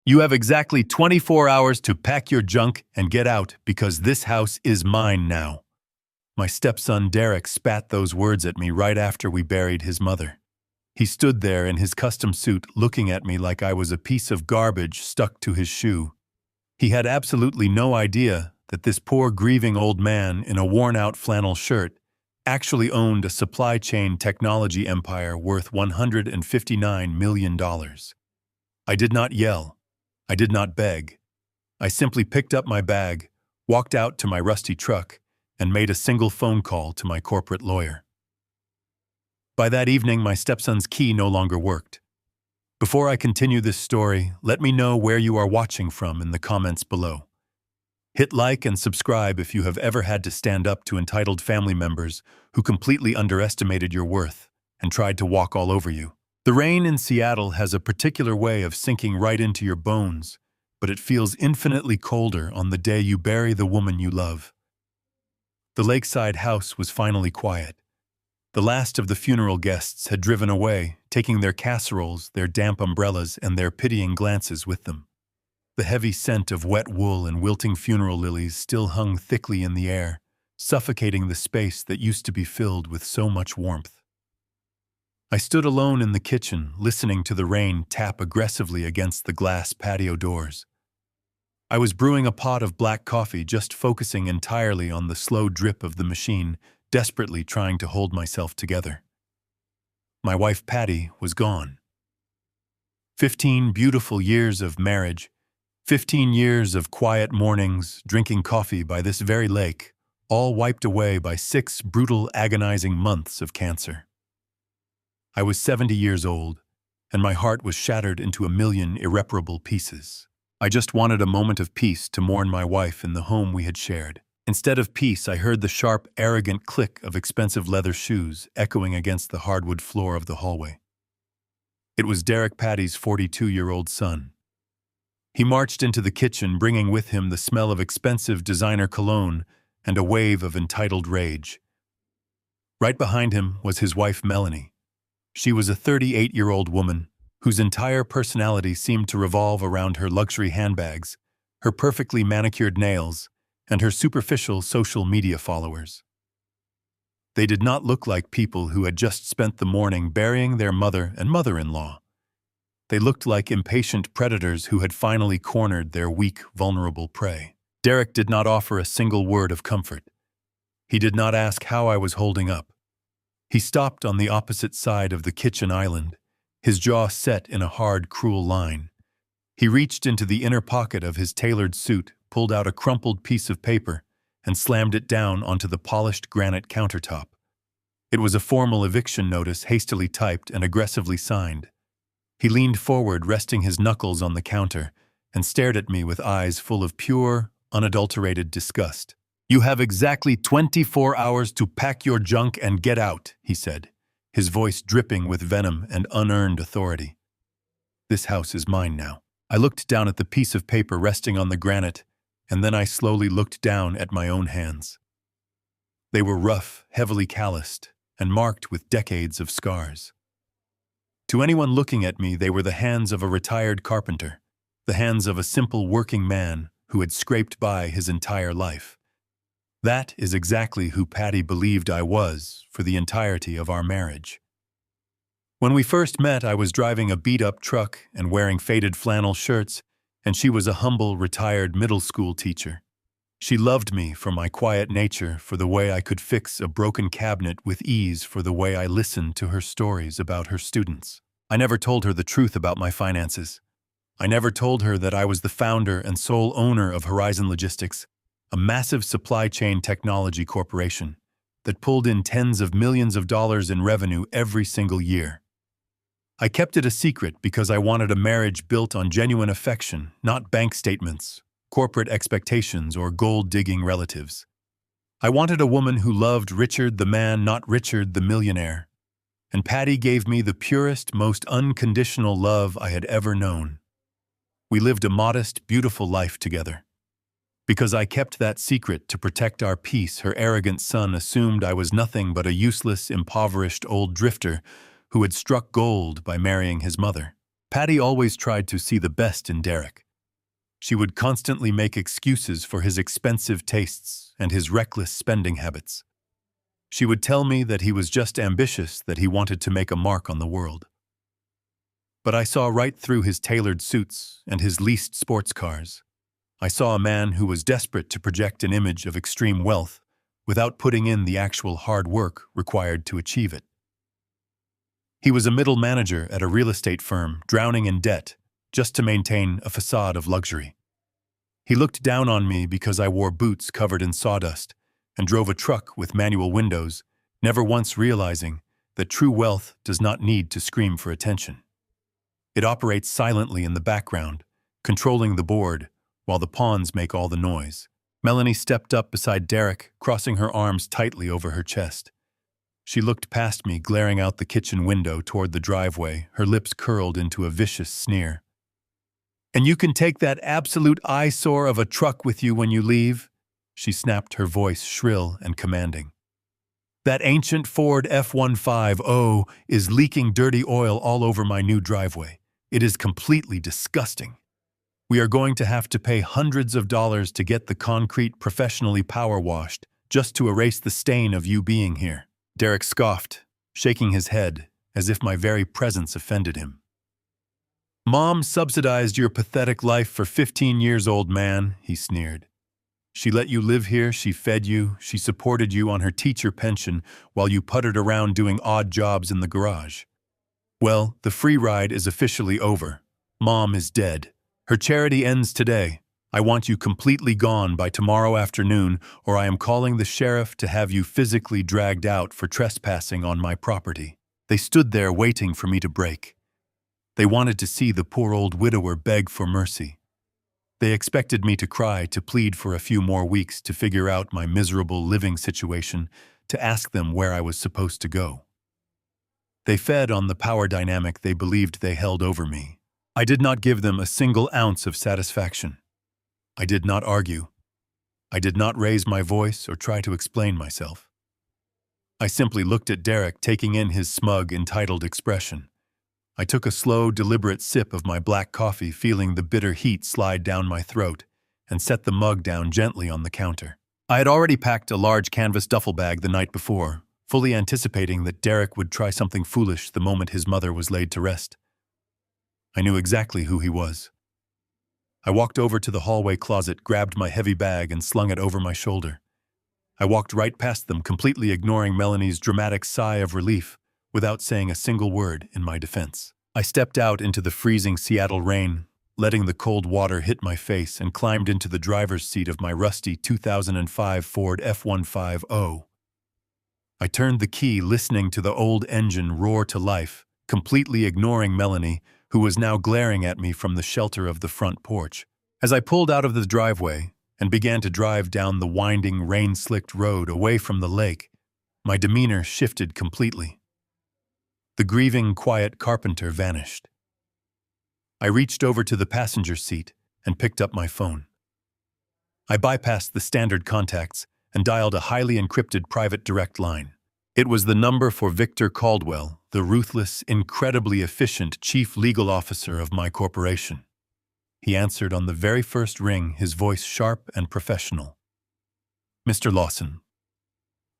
You have exactly 24 hours to pack your junk and get out because this house is mine now. My stepson Derek spat those words at me right after we buried his mother. He stood there in his custom suit looking at me like I was a piece of garbage stuck to his shoe. He had absolutely no idea that this poor grieving old man in a worn-out flannel shirt actually owned a supply chain technology empire worth $159 million. I did not yell. I did not beg. I simply picked up my bag, walked out to my rusty truck, and made a single phone call to my corporate lawyer. By that evening, my stepson's key no longer worked. Before I continue this story, let me know where you are watching from in the comments below. Hit like and subscribe if you have ever had to stand up to entitled family members who completely underestimated your worth and tried to walk all over you. The rain in Seattle has a particular way of sinking right into your bones, but it feels infinitely colder on the day you bury the woman you love. The lakeside house was finally quiet. The last of the funeral guests had driven away, taking their casseroles, their damp umbrellas, and their pitying glances with them. The heavy scent of wet wool and wilting funeral lilies still hung thickly in the air, suffocating the space that used to be filled with so much warmth. I stood alone in the kitchen, listening to the rain tap aggressively against the glass patio doors. I was brewing a pot of black coffee, just focusing entirely on the slow drip of the machine, desperately trying to hold myself together. My wife Patty was gone. 15 beautiful years of marriage, 15 years of quiet mornings, drinking coffee by this very lake, all wiped away by 6 brutal, agonizing months of cancer. I was 70 years old, and my heart was shattered into a million irreparable pieces. I just wanted a moment of peace to mourn my wife in the home we had shared. Instead of peace, I heard the sharp, arrogant click of expensive leather shoes echoing against the hardwood floor of the hallway. It was Derek Patty's 42-year-old son. He marched into the kitchen, bringing with him the smell of expensive designer cologne and a wave of entitled rage. Right behind him was his wife Melanie. She was a 38-year-old woman whose entire personality seemed to revolve around her luxury handbags, her perfectly manicured nails, and her superficial social media followers. They did not look like people who had just spent the morning burying their mother and mother-in-law. They looked like impatient predators who had finally cornered their weak, vulnerable prey. Derek did not offer a single word of comfort. He did not ask how I was holding up. He stopped on the opposite side of the kitchen island, his jaw set in a hard, cruel line. He reached into the inner pocket of his tailored suit, pulled out a crumpled piece of paper, and slammed it down onto the polished granite countertop. It was a formal eviction notice hastily typed and aggressively signed. He leaned forward, resting his knuckles on the counter, and stared at me with eyes full of pure, unadulterated disgust. "You have exactly 24 hours to pack your junk and get out," he said, his voice dripping with venom and unearned authority. "This house is mine now." I looked down at the piece of paper resting on the granite, and then I slowly looked down at my own hands. They were rough, heavily calloused, and marked with decades of scars. To anyone looking at me, they were the hands of a retired carpenter, the hands of a simple working man who had scraped by his entire life. That is exactly who Patty believed I was for the entirety of our marriage. When we first met, I was driving a beat-up truck and wearing faded flannel shirts, and she was a humble, retired middle school teacher. She loved me for my quiet nature, for the way I could fix a broken cabinet with ease, for the way I listened to her stories about her students. I never told her the truth about my finances. I never told her that I was the founder and sole owner of Horizon Logistics, a massive supply chain technology corporation that pulled in tens of millions of dollars in revenue every single year. I kept it a secret because I wanted a marriage built on genuine affection, not bank statements, corporate expectations, or gold-digging relatives. I wanted a woman who loved Richard the man, not Richard the millionaire. And Patty gave me the purest, most unconditional love I had ever known. We lived a modest, beautiful life together. Because I kept that secret to protect our peace, her arrogant son assumed I was nothing but a useless, impoverished old drifter who had struck gold by marrying his mother. Patty always tried to see the best in Derek. She would constantly make excuses for his expensive tastes and his reckless spending habits. She would tell me that he was just ambitious, that he wanted to make a mark on the world. But I saw right through his tailored suits and his leased sports cars. I saw a man who was desperate to project an image of extreme wealth without putting in the actual hard work required to achieve it. He was a middle manager at a real estate firm, drowning in debt just to maintain a facade of luxury. He looked down on me because I wore boots covered in sawdust and drove a truck with manual windows, never once realizing that true wealth does not need to scream for attention. It operates silently in the background, controlling the board, while the pawns make all the noise. Melanie stepped up beside Derek, crossing her arms tightly over her chest. She looked past me, glaring out the kitchen window toward the driveway, her lips curled into a vicious sneer. "And you can take that absolute eyesore of a truck with you when you leave?" She snapped, her voice shrill and commanding. "That ancient Ford F-150 is leaking dirty oil all over my new driveway. It is completely disgusting. We are going to have to pay hundreds of dollars to get the concrete professionally power washed just to erase the stain of you being here." Derek scoffed, shaking his head as if my very presence offended him. "Mom subsidized your pathetic life for 15 years, old man," he sneered. "She let you live here, she fed you, she supported you on her teacher pension while you puttered around doing odd jobs in the garage. Well, the free ride is officially over. Mom is dead. Her charity ends today. I want you completely gone by tomorrow afternoon, or I am calling the sheriff to have you physically dragged out for trespassing on my property." They stood there waiting for me to break. They wanted to see the poor old widower beg for mercy. They expected me to cry, to plead for a few more weeks, to figure out my miserable living situation, to ask them where I was supposed to go. They fed on the power dynamic they believed they held over me. I did not give them a single ounce of satisfaction. I did not argue. I did not raise my voice or try to explain myself. I simply looked at Derek, taking in his smug, entitled expression. I took a slow, deliberate sip of my black coffee, feeling the bitter heat slide down my throat, and set the mug down gently on the counter. I had already packed a large canvas duffel bag the night before, fully anticipating that Derek would try something foolish the moment his mother was laid to rest. I knew exactly who he was. I walked over to the hallway closet, grabbed my heavy bag, and slung it over my shoulder. I walked right past them, completely ignoring Melanie's dramatic sigh of relief, without saying a single word in my defense. I stepped out into the freezing Seattle rain, letting the cold water hit my face, and climbed into the driver's seat of my rusty 2005 Ford F-150. I turned the key, listening to the old engine roar to life, completely ignoring Melanie, who was now glaring at me from the shelter of the front porch. As I pulled out of the driveway and began to drive down the winding, rain-slicked road away from the lake, my demeanor shifted completely. The grieving, quiet carpenter vanished. I reached over to the passenger seat and picked up my phone. I bypassed the standard contacts and dialed a highly encrypted private direct line. It was the number for Victor Caldwell, the ruthless, incredibly efficient chief legal officer of my corporation. He answered on the very first ring, his voice sharp and professional. "Mr. Lawson,"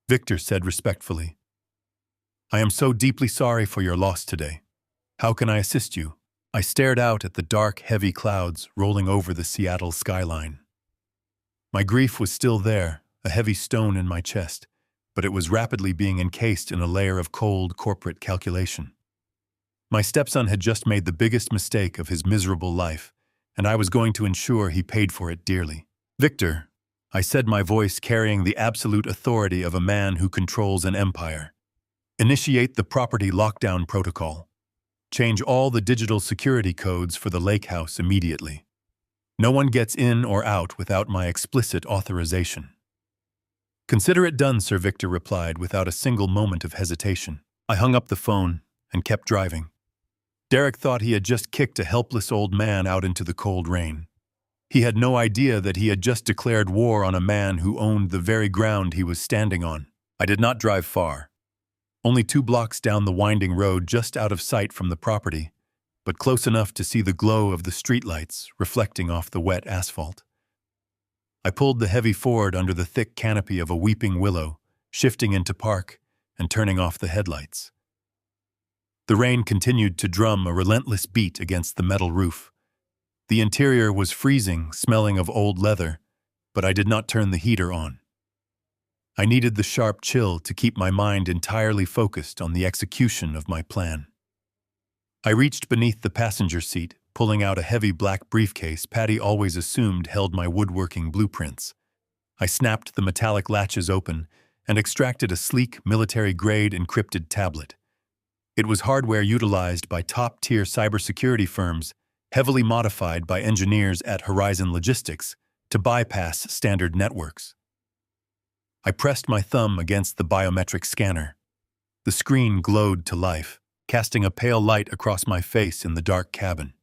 Victor said respectfully, "I am so deeply sorry for your loss today. How can I assist you?" I stared out at the dark, heavy clouds rolling over the Seattle skyline. My grief was still there, a heavy stone in my chest, but it was rapidly being encased in a layer of cold corporate calculation. My stepson had just made the biggest mistake of his miserable life, and I was going to ensure he paid for it dearly. "Victor," I said, my voice carrying the absolute authority of a man who controls an empire. "Initiate the property lockdown protocol. Change all the digital security codes for the lake house immediately. No one gets in or out without my explicit authorization." "Consider it done, Sir," Victor replied without a single moment of hesitation. I hung up the phone and kept driving. Derek thought he had just kicked a helpless old man out into the cold rain. He had no idea that he had just declared war on a man who owned the very ground he was standing on. I did not drive far. Only 2 blocks down the winding road, just out of sight from the property, but close enough to see the glow of the streetlights reflecting off the wet asphalt. I pulled the heavy Ford under the thick canopy of a weeping willow, shifting into park and turning off the headlights. The rain continued to drum a relentless beat against the metal roof. The interior was freezing, smelling of old leather, but I did not turn the heater on. I needed the sharp chill to keep my mind entirely focused on the execution of my plan. I reached beneath the passenger seat, pulling out a heavy black briefcase Patty always assumed held my woodworking blueprints. I snapped the metallic latches open and extracted a sleek, military-grade encrypted tablet. It was hardware utilized by top-tier cybersecurity firms, heavily modified by engineers at Horizon Logistics to bypass standard networks. I pressed my thumb against the biometric scanner. The screen glowed to life, casting a pale light across my face in the dark cabin.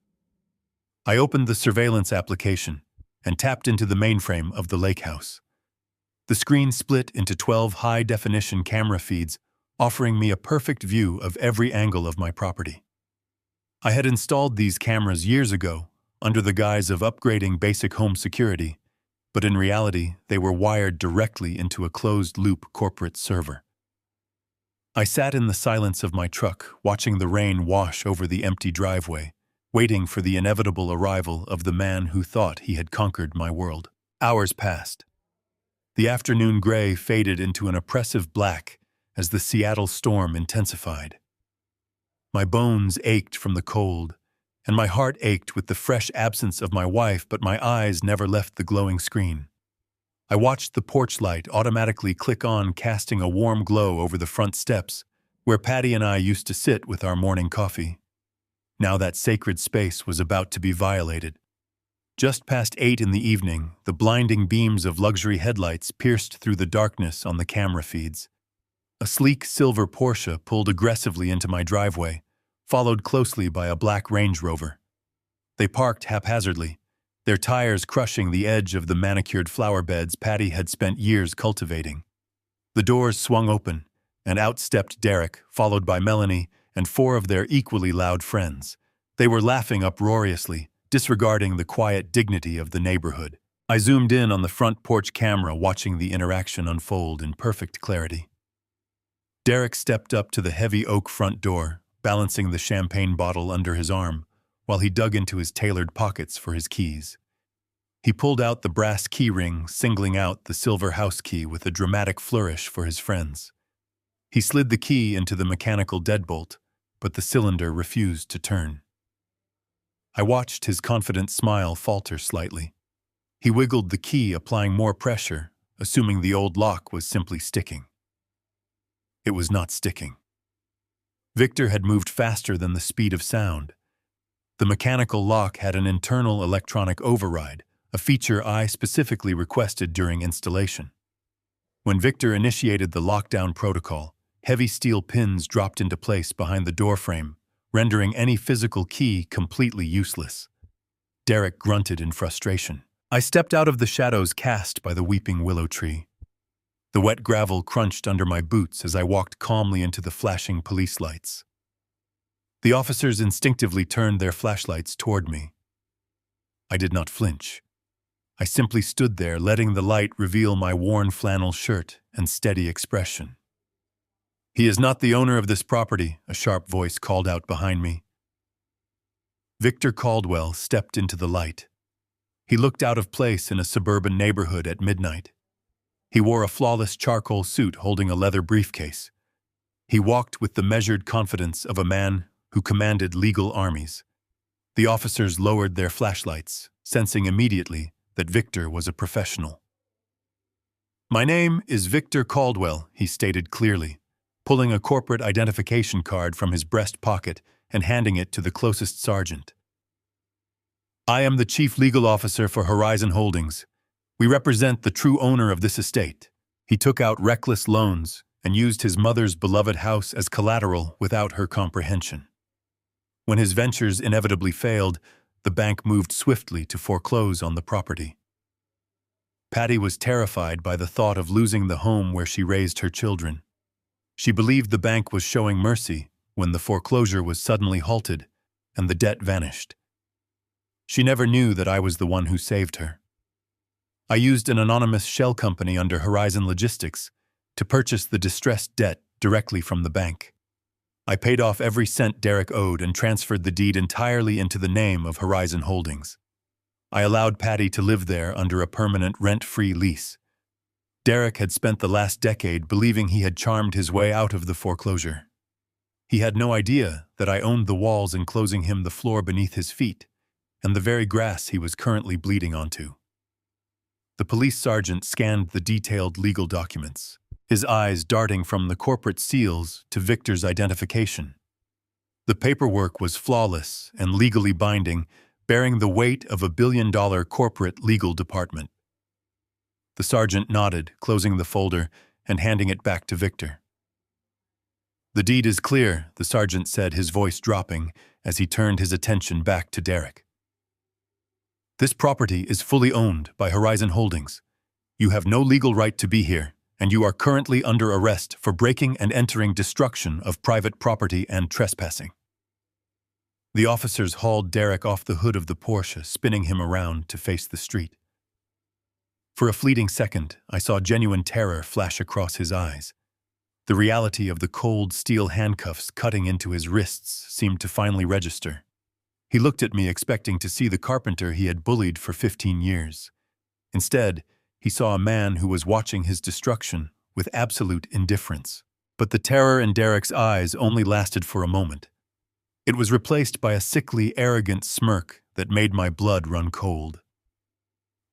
I opened the surveillance application and tapped into the mainframe of the lake house. The screen split into 12 high-definition camera feeds, offering me a perfect view of every angle of my property. I had installed these cameras years ago under the guise of upgrading basic home security, but in reality, they were wired directly into a closed-loop corporate server. I sat in the silence of my truck, watching the rain wash over the empty driveway, waiting for the inevitable arrival of the man who thought he had conquered my world. Hours passed. The afternoon gray faded into an oppressive black as the Seattle storm intensified. My bones ached from the cold, and my heart ached with the fresh absence of my wife, but my eyes never left the glowing screen. I watched the porch light automatically click on, casting a warm glow over the front steps, where Patty and I used to sit with our morning coffee. Now that sacred space was about to be violated. Just past 8 in the evening, the blinding beams of luxury headlights pierced through the darkness on the camera feeds. A sleek silver Porsche pulled aggressively into my driveway, followed closely by a black Range Rover. They parked haphazardly, their tires crushing the edge of the manicured flower beds Patty had spent years cultivating. The doors swung open, and out stepped Derek, followed by Melanie and 4 of their equally loud friends. They were laughing uproariously, disregarding the quiet dignity of the neighborhood. I zoomed in on the front porch camera, watching the interaction unfold in perfect clarity. Derek stepped up to the heavy oak front door, balancing the champagne bottle under his arm, while he dug into his tailored pockets for his keys. He pulled out the brass key ring, singling out the silver house key with a dramatic flourish for his friends. He slid the key into the mechanical deadbolt, but the cylinder refused to turn. I watched his confident smile falter slightly. He wiggled the key, applying more pressure, assuming the old lock was simply sticking. It was not sticking. Victor had moved faster than the speed of sound. The mechanical lock had an internal electronic override, a feature I specifically requested during installation. When Victor initiated the lockdown protocol, heavy steel pins dropped into place behind the doorframe, rendering any physical key completely useless. Derek grunted in frustration. I stepped out of the shadows cast by the weeping willow tree. The wet gravel crunched under my boots as I walked calmly into the flashing police lights. The officers instinctively turned their flashlights toward me. I did not flinch. I simply stood there, letting the light reveal my worn flannel shirt and steady expression. "He is not the owner of this property," a sharp voice called out behind me. Victor Caldwell stepped into the light. He looked out of place in a suburban neighborhood at midnight. He wore a flawless charcoal suit holding a leather briefcase. He walked with the measured confidence of a man who commanded legal armies. The officers lowered their flashlights, sensing immediately that Victor was a professional. "My name is Victor Caldwell," he stated clearly, pulling a corporate identification card from his breast pocket and handing it to the closest sergeant. "I am the chief legal officer for Horizon Holdings. We represent the true owner of this estate." He took out reckless loans and used his mother's beloved house as collateral without her comprehension. When his ventures inevitably failed, the bank moved swiftly to foreclose on the property. Patty was terrified by the thought of losing the home where she raised her children. She believed the bank was showing mercy when the foreclosure was suddenly halted and the debt vanished. She never knew that I was the one who saved her. I used an anonymous shell company under Horizon Logistics to purchase the distressed debt directly from the bank. I paid off every cent Derek owed and transferred the deed entirely into the name of Horizon Holdings. I allowed Patty to live there under a permanent rent-free lease. Derek had spent the last decade believing he had charmed his way out of the foreclosure. He had no idea that I owned the walls enclosing him, the floor beneath his feet, and the very grass he was currently bleeding onto. The police sergeant scanned the detailed legal documents, his eyes darting from the corporate seals to Victor's identification. The paperwork was flawless and legally binding, bearing the weight of a billion-dollar corporate legal department. The sergeant nodded, closing the folder and handing it back to Victor. "The deed is clear," the sergeant said, his voice dropping as he turned his attention back to Derek. "This property is fully owned by Horizon Holdings. You have no legal right to be here, and you are currently under arrest for breaking and entering destruction of private property and trespassing." The officers hauled Derek off the hood of the Porsche, spinning him around to face the street. For a fleeting second, I saw genuine terror flash across his eyes. The reality of the cold steel handcuffs cutting into his wrists seemed to finally register. He looked at me expecting to see the carpenter he had bullied for 15 years. Instead, he saw a man who was watching his destruction with absolute indifference. But the terror in Derek's eyes only lasted for a moment. It was replaced by a sickly, arrogant smirk that made my blood run cold.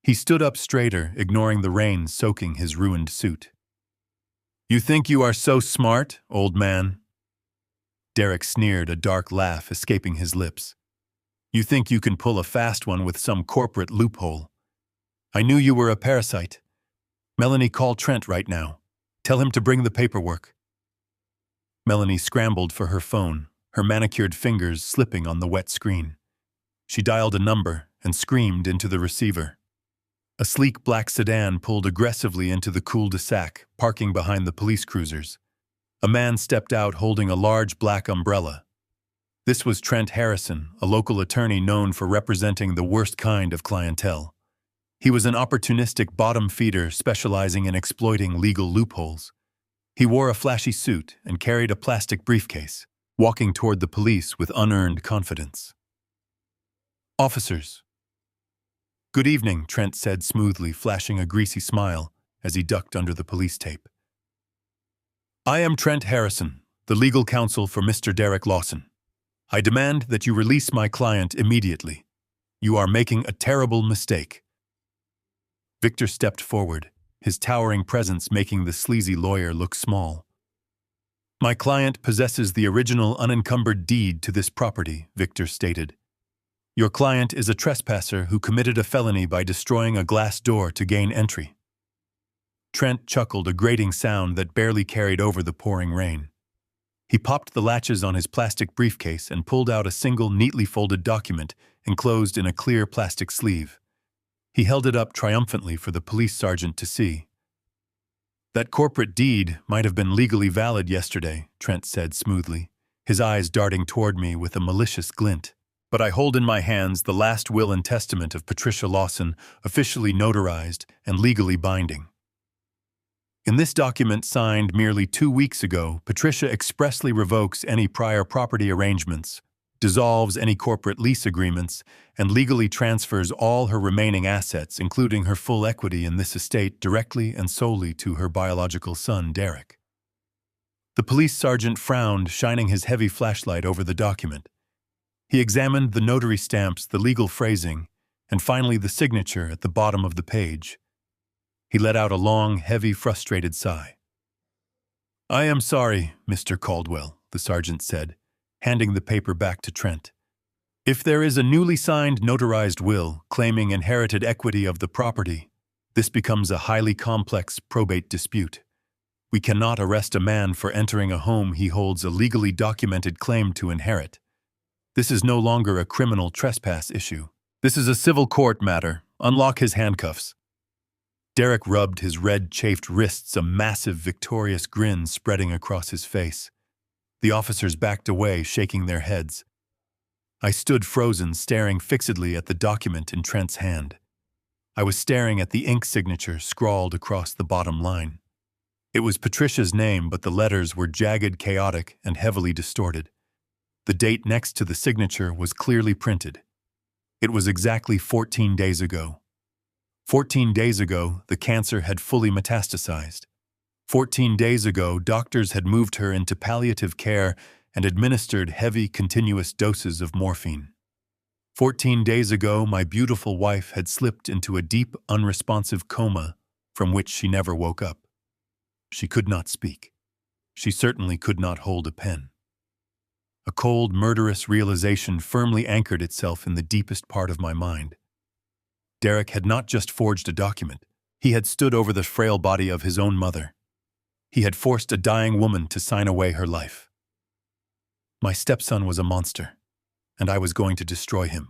He stood up straighter, ignoring the rain soaking his ruined suit. "You think you are so smart, old man?" Derek sneered, a dark laugh escaping his lips. "You think you can pull a fast one with some corporate loophole? I knew you were a parasite. Melanie, call Trent right now. Tell him to bring the paperwork." Melanie scrambled for her phone, her manicured fingers slipping on the wet screen. She dialed a number and screamed into the receiver. A sleek black sedan pulled aggressively into the cul-de-sac, parking behind the police cruisers. A man stepped out holding a large black umbrella. This was Trent Harrison, a local attorney known for representing the worst kind of clientele. He was an opportunistic bottom feeder specializing in exploiting legal loopholes. He wore a flashy suit and carried a plastic briefcase, walking toward the police with unearned confidence. "Officers." "Good evening," Trent said smoothly, flashing a greasy smile as he ducked under the police tape. "I am Trent Harrison, the legal counsel for Mr. Derek Lawson. I demand that you release my client immediately. You are making a terrible mistake." Victor stepped forward, his towering presence making the sleazy lawyer look small. "My client possesses the original unencumbered deed to this property," Victor stated. "Your client is a trespasser who committed a felony by destroying a glass door to gain entry." Trent chuckled, a grating sound that barely carried over the pouring rain. He popped the latches on his plastic briefcase and pulled out a single neatly folded document enclosed in a clear plastic sleeve. He held it up triumphantly for the police sergeant to see. "That corporate deed might have been legally valid yesterday," Trent said smoothly, his eyes darting toward me with a malicious glint. "But I hold in my hands the last will and testament of Patricia Lawson, officially notarized and legally binding. In this document signed merely 2 weeks ago, Patricia expressly revokes any prior property arrangements, dissolves any corporate lease agreements, and legally transfers all her remaining assets, including her full equity in this estate, directly and solely to her biological son, Derek." The police sergeant frowned, shining his heavy flashlight over the document. He examined the notary stamps, the legal phrasing, and finally the signature at the bottom of the page. He let out a long, heavy, frustrated sigh. "I am sorry, Mr. Caldwell," the sergeant said, handing the paper back to Trent. "If there is a newly signed notarized will claiming inherited equity of the property, this becomes a highly complex probate dispute. We cannot arrest a man for entering a home he holds a legally documented claim to inherit. This is no longer a criminal trespass issue. This is a civil court matter. Unlock his handcuffs." Derek rubbed his red, chafed wrists, a massive, victorious grin spreading across his face. The officers backed away, shaking their heads. I stood frozen, staring fixedly at the document in Trent's hand. I was staring at the ink signature scrawled across the bottom line. It was Patricia's name, but the letters were jagged, chaotic, and heavily distorted. The date next to the signature was clearly printed. It was exactly 14 days ago. 14 days ago, the cancer had fully metastasized. 14 days ago, doctors had moved her into palliative care and administered heavy, continuous doses of morphine. 14 days ago, my beautiful wife had slipped into a deep, unresponsive coma from which she never woke up. She could not speak. She certainly could not hold a pen. A cold, murderous realization firmly anchored itself in the deepest part of my mind. Derek had not just forged a document. He had stood over the frail body of his own mother. He had forced a dying woman to sign away her life. My stepson was a monster, and I was going to destroy him.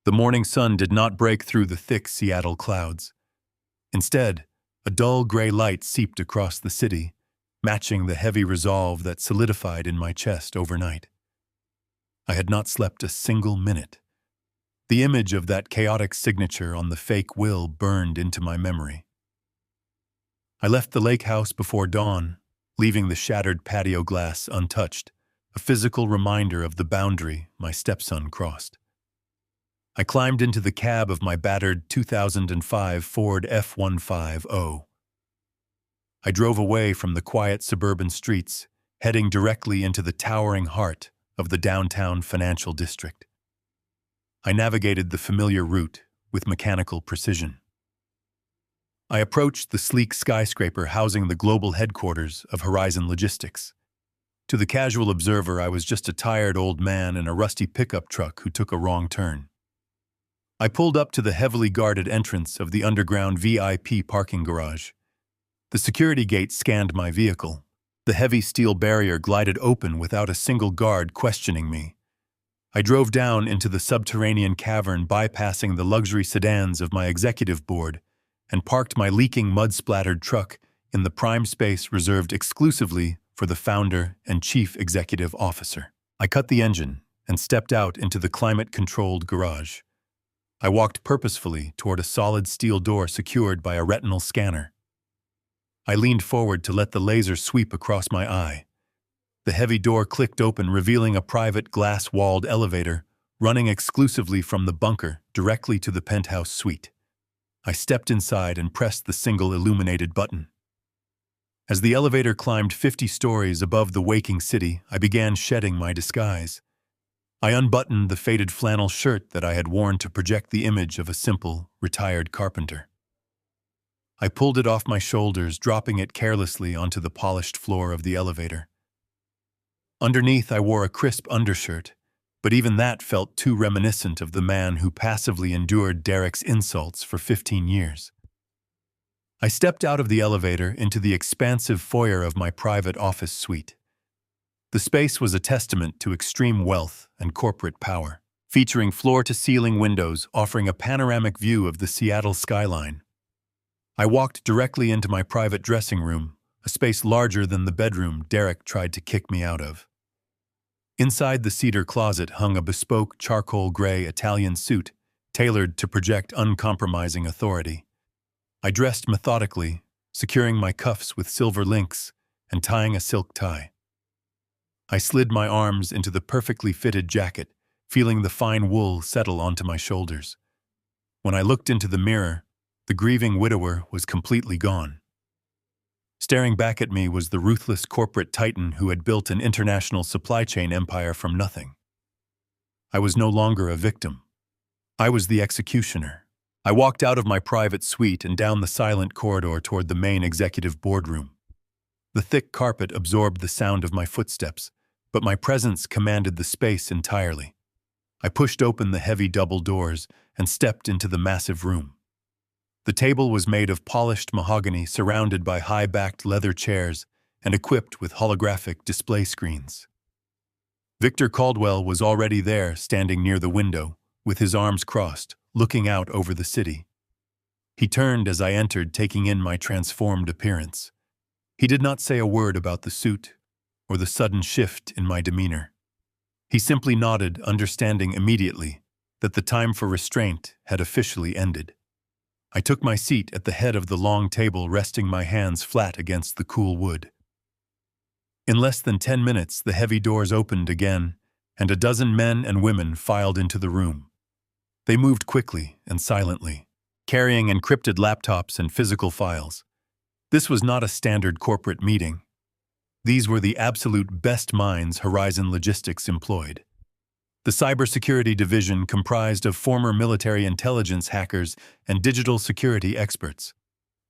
The morning sun did not break through the thick Seattle clouds. Instead, a dull gray light seeped across the city, matching the heavy resolve that solidified in my chest overnight. I had not slept a single minute. The image of that chaotic signature on the fake will burned into my memory. I left the lake house before dawn, leaving the shattered patio glass untouched, a physical reminder of the boundary my stepson crossed. I climbed into the cab of my battered 2005 Ford F-150. I drove away from the quiet suburban streets, heading directly into the towering heart of the downtown financial district. I navigated the familiar route with mechanical precision. I approached the sleek skyscraper housing the global headquarters of Horizon Logistics. To the casual observer, I was just a tired old man in a rusty pickup truck who took a wrong turn. I pulled up to the heavily guarded entrance of the underground VIP parking garage. The security gate scanned my vehicle. The heavy steel barrier glided open without a single guard questioning me. I drove down into the subterranean cavern, bypassing the luxury sedans of my executive board, and parked my leaking, mud-splattered truck in the prime space reserved exclusively for the founder and chief executive officer. I cut the engine and stepped out into the climate-controlled garage. I walked purposefully toward a solid steel door secured by a retinal scanner. I leaned forward to let the laser sweep across my eye. The heavy door clicked open, revealing a private glass-walled elevator running exclusively from the bunker directly to the penthouse suite. I stepped inside and pressed the single illuminated button. As the elevator climbed 50 stories above the waking city, I began shedding my disguise. I unbuttoned the faded flannel shirt that I had worn to project the image of a simple, retired carpenter. I pulled it off my shoulders, dropping it carelessly onto the polished floor of the elevator. Underneath, I wore a crisp undershirt, but even that felt too reminiscent of the man who passively endured Derek's insults for 15 years. I stepped out of the elevator into the expansive foyer of my private office suite. The space was a testament to extreme wealth and corporate power, featuring floor-to-ceiling windows offering a panoramic view of the Seattle skyline. I walked directly into my private dressing room, a space larger than the bedroom Derek tried to kick me out of. Inside the cedar closet hung a bespoke charcoal gray Italian suit, tailored to project uncompromising authority. I dressed methodically, securing my cuffs with silver links and tying a silk tie. I slid my arms into the perfectly fitted jacket, feeling the fine wool settle onto my shoulders. When I looked into the mirror, the grieving widower was completely gone. Staring back at me was the ruthless corporate titan who had built an international supply chain empire from nothing. I was no longer a victim. I was the executioner. I walked out of my private suite and down the silent corridor toward the main executive boardroom. The thick carpet absorbed the sound of my footsteps, but my presence commanded the space entirely. I pushed open the heavy double doors and stepped into the massive room. The table was made of polished mahogany surrounded by high-backed leather chairs and equipped with holographic display screens. Victor Caldwell was already there, standing near the window, with his arms crossed, looking out over the city. He turned as I entered, taking in my transformed appearance. He did not say a word about the suit or the sudden shift in my demeanor. He simply nodded, understanding immediately that the time for restraint had officially ended. I took my seat at the head of the long table, resting my hands flat against the cool wood. In less than 10 minutes, the heavy doors opened again, and a dozen men and women filed into the room. They moved quickly and silently, carrying encrypted laptops and physical files. This was not a standard corporate meeting. These were the absolute best minds Horizon Logistics employed. The cybersecurity division comprised of former military intelligence hackers and digital security experts.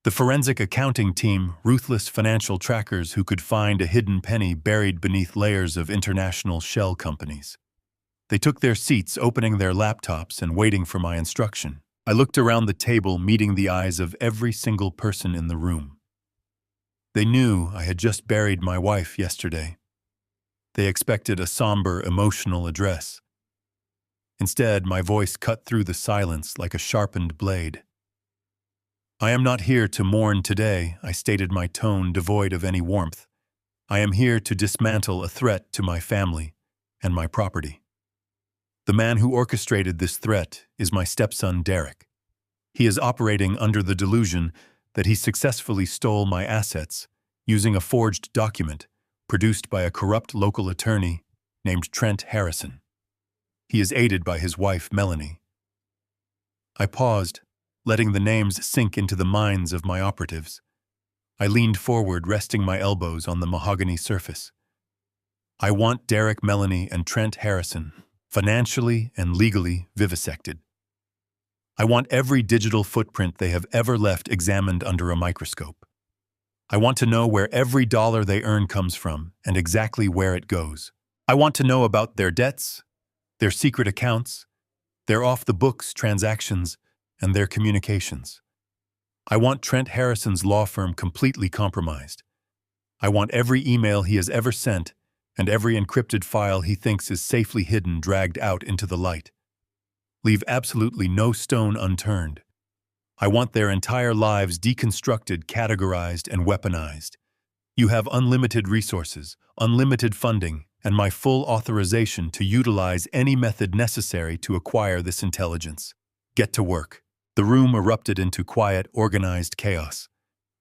The forensic accounting team, ruthless financial trackers who could find a hidden penny buried beneath layers of international shell companies. They took their seats, opening their laptops and waiting for my instruction. I looked around the table, meeting the eyes of every single person in the room. They knew I had just buried my wife yesterday. They expected a somber, emotional address. Instead, my voice cut through the silence like a sharpened blade. I am not here to mourn today, I stated, my tone devoid of any warmth. I am here to dismantle a threat to my family and my property. The man who orchestrated this threat is my stepson, Derek. He is operating under the delusion that he successfully stole my assets using a forged document produced by a corrupt local attorney named Trent Harrison. He is aided by his wife, Melanie. I paused, letting the names sink into the minds of my operatives. I leaned forward, resting my elbows on the mahogany surface. I want Derek, Melanie, and Trent Harrison financially and legally vivisected. I want every digital footprint they have ever left examined under a microscope. I want to know where every dollar they earn comes from and exactly where it goes. I want to know about their debts, their secret accounts, their off-the-books transactions, and their communications. I want Trent Harrison's law firm completely compromised. I want every email he has ever sent and every encrypted file he thinks is safely hidden dragged out into the light. Leave absolutely no stone unturned. I want their entire lives deconstructed, categorized, and weaponized. You have unlimited resources, unlimited funding, and my full authorization to utilize any method necessary to acquire this intelligence. Get to work. The room erupted into quiet, organized chaos.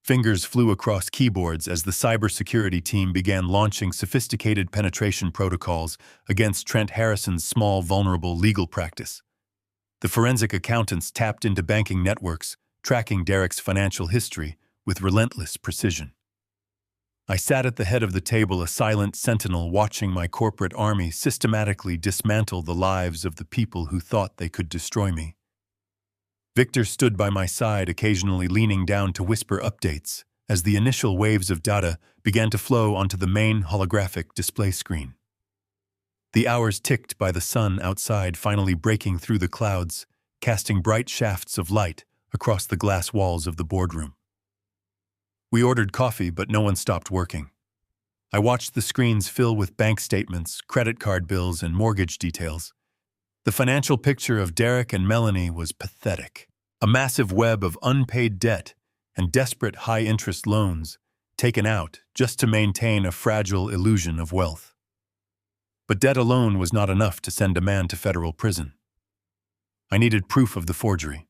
Fingers flew across keyboards as the cybersecurity team began launching sophisticated penetration protocols against Trent Harrison's small, vulnerable legal practice. The forensic accountants tapped into banking networks, tracking Derek's financial history with relentless precision. I sat at the head of the table, a silent sentinel, watching my corporate army systematically dismantle the lives of the people who thought they could destroy me. Victor stood by my side, occasionally leaning down to whisper updates as the initial waves of data began to flow onto the main holographic display screen. The hours ticked by, the sun outside finally breaking through the clouds, casting bright shafts of light across the glass walls of the boardroom. We ordered coffee, but no one stopped working. I watched the screens fill with bank statements, credit card bills, and mortgage details. The financial picture of Derek and Melanie was pathetic. A massive web of unpaid debt and desperate high-interest loans taken out just to maintain a fragile illusion of wealth. But debt alone was not enough to send a man to federal prison. I needed proof of the forgery.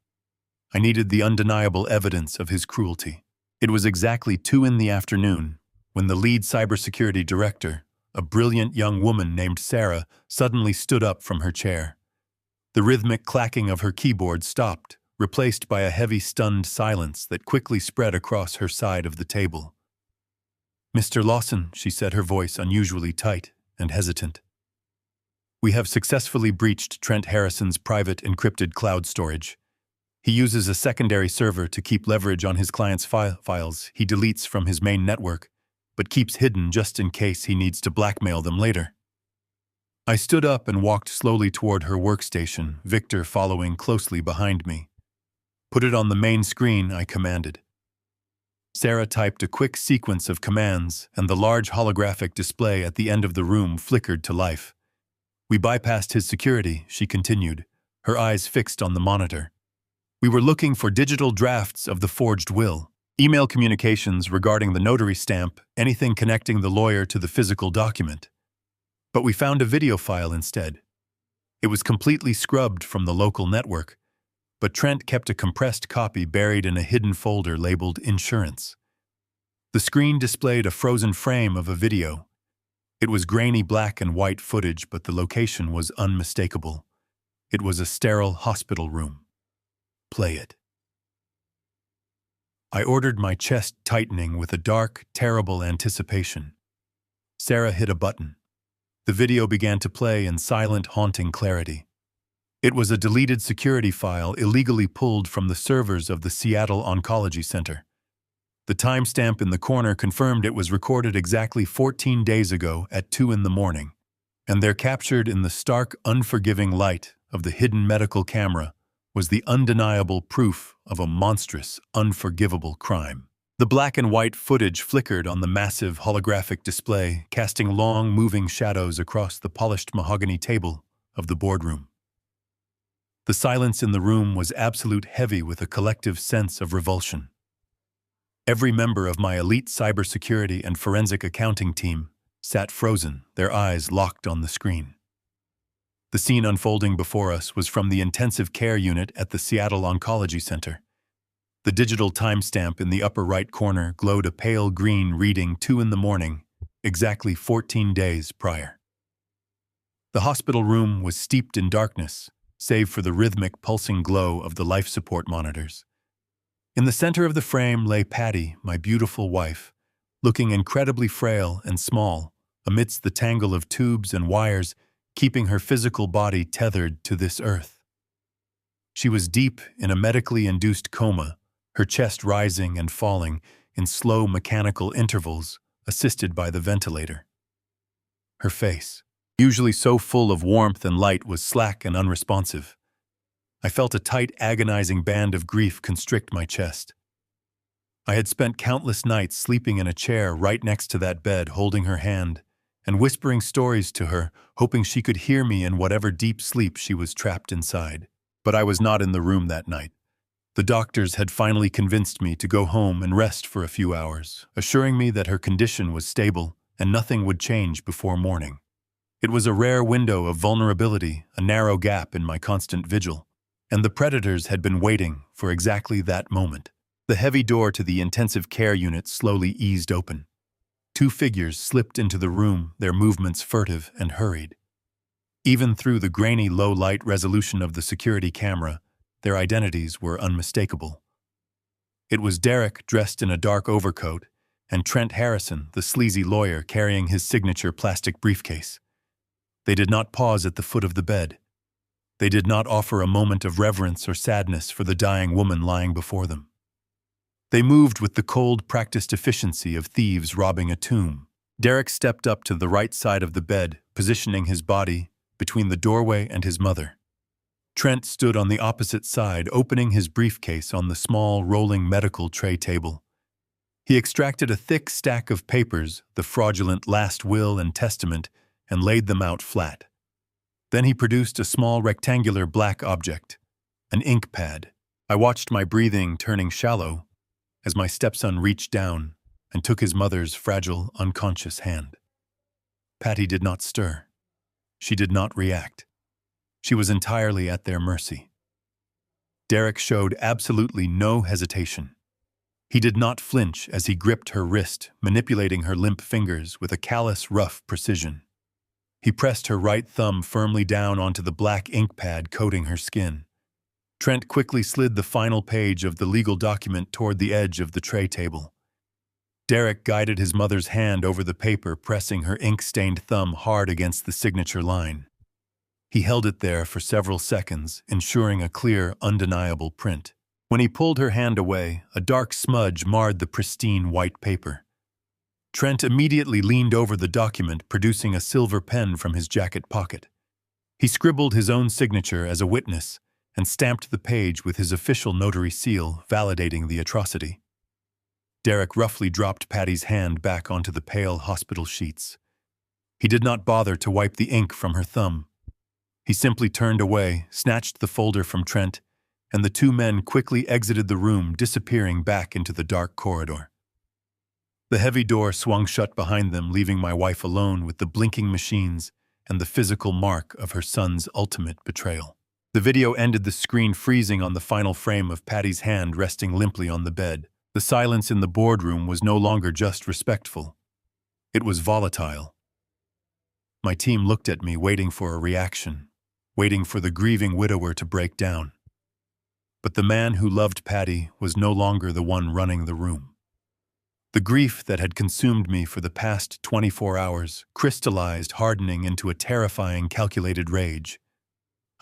I needed the undeniable evidence of his cruelty. It was exactly 2 p.m. when the lead cybersecurity director, a brilliant young woman named Sarah, suddenly stood up from her chair. The rhythmic clacking of her keyboard stopped, replaced by a heavy, stunned silence that quickly spread across her side of the table. "Mr. Lawson," she said, her voice unusually tight and hesitant. "We have successfully breached Trent Harrison's private encrypted cloud storage. He uses a secondary server to keep leverage on his clients' files he deletes from his main network, but keeps hidden just in case he needs to blackmail them later." I stood up and walked slowly toward her workstation, Victor following closely behind me. "Put it on the main screen," I commanded. Sarah typed a quick sequence of commands, and the large holographic display at the end of the room flickered to life. "We bypassed his security," she continued, her eyes fixed on the monitor. "We were looking for digital drafts of the forged will, email communications regarding the notary stamp, anything connecting the lawyer to the physical document. But we found a video file instead. It was completely scrubbed from the local network, but Trent kept a compressed copy buried in a hidden folder labeled Insurance. The screen displayed a frozen frame of a video. It was grainy black and white footage, but the location was unmistakable. It was a sterile hospital room. Play it. I ordered, my chest tightening with a dark, terrible anticipation. Sarah hit a button. The video began to play in silent, haunting clarity. It was a deleted security file illegally pulled from the servers of the Seattle Oncology Center. The timestamp in the corner confirmed it was recorded exactly 14 days ago at 2 a.m, and there, captured in the stark, unforgiving light of the hidden medical camera, was the undeniable proof of a monstrous, unforgivable crime. The black and white footage flickered on the massive holographic display, casting long, moving shadows across the polished mahogany table of the boardroom. The silence in the room was absolute, heavy with a collective sense of revulsion. Every member of my elite cybersecurity and forensic accounting team sat frozen, their eyes locked on the screen. The scene unfolding before us was from the intensive care unit at the Seattle Oncology Center. The digital timestamp in the upper right corner glowed a pale green, reading 2 a.m, exactly 14 days prior. The hospital room was steeped in darkness, save for the rhythmic, pulsing glow of the life support monitors. In the center of the frame lay Patty, my beautiful wife, looking incredibly frail and small amidst the tangle of tubes and wires keeping her physical body tethered to this earth. She was deep in a medically induced coma, her chest rising and falling in slow mechanical intervals, assisted by the ventilator. Her face, usually so full of warmth and light, was slack and unresponsive. I felt a tight, agonizing band of grief constrict my chest. I had spent countless nights sleeping in a chair right next to that bed, holding her hand and whispering stories to her, hoping she could hear me in whatever deep sleep she was trapped inside. But I was not in the room that night. The doctors had finally convinced me to go home and rest for a few hours, assuring me that her condition was stable and nothing would change before morning. It was a rare window of vulnerability, a narrow gap in my constant vigil, and the predators had been waiting for exactly that moment. The heavy door to the intensive care unit slowly eased open. 2 figures slipped into the room, their movements furtive and hurried. Even through the grainy, low-light resolution of the security camera, their identities were unmistakable. It was Derek, dressed in a dark overcoat, and Trent Harrison, the sleazy lawyer, carrying his signature plastic briefcase. They did not pause at the foot of the bed. They did not offer a moment of reverence or sadness for the dying woman lying before them. They moved with the cold, practiced efficiency of thieves robbing a tomb. Derek stepped up to the right side of the bed, positioning his body between the doorway and his mother. Trent stood on the opposite side, opening his briefcase on the small, rolling medical tray table. He extracted a thick stack of papers, the fraudulent last will and testament, and laid them out flat. Then he produced a small rectangular black object, an ink pad. I watched my breathing turning shallow as my stepson reached down and took his mother's fragile, unconscious hand. Patty did not stir. She did not react. She was entirely at their mercy. Derek showed absolutely no hesitation. He did not flinch as he gripped her wrist, manipulating her limp fingers with a callous, rough precision. He pressed her right thumb firmly down onto the black ink pad coating her skin. Trent quickly slid the final page of the legal document toward the edge of the tray table. Derek guided his mother's hand over the paper, pressing her ink-stained thumb hard against the signature line. He held it there for several seconds, ensuring a clear, undeniable print. When he pulled her hand away, a dark smudge marred the pristine white paper. Trent immediately leaned over the document, producing a silver pen from his jacket pocket. He scribbled his own signature as a witness and stamped the page with his official notary seal, validating the atrocity. Derek roughly dropped Patty's hand back onto the pale hospital sheets. He did not bother to wipe the ink from her thumb. He simply turned away, snatched the folder from Trent, and the 2 men quickly exited the room, disappearing back into the dark corridor. The heavy door swung shut behind them, leaving my wife alone with the blinking machines and the physical mark of her son's ultimate betrayal. The video ended, the screen freezing on the final frame of Patty's hand resting limply on the bed. The silence in the boardroom was no longer just respectful. It was volatile. My team looked at me, waiting for a reaction, waiting for the grieving widower to break down. But the man who loved Patty was no longer the one running the room. The grief that had consumed me for the past 24 hours crystallized, hardening into a terrifying, calculated rage.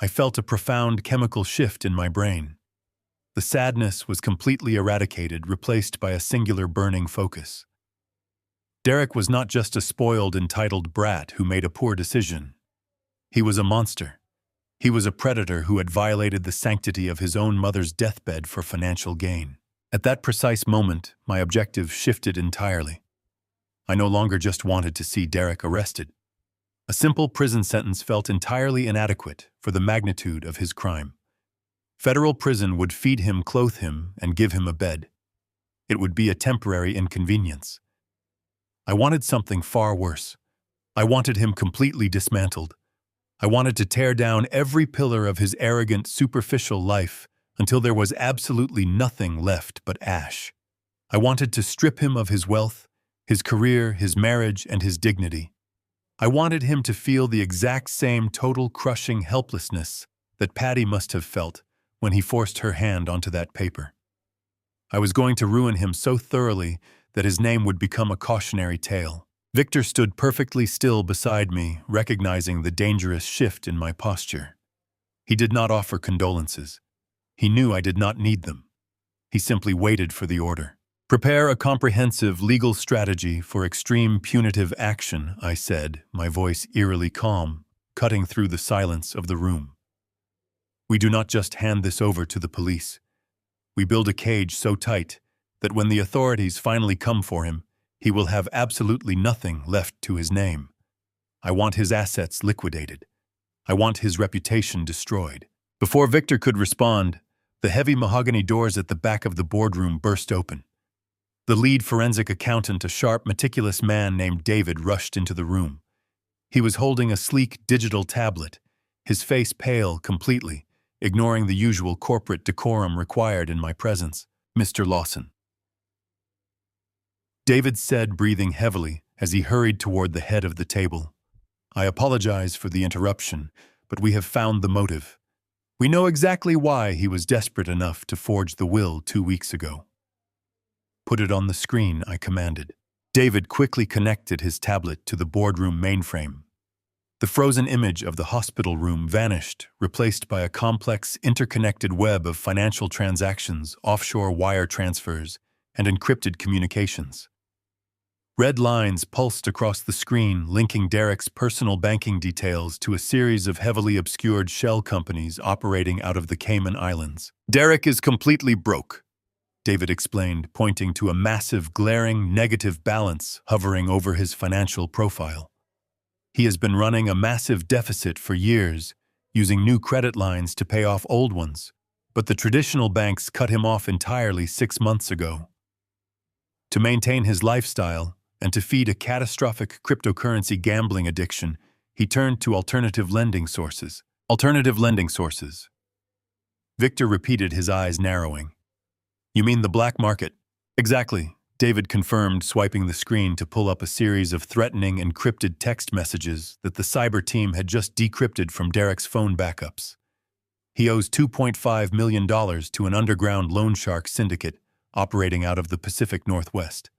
I felt a profound chemical shift in my brain. The sadness was completely eradicated, replaced by a singular burning focus. Derek was not just a spoiled, entitled brat who made a poor decision. He was a monster. He was a predator who had violated the sanctity of his own mother's deathbed for financial gain. At that precise moment, my objective shifted entirely. I no longer just wanted to see Derek arrested. A simple prison sentence felt entirely inadequate for the magnitude of his crime. Federal prison would feed him, clothe him, and give him a bed. It would be a temporary inconvenience. I wanted something far worse. I wanted him completely dismantled. I wanted to tear down every pillar of his arrogant, superficial life until there was absolutely nothing left but ash. I wanted to strip him of his wealth, his career, his marriage, and his dignity. I wanted him to feel the exact same total crushing helplessness that Patty must have felt when he forced her hand onto that paper. I was going to ruin him so thoroughly that his name would become a cautionary tale. Victor stood perfectly still beside me, recognizing the dangerous shift in my posture. He did not offer condolences. He knew I did not need them. He simply waited for the order. "Prepare a comprehensive legal strategy for extreme punitive action," I said, my voice eerily calm, cutting through the silence of the room. "We do not just hand this over to the police. We build a cage so tight that when the authorities finally come for him, he will have absolutely nothing left to his name. I want his assets liquidated. I want his reputation destroyed." Before Victor could respond, the heavy mahogany doors at the back of the boardroom burst open. The lead forensic accountant, a sharp, meticulous man named David, rushed into the room. He was holding a sleek digital tablet, his face pale completely, ignoring the usual corporate decorum required in my presence. "Mr. Lawson," David said, breathing heavily as he hurried toward the head of the table. "I apologize for the interruption, but we have found the motive. We know exactly why he was desperate enough to forge the will 2 weeks ago." "Put it on the screen," I commanded. David quickly connected his tablet to the boardroom mainframe. The frozen image of the hospital room vanished, replaced by a complex, interconnected web of financial transactions, offshore wire transfers, and encrypted communications. Red lines pulsed across the screen, linking Derek's personal banking details to a series of heavily obscured shell companies operating out of the Cayman Islands. "Derek is completely broke," David explained, pointing to a massive, glaring, negative balance hovering over his financial profile. "He has been running a massive deficit for years, using new credit lines to pay off old ones, but the traditional banks cut him off entirely 6 months ago. To maintain his lifestyle, and to feed a catastrophic cryptocurrency gambling addiction, he turned to alternative lending sources. Alternative lending sources." Victor repeated, his eyes narrowing. "You mean the black market?" "Exactly," David confirmed, swiping the screen to pull up a series of threatening, encrypted text messages that the cyber team had just decrypted from Derek's phone backups. He owes $2.5 million to an underground loan shark syndicate operating out of the Pacific Northwest.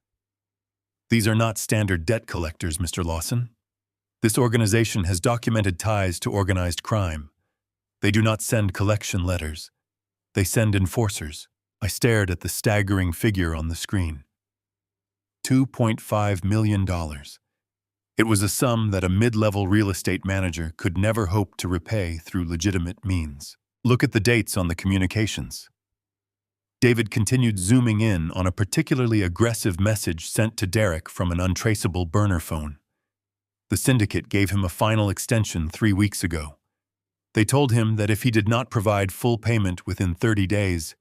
"These are not standard debt collectors, Mr. Lawson. This organization has documented ties to organized crime. They do not send collection letters. They send enforcers." I stared at the staggering figure on the screen. $2.5 million. It was a sum that a mid-level real estate manager could never hope to repay through legitimate means. "Look at the dates on the communications." David continued, zooming in on a particularly aggressive message sent to Derek from an untraceable burner phone. The syndicate gave him a final extension 3 weeks ago. They told him that if he did not provide full payment within 30 days,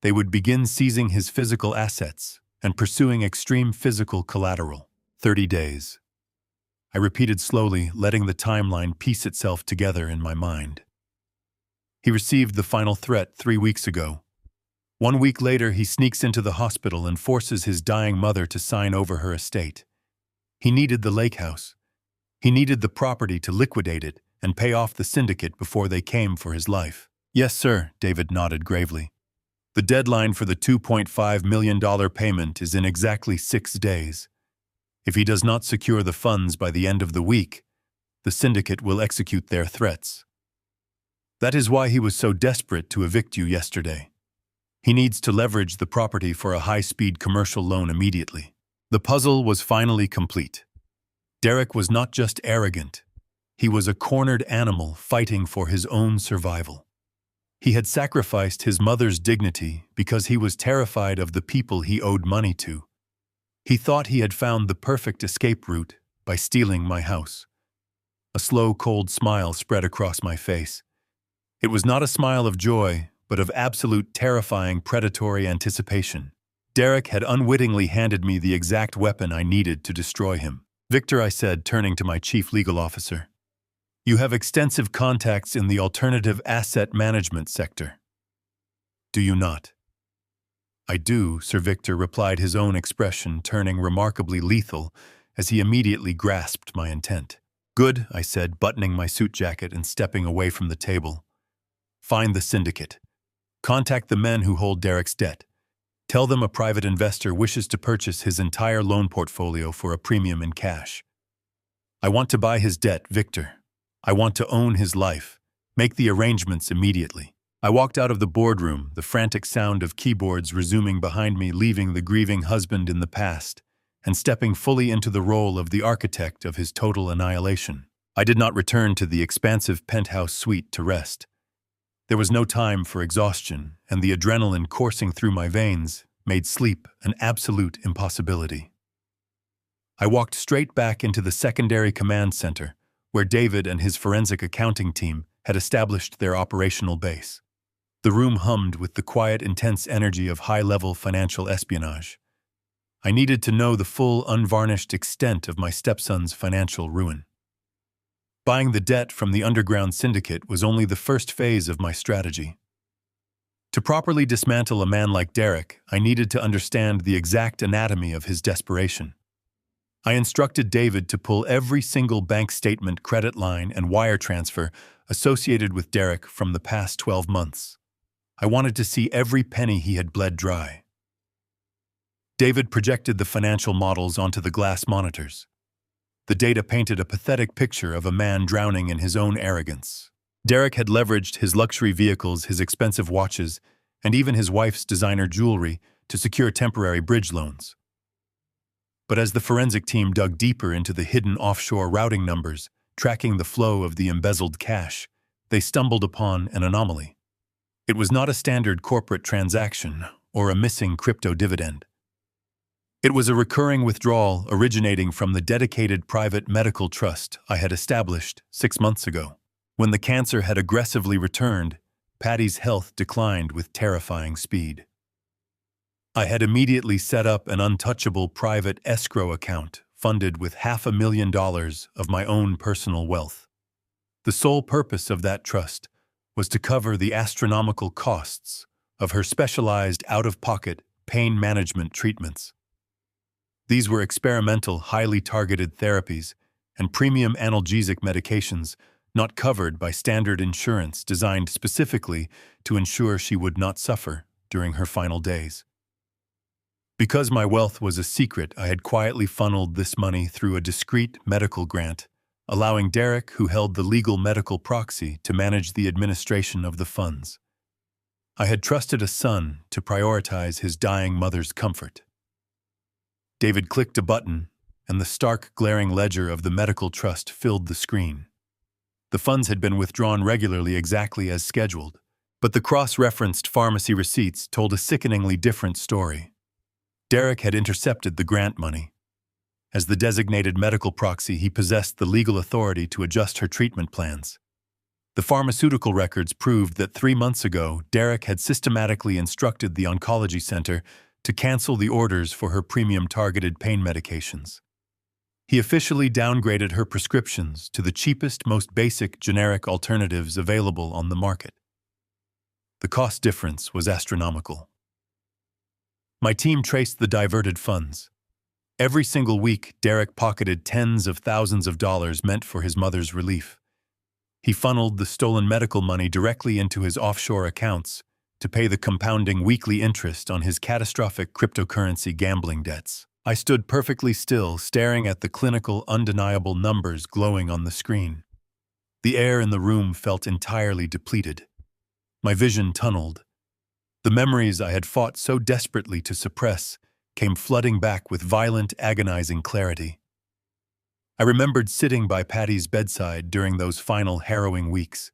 they would begin seizing his physical assets and pursuing extreme physical collateral. 30 days. I repeated slowly, letting the timeline piece itself together in my mind. He received the final threat 3 weeks ago. 1 week later, he sneaks into the hospital and forces his dying mother to sign over her estate. He needed the lake house. He needed the property to liquidate it and pay off the syndicate before they came for his life. Yes, sir, David nodded gravely. The deadline for the $2.5 million payment is in exactly 6 days. If he does not secure the funds by the end of the week, the syndicate will execute their threats. That is why he was so desperate to evict you yesterday. He needs to leverage the property for a high-speed commercial loan immediately. The puzzle was finally complete. Derek was not just arrogant. He was a cornered animal fighting for his own survival. He had sacrificed his mother's dignity because he was terrified of the people he owed money to. He thought he had found the perfect escape route by stealing my house. A slow, cold smile spread across my face. It was not a smile of joy, but of absolute terrifying predatory anticipation. Derek had unwittingly handed me the exact weapon I needed to destroy him. Victor, I said, turning to my chief legal officer. You have extensive contacts in the alternative asset management sector. Do you not? I do, Sir Victor replied, his own expression turning remarkably lethal as he immediately grasped my intent. Good, I said, buttoning my suit jacket and stepping away from the table. Find the syndicate. Contact the men who hold Derek's debt. Tell them a private investor wishes to purchase his entire loan portfolio for a premium in cash. I want to buy his debt, Victor. I want to own his life. Make the arrangements immediately. I walked out of the boardroom, the frantic sound of keyboards resuming behind me, leaving the grieving husband in the past, and stepping fully into the role of the architect of his total annihilation. I did not return to the expansive penthouse suite to rest. There was no time for exhaustion, and the adrenaline coursing through my veins made sleep an absolute impossibility. I walked straight back into the secondary command center, where David and his forensic accounting team had established their operational base. The room hummed with the quiet, intense energy of high-level financial espionage. I needed to know the full, unvarnished extent of my stepson's financial ruin. Buying the debt from the underground syndicate was only the first phase of my strategy. To properly dismantle a man like Derek, I needed to understand the exact anatomy of his desperation. I instructed David to pull every single bank statement, credit line, and wire transfer associated with Derek from the past 12 months. I wanted to see every penny he had bled dry. David projected the financial models onto the glass monitors. The data painted a pathetic picture of a man drowning in his own arrogance. Derek had leveraged his luxury vehicles, his expensive watches, and even his wife's designer jewelry to secure temporary bridge loans. But as the forensic team dug deeper into the hidden offshore routing numbers, tracking the flow of the embezzled cash, they stumbled upon an anomaly. It was not a standard corporate transaction or a missing crypto dividend. It was a recurring withdrawal originating from the dedicated private medical trust I had established 6 months ago. When the cancer had aggressively returned, Patty's health declined with terrifying speed. I had immediately set up an untouchable private escrow account funded with $500,000 of my own personal wealth. The sole purpose of that trust was to cover the astronomical costs of her specialized out-of-pocket pain management treatments. These were experimental, highly targeted therapies and premium analgesic medications not covered by standard insurance, designed specifically to ensure she would not suffer during her final days. Because my wealth was a secret, I had quietly funneled this money through a discreet medical grant, allowing Derek, who held the legal medical proxy, to manage the administration of the funds. I had trusted a son to prioritize his dying mother's comfort. David clicked a button, and the stark, glaring ledger of the medical trust filled the screen. The funds had been withdrawn regularly, exactly as scheduled, but the cross-referenced pharmacy receipts told a sickeningly different story. Derek had intercepted the grant money. As the designated medical proxy, he possessed the legal authority to adjust her treatment plans. The pharmaceutical records proved that 3 months ago, Derek had systematically instructed the oncology center to cancel the orders for her premium targeted pain medications. He officially downgraded her prescriptions to the cheapest, most basic generic alternatives available on the market. The cost difference was astronomical. My team traced the diverted funds. Every single week, Derek pocketed tens of thousands of dollars meant for his mother's relief. He funneled the stolen medical money directly into his offshore accounts to pay the compounding weekly interest on his catastrophic cryptocurrency gambling debts. I stood perfectly still, staring at the clinical, undeniable numbers glowing on the screen. The air in the room felt entirely depleted. My vision tunneled. The memories I had fought so desperately to suppress came flooding back with violent, agonizing clarity. I remembered sitting by Patty's bedside during those final harrowing weeks.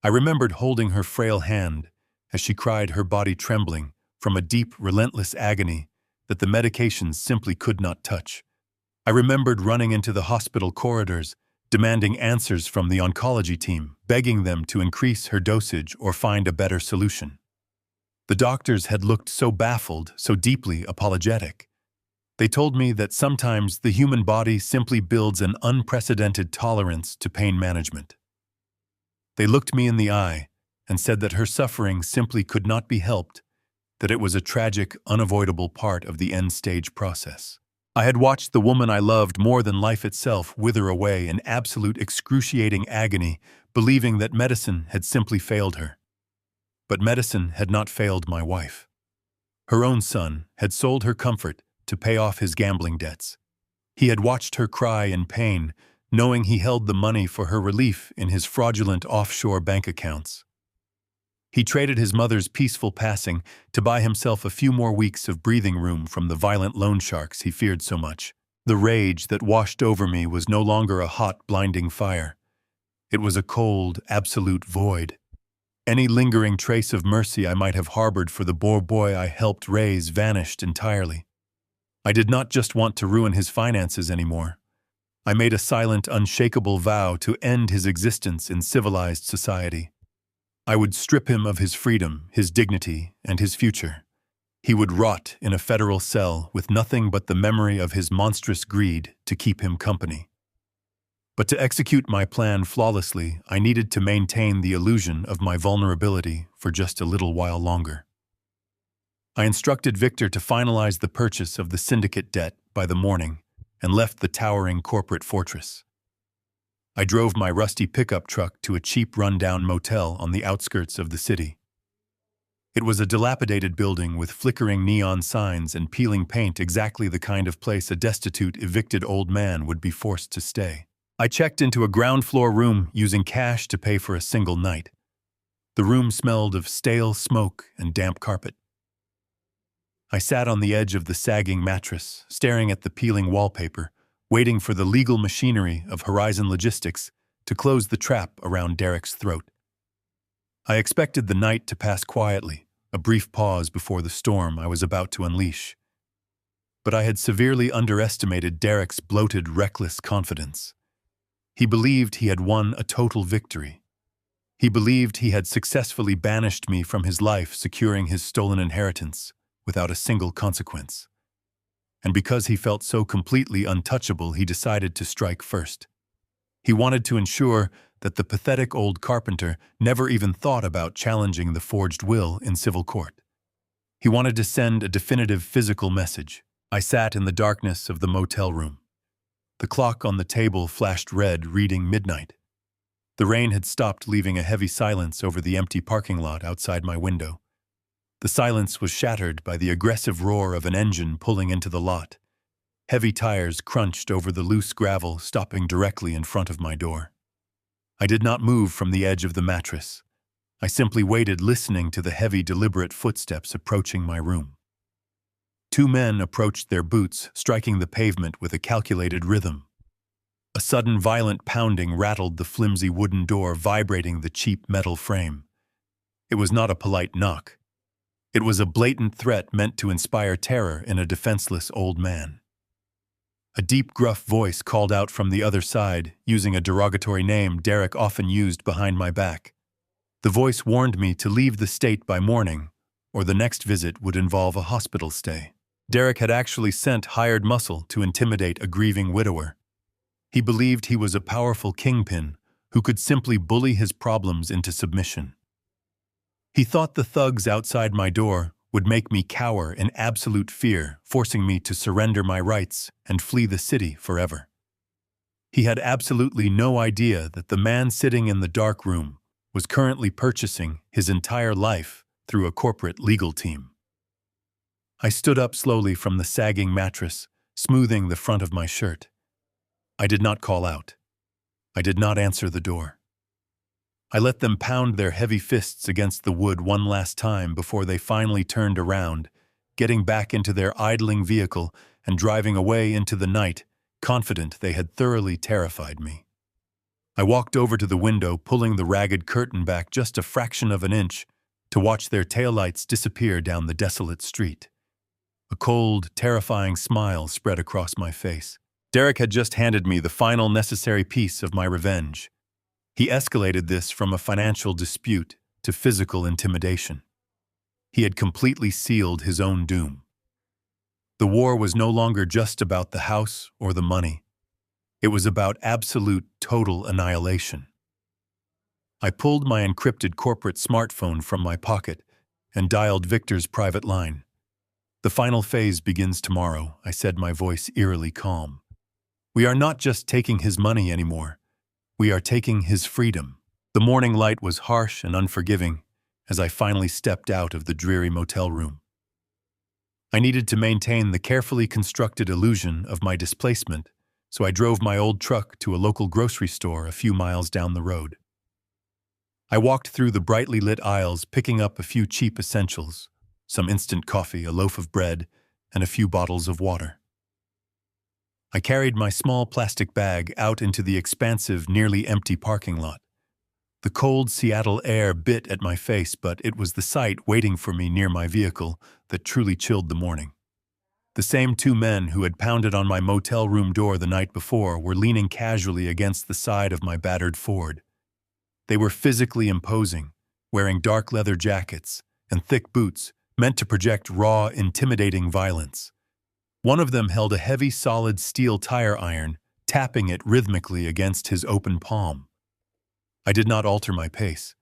I remembered holding her frail hand as she cried, her body trembling from a deep, relentless agony that the medications simply could not touch. I remembered running into the hospital corridors, demanding answers from the oncology team, begging them to increase her dosage or find a better solution. The doctors had looked so baffled, so deeply apologetic. They told me that sometimes the human body simply builds an unprecedented tolerance to pain management. They looked me in the eye and said that her suffering simply could not be helped, that it was a tragic, unavoidable part of the end-stage process. I had watched the woman I loved more than life itself wither away in absolute excruciating agony, believing that medicine had simply failed her. But medicine had not failed my wife. Her own son had sold her comfort to pay off his gambling debts. He had watched her cry in pain, knowing he held the money for her relief in his fraudulent offshore bank accounts. He traded his mother's peaceful passing to buy himself a few more weeks of breathing room from the violent loan sharks he feared so much. The rage that washed over me was no longer a hot, blinding fire. It was a cold, absolute void. Any lingering trace of mercy I might have harbored for the poor boy I helped raise vanished entirely. I did not just want to ruin his finances anymore. I made a silent, unshakable vow to end his existence in civilized society. I would strip him of his freedom, his dignity, and his future. He would rot in a federal cell with nothing but the memory of his monstrous greed to keep him company. But to execute my plan flawlessly, I needed to maintain the illusion of my vulnerability for just a little while longer. I instructed Victor to finalize the purchase of the syndicate debt by the morning and left the towering corporate fortress. I drove my rusty pickup truck to a cheap rundown motel on the outskirts of the city. It was a dilapidated building with flickering neon signs and peeling paint, exactly the kind of place a destitute, evicted old man would be forced to stay. I checked into a ground-floor room using cash to pay for a single night. The room smelled of stale smoke and damp carpet. I sat on the edge of the sagging mattress, staring at the peeling wallpaper, waiting for the legal machinery of Horizon Logistics to close the trap around Derek's throat. I expected the night to pass quietly, a brief pause before the storm I was about to unleash. But I had severely underestimated Derek's bloated, reckless confidence. He believed he had won a total victory. He believed he had successfully banished me from his life, securing his stolen inheritance without a single consequence. And because he felt so completely untouchable, he decided to strike first. He wanted to ensure that the pathetic old carpenter never even thought about challenging the forged will in civil court. He wanted to send a definitive physical message. I sat in the darkness of the motel room. The clock on the table flashed red, reading midnight. The rain had stopped, leaving a heavy silence over the empty parking lot outside my window. The silence was shattered by the aggressive roar of an engine pulling into the lot. Heavy tires crunched over the loose gravel, stopping directly in front of my door. I did not move from the edge of the mattress. I simply waited, listening to the heavy, deliberate footsteps approaching my room. Two men approached, their boots striking the pavement with a calculated rhythm. A sudden, violent pounding rattled the flimsy wooden door, vibrating the cheap metal frame. It was not a polite knock. It was a blatant threat meant to inspire terror in a defenseless old man. A deep, gruff voice called out from the other side, using a derogatory name Derek often used behind my back. The voice warned me to leave the state by morning, or the next visit would involve a hospital stay. Derek had actually sent hired muscle to intimidate a grieving widower. He believed he was a powerful kingpin who could simply bully his problems into submission. He thought the thugs outside my door would make me cower in absolute fear, forcing me to surrender my rights and flee the city forever. He had absolutely no idea that the man sitting in the dark room was currently purchasing his entire life through a corporate legal team. I stood up slowly from the sagging mattress, smoothing the front of my shirt. I did not call out. I did not answer the door. I let them pound their heavy fists against the wood one last time before they finally turned around, getting back into their idling vehicle and driving away into the night, confident they had thoroughly terrified me. I walked over to the window, pulling the ragged curtain back just a fraction of an inch to watch their taillights disappear down the desolate street. A cold, terrifying smile spread across my face. Derek had just handed me the final necessary piece of my revenge. He escalated this from a financial dispute to physical intimidation. He had completely sealed his own doom. The war was no longer just about the house or the money. It was about absolute, total annihilation. I pulled my encrypted corporate smartphone from my pocket and dialed Victor's private line. "The final phase begins tomorrow," I said, my voice eerily calm. "We are not just taking his money anymore. We are taking his freedom." The morning light was harsh and unforgiving as I finally stepped out of the dreary motel room. I needed to maintain the carefully constructed illusion of my displacement, so I drove my old truck to a local grocery store a few miles down the road. I walked through the brightly lit aisles, picking up a few cheap essentials, some instant coffee, a loaf of bread, and a few bottles of water. I carried my small plastic bag out into the expansive, nearly empty parking lot. The cold Seattle air bit at my face, but it was the sight waiting for me near my vehicle that truly chilled the morning. The same two men who had pounded on my motel room door the night before were leaning casually against the side of my battered Ford. They were physically imposing, wearing dark leather jackets and thick boots meant to project raw, intimidating violence. One of them held a heavy, solid steel tire iron, tapping it rhythmically against his open palm. I did not alter my pace.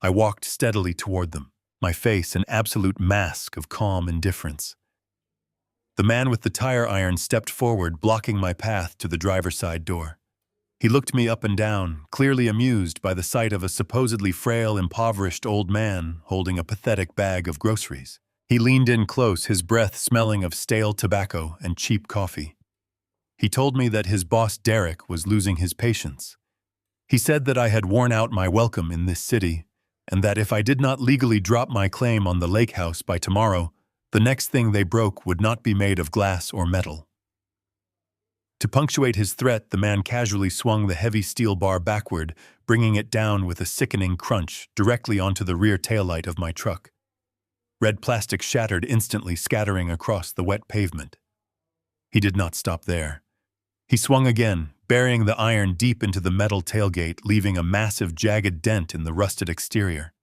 I walked steadily toward them, my face an absolute mask of calm indifference. The man with the tire iron stepped forward, blocking my path to the driver's side door. He looked me up and down, clearly amused by the sight of a supposedly frail, impoverished old man holding a pathetic bag of groceries. He leaned in close, his breath smelling of stale tobacco and cheap coffee. He told me that his boss Derek was losing his patience. He said that I had worn out my welcome in this city, and that if I did not legally drop my claim on the lake house by tomorrow, the next thing they broke would not be made of glass or metal. To punctuate his threat, the man casually swung the heavy steel bar backward, bringing it down with a sickening crunch directly onto the rear taillight of my truck. Red plastic shattered instantly, scattering across the wet pavement. He did not stop there. He swung again, burying the iron deep into the metal tailgate, leaving a massive, jagged dent in the rusted exterior.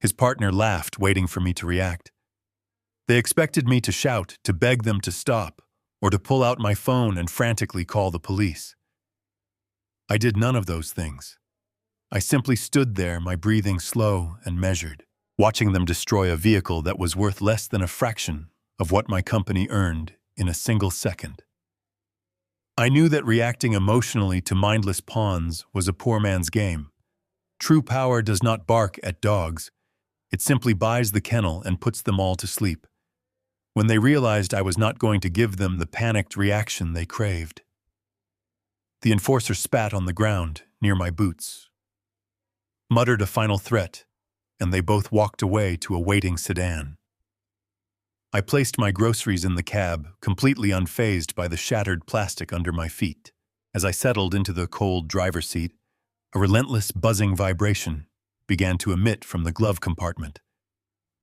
His partner laughed, waiting for me to react. They expected me to shout, to beg them to stop, or to pull out my phone and frantically call the police. I did none of those things. I simply stood there, my breathing slow and measured, watching them destroy a vehicle that was worth less than a fraction of what my company earned in a single second. I knew that reacting emotionally to mindless pawns was a poor man's game. True power does not bark at dogs. It simply buys the kennel and puts them all to sleep. When they realized I was not going to give them the panicked reaction they craved. The enforcer spat on the ground near my boots, muttered a final threat, and they both walked away to a waiting sedan. I placed my groceries in the cab, completely unfazed by the shattered plastic under my feet. As I settled into the cold driver's seat, a relentless buzzing vibration began to emit from the glove compartment.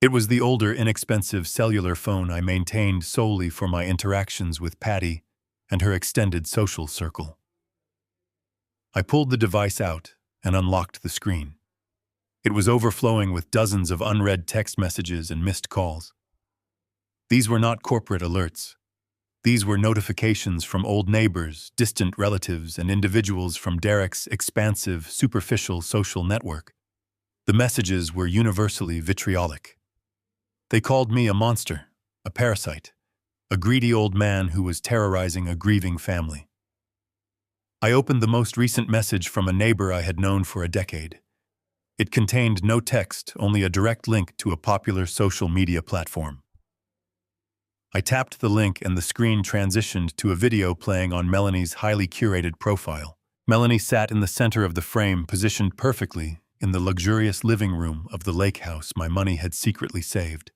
It was the older, inexpensive cellular phone I maintained solely for my interactions with Patty and her extended social circle. I pulled the device out and unlocked the screen. It was overflowing with dozens of unread text messages and missed calls. These were not corporate alerts. These were notifications from old neighbors, distant relatives, and individuals from Derek's expansive, superficial social network. The messages were universally vitriolic. They called me a monster, a parasite, a greedy old man who was terrorizing a grieving family. I opened the most recent message from a neighbor I had known for a decade. It contained no text, only a direct link to a popular social media platform. I tapped the link and the screen transitioned to a video playing on Melanie's highly curated profile. Melanie sat in the center of the frame, positioned perfectly in the luxurious living room of the lake house my money had secretly saved.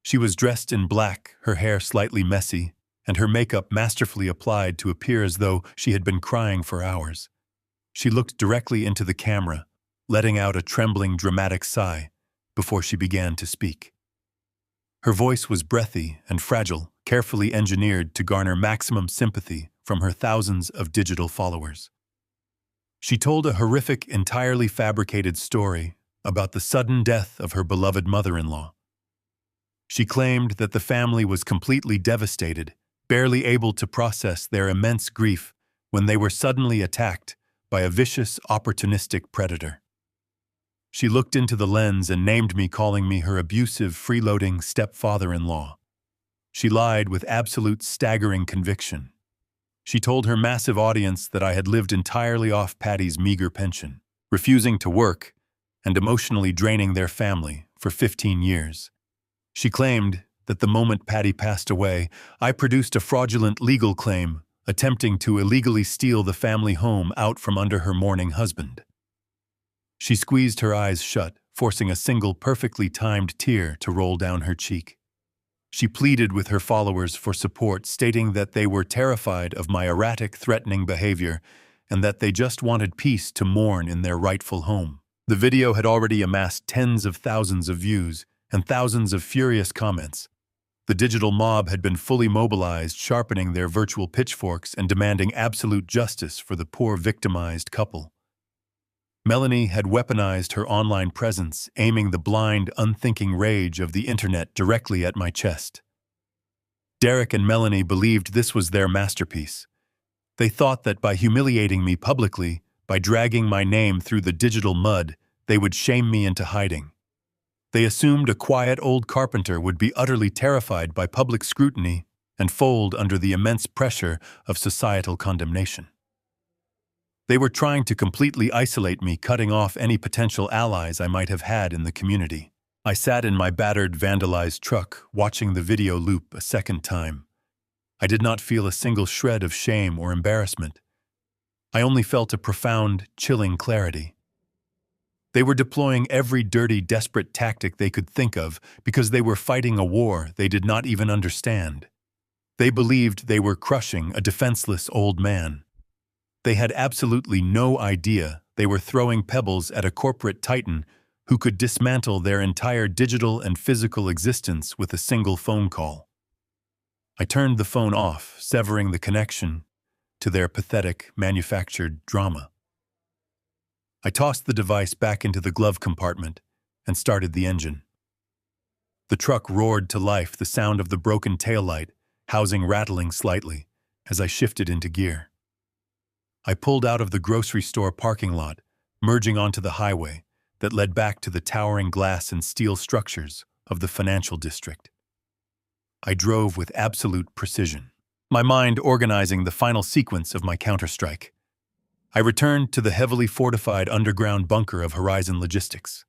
She was dressed in black, her hair slightly messy, and her makeup masterfully applied to appear as though she had been crying for hours. She looked directly into the camera, letting out a trembling, dramatic sigh before she began to speak. Her voice was breathy and fragile, carefully engineered to garner maximum sympathy from her thousands of digital followers. She told a horrific, entirely fabricated story about the sudden death of her beloved mother-in-law. She claimed that the family was completely devastated, barely able to process their immense grief when they were suddenly attacked by a vicious, opportunistic predator. She looked into the lens and named me, calling me her abusive, freeloading stepfather-in-law. She lied with absolute staggering conviction. She told her massive audience that I had lived entirely off Patty's meager pension, refusing to work and emotionally draining their family for 15 years. She claimed that the moment Patty passed away, I produced a fraudulent legal claim, attempting to illegally steal the family home out from under her mourning husband. She squeezed her eyes shut, forcing a single perfectly timed tear to roll down her cheek. She pleaded with her followers for support, stating that they were terrified of my erratic, threatening behavior and that they just wanted peace to mourn in their rightful home. The video had already amassed tens of thousands of views and thousands of furious comments. The digital mob had been fully mobilized, sharpening their virtual pitchforks and demanding absolute justice for the poor victimized couple. Melanie had weaponized her online presence, aiming the blind, unthinking rage of the internet directly at my chest. Derek and Melanie believed this was their masterpiece. They thought that by humiliating me publicly, by dragging my name through the digital mud, they would shame me into hiding. They assumed a quiet old carpenter would be utterly terrified by public scrutiny and fold under the immense pressure of societal condemnation. They were trying to completely isolate me, cutting off any potential allies I might have had in the community. I sat in my battered, vandalized truck, watching the video loop a second time. I did not feel a single shred of shame or embarrassment. I only felt a profound, chilling clarity. They were deploying every dirty, desperate tactic they could think of because they were fighting a war they did not even understand. They believed they were crushing a defenseless old man. They had absolutely no idea they were throwing pebbles at a corporate titan who could dismantle their entire digital and physical existence with a single phone call. I turned the phone off, severing the connection to their pathetic, manufactured drama. I tossed the device back into the glove compartment and started the engine. The truck roared to life, the sound of the broken taillight, housing rattling slightly as I shifted into gear. I pulled out of the grocery store parking lot, merging onto the highway that led back to the towering glass and steel structures of the financial district. I drove with absolute precision, my mind organizing the final sequence of my counterstrike. I returned to the heavily fortified underground bunker of Horizon Logistics.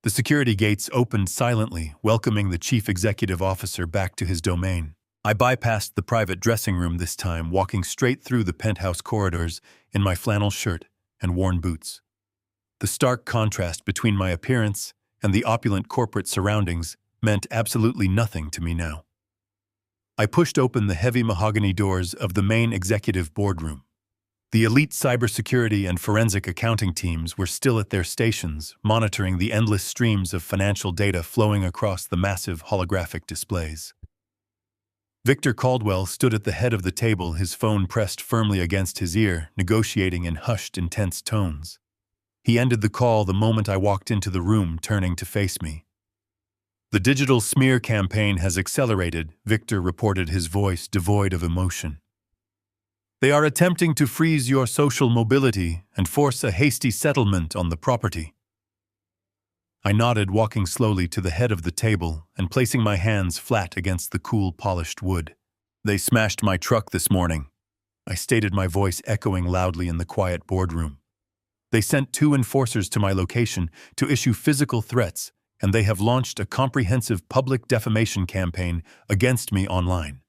The security gates opened silently, welcoming the chief executive officer back to his domain. I bypassed the private dressing room this time, walking straight through the penthouse corridors in my flannel shirt and worn boots. The stark contrast between my appearance and the opulent corporate surroundings meant absolutely nothing to me now. I pushed open the heavy mahogany doors of the main executive boardroom. The elite cybersecurity and forensic accounting teams were still at their stations, monitoring the endless streams of financial data flowing across the massive holographic displays. Victor Caldwell stood at the head of the table, his phone pressed firmly against his ear, negotiating in hushed, intense tones. He ended the call the moment I walked into the room, turning to face me. The digital smear campaign has accelerated, Victor reported, his voice devoid of emotion. They are attempting to freeze your social mobility and force a hasty settlement on the property. I nodded, walking slowly to the head of the table and placing my hands flat against the cool, polished wood. They smashed my truck this morning, I stated, my voice echoing loudly in the quiet boardroom. They sent 2 enforcers to my location to issue physical threats, and they have launched a comprehensive public defamation campaign against me online.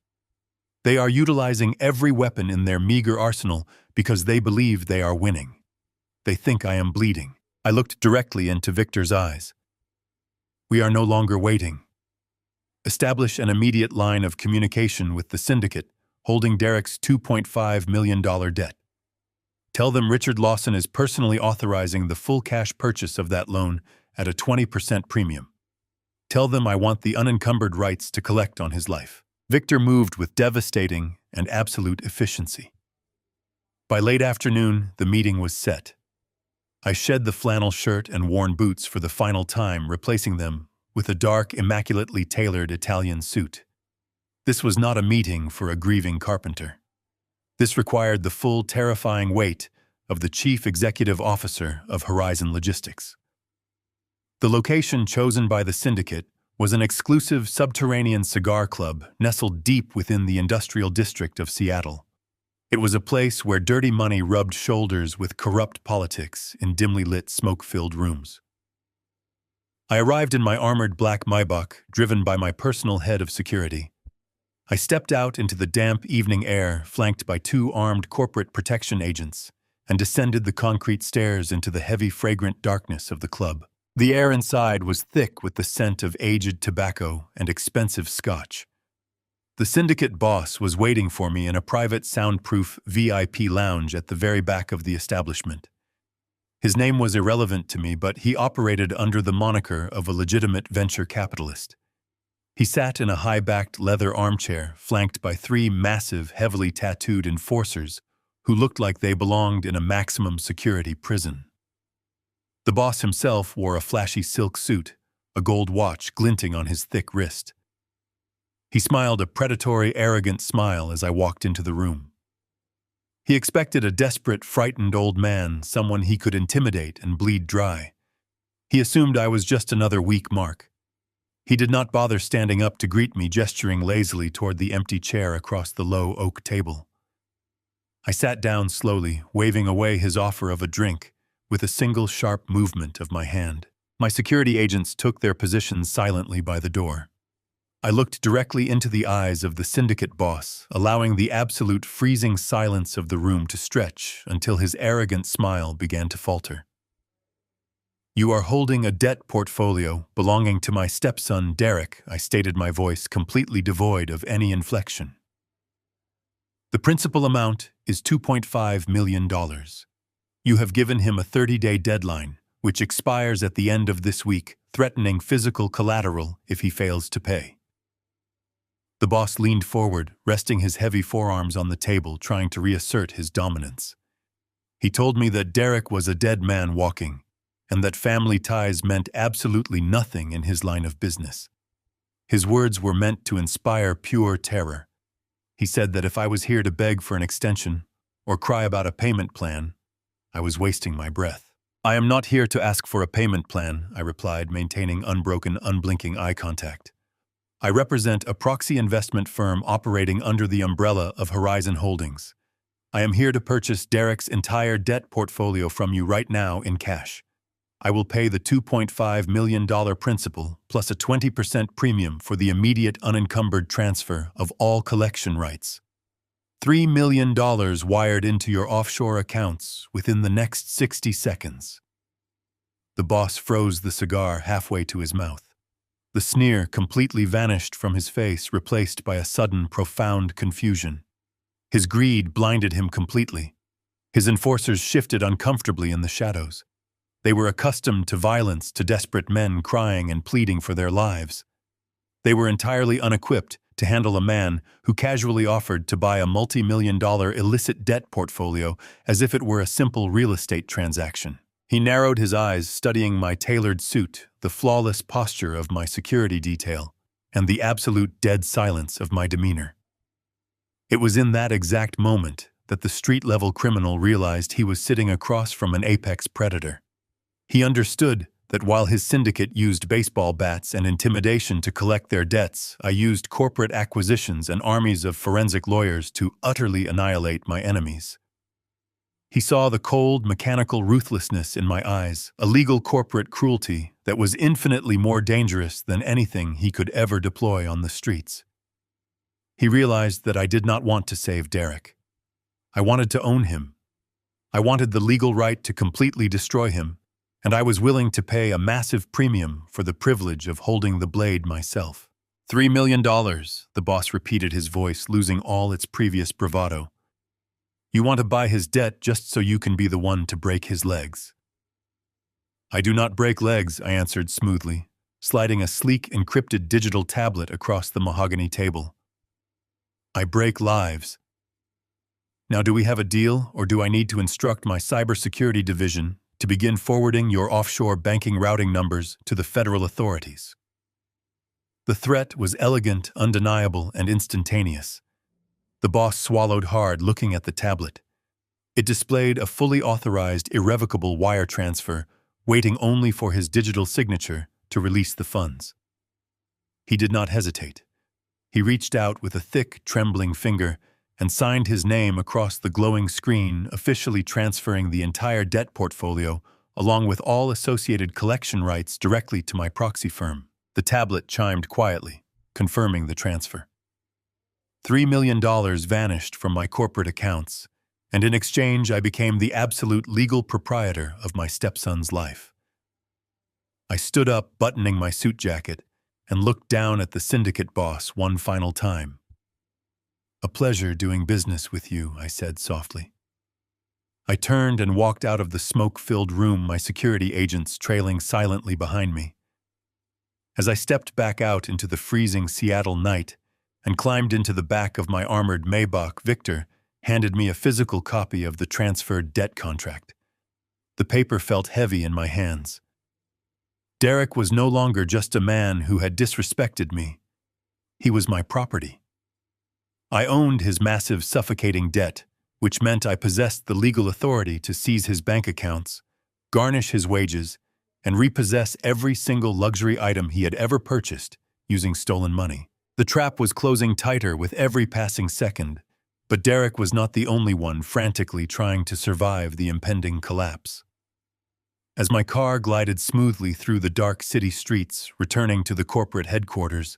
They are utilizing every weapon in their meager arsenal because they believe they are winning. They think I am bleeding. I looked directly into Victor's eyes. We are no longer waiting. Establish an immediate line of communication with the syndicate holding Derek's $2.5 million debt. Tell them Richard Lawson is personally authorizing the full cash purchase of that loan at a 20% premium. Tell them I want the unencumbered rights to collect on his life. Victor moved with devastating and absolute efficiency. By late afternoon, the meeting was set. I shed the flannel shirt and worn boots for the final time, replacing them with a dark, immaculately tailored Italian suit. This was not a meeting for a grieving carpenter. This required the full, terrifying weight of the Chief Executive Officer of Horizon Logistics. The location chosen by the syndicate was an exclusive subterranean cigar club nestled deep within the industrial district of Seattle. It was a place where dirty money rubbed shoulders with corrupt politics in dimly lit, smoke-filled rooms. I arrived in my armored black Maybach, driven by my personal head of security. I stepped out into the damp evening air, flanked by 2 armed corporate protection agents, and descended the concrete stairs into the heavy, fragrant darkness of the club. The air inside was thick with the scent of aged tobacco and expensive scotch. The syndicate boss was waiting for me in a private, soundproof VIP lounge at the very back of the establishment. His name was irrelevant to me, but he operated under the moniker of a legitimate venture capitalist. He sat in a high-backed leather armchair, flanked by 3 massive, heavily tattooed enforcers who looked like they belonged in a maximum security prison. The boss himself wore a flashy silk suit, a gold watch glinting on his thick wrist. He smiled a predatory, arrogant smile as I walked into the room. He expected a desperate, frightened old man, someone he could intimidate and bleed dry. He assumed I was just another weak mark. He did not bother standing up to greet me, gesturing lazily toward the empty chair across the low oak table. I sat down slowly, waving away his offer of a drink with a single sharp movement of my hand. My security agents took their positions silently by the door. I looked directly into the eyes of the syndicate boss, allowing the absolute freezing silence of the room to stretch until his arrogant smile began to falter. You are holding a debt portfolio belonging to my stepson, Derek, I stated, my voice completely devoid of any inflection. The principal amount is $2.5 million. You have given him a 30-day deadline, which expires at the end of this week, threatening physical collateral if he fails to pay. The boss leaned forward, resting his heavy forearms on the table, trying to reassert his dominance. He told me that Derek was a dead man walking, and that family ties meant absolutely nothing in his line of business. His words were meant to inspire pure terror. He said that if I was here to beg for an extension or cry about a payment plan, I was wasting my breath. I am not here to ask for a payment plan, I replied, maintaining unbroken, unblinking eye contact. I represent a proxy investment firm operating under the umbrella of Horizon Holdings. I am here to purchase Derek's entire debt portfolio from you right now in cash. I will pay the $2.5 million principal plus a 20% premium for the immediate unencumbered transfer of all collection rights. $3 million wired into your offshore accounts within the next 60 seconds. The boss froze the cigar halfway to his mouth. The sneer completely vanished from his face, replaced by a sudden, profound confusion. His greed blinded him completely. His enforcers shifted uncomfortably in the shadows. They were accustomed to violence, to desperate men crying and pleading for their lives. They were entirely unequipped to handle a man who casually offered to buy a multi-million-dollar illicit debt portfolio as if it were a simple real estate transaction. He narrowed his eyes, studying my tailored suit, the flawless posture of my security detail, and the absolute dead silence of my demeanor. It was in that exact moment that the street-level criminal realized he was sitting across from an apex predator. He understood that while his syndicate used baseball bats and intimidation to collect their debts, I used corporate acquisitions and armies of forensic lawyers to utterly annihilate my enemies. He saw the cold, mechanical ruthlessness in my eyes, a legal corporate cruelty that was infinitely more dangerous than anything he could ever deploy on the streets. He realized that I did not want to save Derek. I wanted to own him. I wanted the legal right to completely destroy him, and I was willing to pay a massive premium for the privilege of holding the blade myself. $3 million, the boss repeated, his voice losing all its previous bravado. You want to buy his debt just so you can be the one to break his legs. I do not break legs, I answered smoothly, sliding a sleek encrypted digital tablet across the mahogany table. I break lives. Now, do we have a deal, or do I need to instruct my cybersecurity division to begin forwarding your offshore banking routing numbers to the federal authorities? The threat was elegant, undeniable, and instantaneous. The boss swallowed hard, looking at the tablet. It displayed a fully authorized, irrevocable wire transfer, waiting only for his digital signature to release the funds. He did not hesitate. He reached out with a thick, trembling finger and signed his name across the glowing screen, officially transferring the entire debt portfolio, along with all associated collection rights, directly to my proxy firm. The tablet chimed quietly, confirming the transfer. $3 million vanished from my corporate accounts, and in exchange I became the absolute legal proprietor of my stepson's life. I stood up, buttoning my suit jacket, and looked down at the syndicate boss one final time. "A pleasure doing business with you," I said softly. I turned and walked out of the smoke-filled room, my security agents trailing silently behind me. As I stepped back out into the freezing Seattle night and climbed into the back of my armored Maybach, Victor handed me a physical copy of the transferred debt contract. The paper felt heavy in my hands. Derek was no longer just a man who had disrespected me. He was my property. I owned his massive, suffocating debt, which meant I possessed the legal authority to seize his bank accounts, garnish his wages, and repossess every single luxury item he had ever purchased using stolen money. The trap was closing tighter with every passing second, but Derek was not the only one frantically trying to survive the impending collapse. As my car glided smoothly through the dark city streets, returning to the corporate headquarters,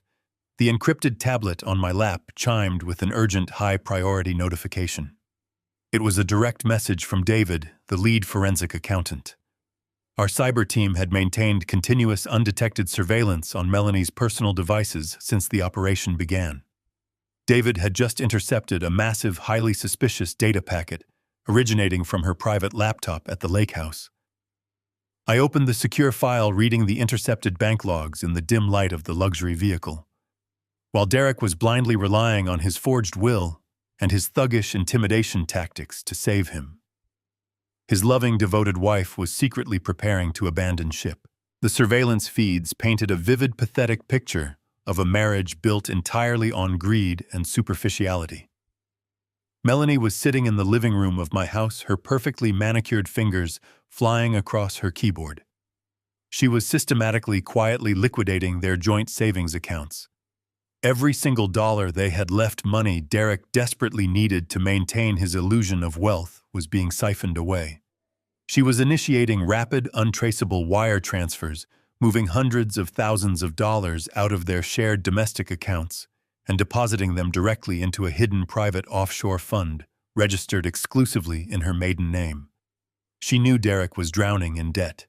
the encrypted tablet on my lap chimed with an urgent, high-priority notification. It was a direct message from David, the lead forensic accountant. Our cyber team had maintained continuous undetected surveillance on Melanie's personal devices since the operation began. David had just intercepted a massive, highly suspicious data packet originating from her private laptop at the lake house. I opened the secure file, reading the intercepted bank logs in the dim light of the luxury vehicle. While Derek was blindly relying on his forged will and his thuggish intimidation tactics to save him, his loving, devoted wife was secretly preparing to abandon ship. The surveillance feeds painted a vivid, pathetic picture of a marriage built entirely on greed and superficiality. Melanie was sitting in the living room of my house, her perfectly manicured fingers flying across her keyboard. She was systematically, quietly liquidating their joint savings accounts. Every single dollar they had left, money Derek desperately needed to maintain his illusion of wealth, was being siphoned away. She was initiating rapid, untraceable wire transfers, moving hundreds of thousands of dollars out of their shared domestic accounts and depositing them directly into a hidden private offshore fund, registered exclusively in her maiden name. She knew Derek was drowning in debt.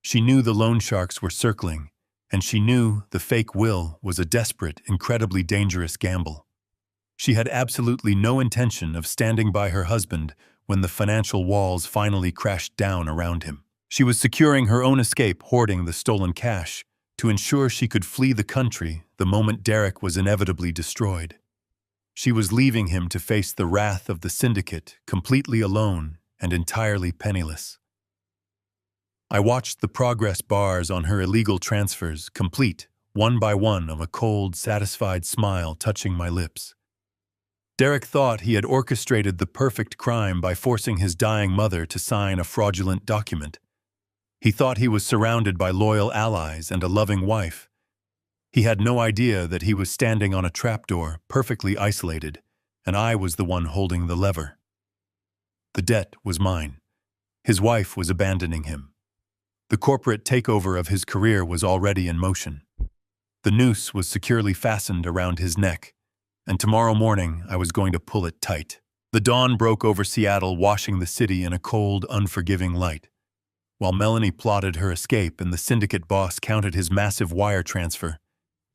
She knew the loan sharks were circling, and she knew the fake will was a desperate, incredibly dangerous gamble. She had absolutely no intention of standing by her husband when the financial walls finally crashed down around him. She was securing her own escape, hoarding the stolen cash to ensure she could flee the country the moment Derek was inevitably destroyed. She was leaving him to face the wrath of the syndicate, completely alone and entirely penniless. I watched the progress bars on her illegal transfers complete, one by one, of a cold, satisfied smile touching my lips. Derek thought he had orchestrated the perfect crime by forcing his dying mother to sign a fraudulent document. He thought he was surrounded by loyal allies and a loving wife. He had no idea that he was standing on a trapdoor, perfectly isolated, and I was the one holding the lever. The debt was mine. His wife was abandoning him. The corporate takeover of his career was already in motion. The noose was securely fastened around his neck, and tomorrow morning I was going to pull it tight. The dawn broke over Seattle, washing the city in a cold, unforgiving light. While Melanie plotted her escape and the syndicate boss counted his massive wire transfer,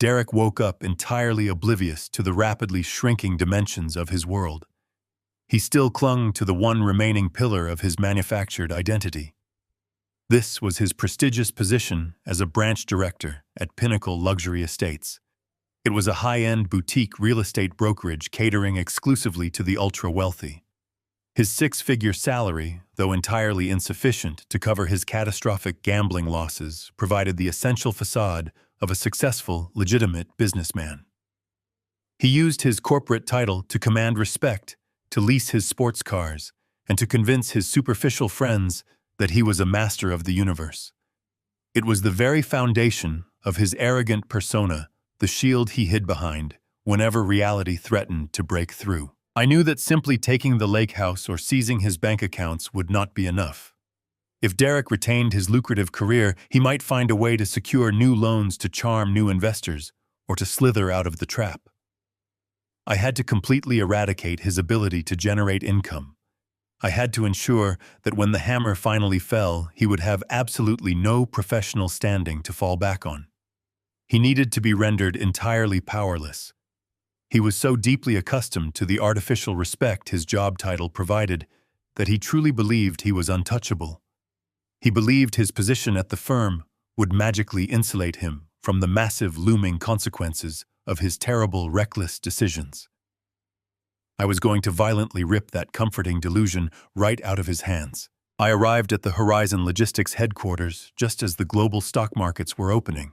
Derek woke up entirely oblivious to the rapidly shrinking dimensions of his world. He still clung to the one remaining pillar of his manufactured identity. This was his prestigious position as a branch director at Pinnacle Luxury Estates. It was a high-end boutique real estate brokerage catering exclusively to the ultra-wealthy. His six-figure salary, though entirely insufficient to cover his catastrophic gambling losses, provided the essential facade of a successful, legitimate businessman. He used his corporate title to command respect, to lease his sports cars, and to convince his superficial friends that he was a master of the universe. It was the very foundation of his arrogant persona, the shield he hid behind whenever reality threatened to break through. I knew that simply taking the lake house or seizing his bank accounts would not be enough. If Derek retained his lucrative career, he might find a way to secure new loans to charm new investors or to slither out of the trap. I had to completely eradicate his ability to generate income. I had to ensure that when the hammer finally fell, he would have absolutely no professional standing to fall back on. He needed to be rendered entirely powerless. He was so deeply accustomed to the artificial respect his job title provided that he truly believed he was untouchable. He believed his position at the firm would magically insulate him from the massive looming consequences of his terrible, reckless decisions. I was going to violently rip that comforting delusion right out of his hands. I arrived at the Horizon Logistics headquarters just as the global stock markets were opening.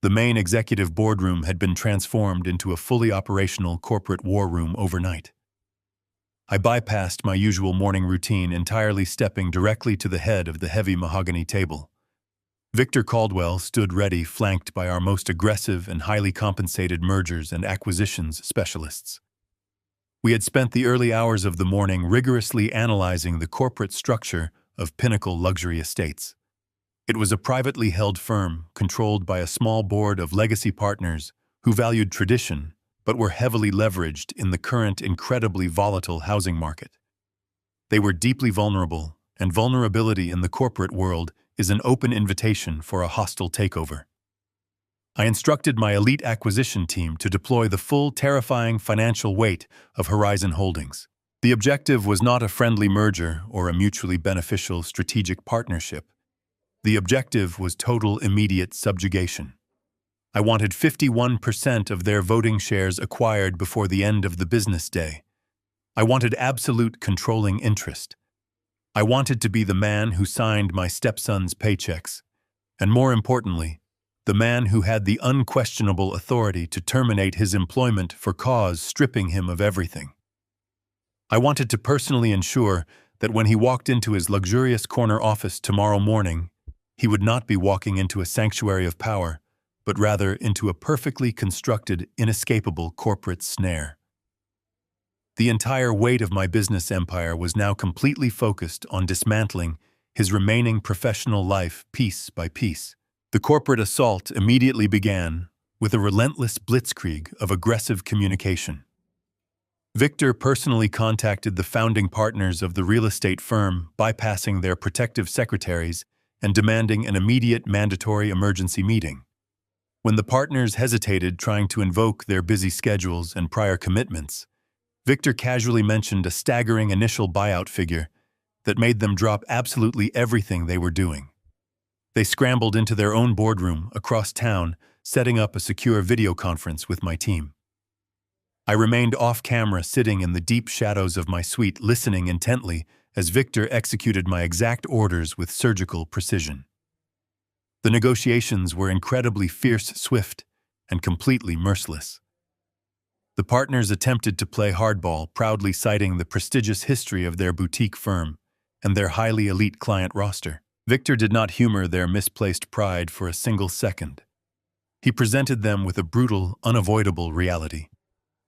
The main executive boardroom had been transformed into a fully operational corporate war room overnight. I bypassed my usual morning routine, entirely stepping directly to the head of the heavy mahogany table. Victor Caldwell stood ready, flanked by our most aggressive and highly compensated mergers and acquisitions specialists. We had spent the early hours of the morning rigorously analyzing the corporate structure of Pinnacle Luxury Estates. It was a privately held firm controlled by a small board of legacy partners who valued tradition but were heavily leveraged in the current incredibly volatile housing market. They were deeply vulnerable, and vulnerability in the corporate world is an open invitation for a hostile takeover. I instructed my elite acquisition team to deploy the full, terrifying financial weight of Horizon Holdings. The objective was not a friendly merger or a mutually beneficial strategic partnership. The objective was total, immediate subjugation. I wanted 51% of their voting shares acquired before the end of the business day. I wanted absolute controlling interest. I wanted to be the man who signed my stepson's paychecks, and more importantly, the man who had the unquestionable authority to terminate his employment for cause stripping him of everything. I wanted to personally ensure that when he walked into his luxurious corner office tomorrow morning, he would not be walking into a sanctuary of power, but rather into a perfectly constructed, inescapable corporate snare. The entire weight of my business empire was now completely focused on dismantling his remaining professional life piece by piece. The corporate assault immediately began with a relentless blitzkrieg of aggressive communication. Victor personally contacted the founding partners of the real estate firm, bypassing their protective secretaries and demanding an immediate mandatory emergency meeting. When the partners hesitated, trying to invoke their busy schedules and prior commitments, Victor casually mentioned a staggering initial buyout figure that made them drop absolutely everything they were doing. They scrambled into their own boardroom across town, setting up a secure video conference with my team. I remained off camera, sitting in the deep shadows of my suite, listening intently as Victor executed my exact orders with surgical precision. The negotiations were incredibly fierce, swift, and completely merciless. The partners attempted to play hardball, proudly citing the prestigious history of their boutique firm and their highly elite client roster. Victor did not humor their misplaced pride for a single second. He presented them with a brutal, unavoidable reality.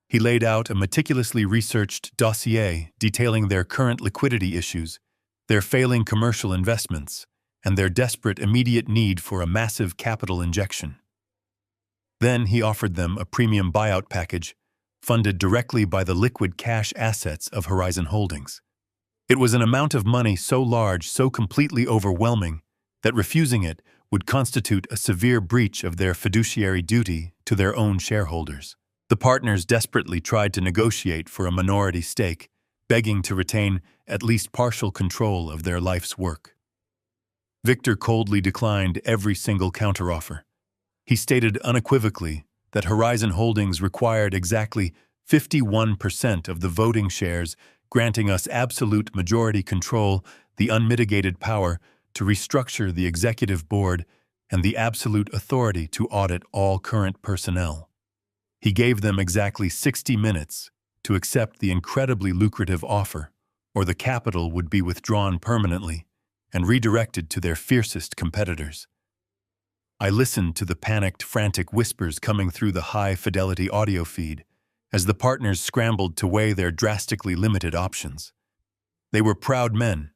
He laid out a meticulously researched dossier detailing their current liquidity issues, their failing commercial investments, and their desperate immediate need for a massive capital injection. Then he offered them a premium buyout package funded directly by the liquid cash assets of Horizon Holdings. It was an amount of money so large, so completely overwhelming, that refusing it would constitute a severe breach of their fiduciary duty to their own shareholders. The partners desperately tried to negotiate for a minority stake, begging to retain at least partial control of their life's work. Victor coldly declined every single counteroffer. He stated unequivocally that Horizon Holdings required exactly 51% of the voting shares, granting us absolute majority control, the unmitigated power to restructure the executive board, and the absolute authority to audit all current personnel. He gave them exactly 60 minutes to accept the incredibly lucrative offer, or the capital would be withdrawn permanently and redirected to their fiercest competitors. I listened to the panicked, frantic whispers coming through the high-fidelity audio feed as the partners scrambled to weigh their drastically limited options. They were proud men,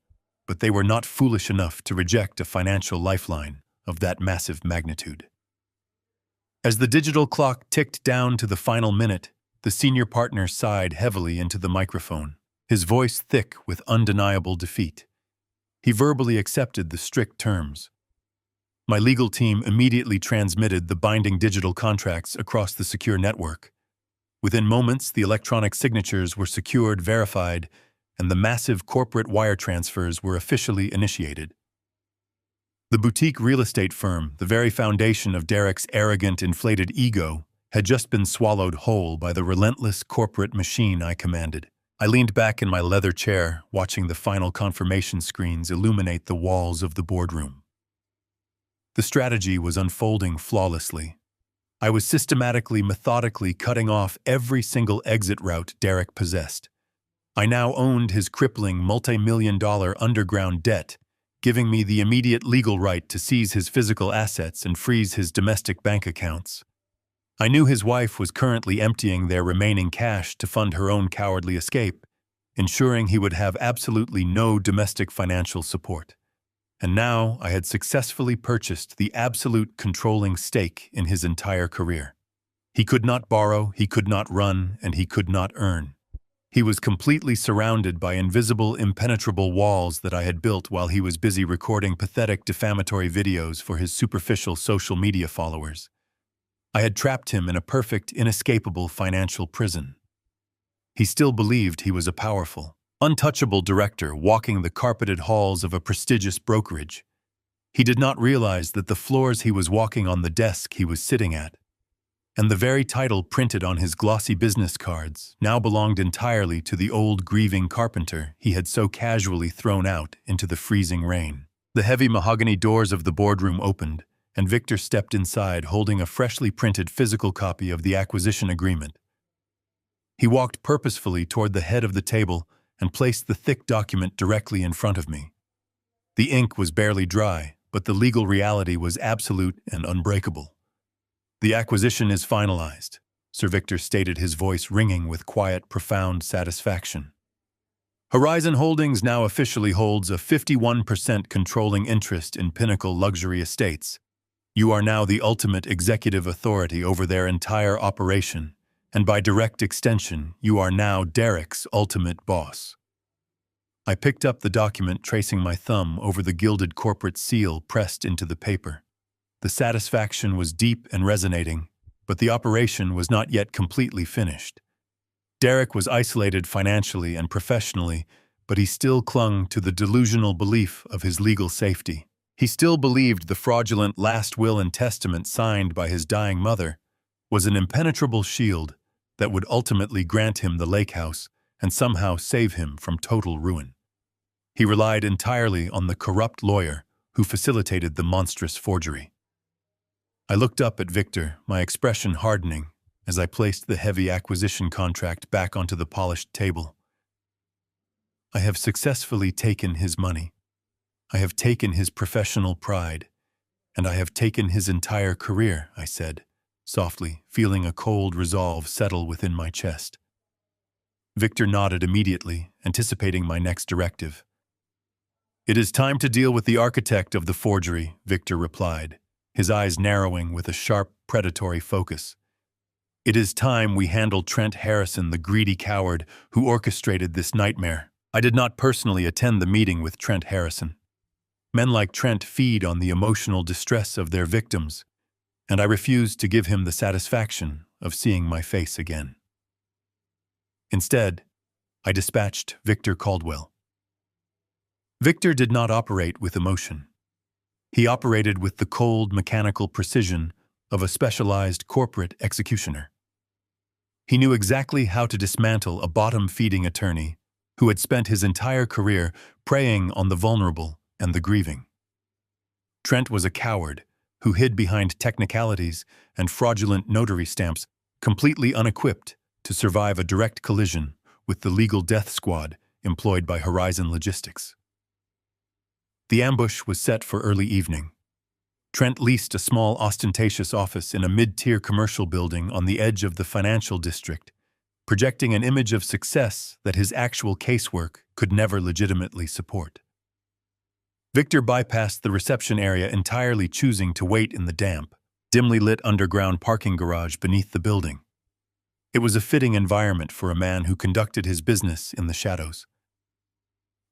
but they were not foolish enough to reject a financial lifeline of that massive magnitude. As the digital clock ticked down to the final minute, the senior partner sighed heavily into the microphone, his voice thick with undeniable defeat. He verbally accepted the strict terms. My legal team immediately transmitted the binding digital contracts across the secure network. Within moments, the electronic signatures were secured, verified, and the massive corporate wire transfers were officially initiated. The boutique real estate firm, the very foundation of Derek's arrogant, inflated ego, had just been swallowed whole by the relentless corporate machine I commanded. I leaned back in my leather chair, watching the final confirmation screens illuminate the walls of the boardroom. The strategy was unfolding flawlessly. I was systematically, methodically cutting off every single exit route Derek possessed. I now owned his crippling multi-million-dollar underground debt, giving me the immediate legal right to seize his physical assets and freeze his domestic bank accounts. I knew his wife was currently emptying their remaining cash to fund her own cowardly escape, ensuring he would have absolutely no domestic financial support. And now I had successfully purchased the absolute controlling stake in his entire career. He could not borrow, he could not run, and he could not earn. He was completely surrounded by invisible, impenetrable walls that I had built while he was busy recording pathetic, defamatory videos for his superficial social media followers. I had trapped him in a perfect, inescapable financial prison. He still believed he was a powerful, untouchable director walking the carpeted halls of a prestigious brokerage. He did not realize that the floors he was walking on, the desk he was sitting at, and the very title printed on his glossy business cards now belonged entirely to the old grieving carpenter he had so casually thrown out into the freezing rain. The heavy mahogany doors of the boardroom opened, and Victor stepped inside holding a freshly printed physical copy of the acquisition agreement. He walked purposefully toward the head of the table and placed the thick document directly in front of me. The ink was barely dry, but the legal reality was absolute and unbreakable. "The acquisition is finalized," Sir Victor stated, his voice ringing with quiet, profound satisfaction. "Horizon Holdings now officially holds a 51% controlling interest in Pinnacle Luxury Estates. You are now the ultimate executive authority over their entire operation, and by direct extension, you are now Derek's ultimate boss." I picked up the document, tracing my thumb over the gilded corporate seal pressed into the paper. The satisfaction was deep and resonating, but the operation was not yet completely finished. Derek was isolated financially and professionally, but he still clung to the delusional belief of his legal safety. He still believed the fraudulent last will and testament signed by his dying mother was an impenetrable shield that would ultimately grant him the lake house and somehow save him from total ruin. He relied entirely on the corrupt lawyer who facilitated the monstrous forgery. I looked up at Victor, my expression hardening, as I placed the heavy acquisition contract back onto the polished table. I have successfully taken his money. I have taken his professional pride, and I have taken his entire career, I said, softly, feeling a cold resolve settle within my chest. Victor nodded immediately, anticipating my next directive. "It is time to deal with the architect of the forgery," Victor replied, his eyes narrowing with a sharp, predatory focus. "It is time we handle Trent Harrison, the greedy coward who orchestrated this nightmare." I did not personally attend the meeting with Trent Harrison. Men like Trent feed on the emotional distress of their victims, and I refused to give him the satisfaction of seeing my face again. Instead, I dispatched Victor Caldwell. Victor did not operate with emotion. He operated with the cold, mechanical precision of a specialized corporate executioner. He knew exactly how to dismantle a bottom-feeding attorney who had spent his entire career preying on the vulnerable and the grieving. Trent was a coward who hid behind technicalities and fraudulent notary stamps, completely unequipped to survive a direct collision with the legal death squad employed by Horizon Logistics. The ambush was set for early evening. Trent leased a small, ostentatious office in a mid-tier commercial building on the edge of the financial district, projecting an image of success that his actual casework could never legitimately support. Victor bypassed the reception area entirely, choosing to wait in the damp, dimly lit underground parking garage beneath the building. It was a fitting environment for a man who conducted his business in the shadows.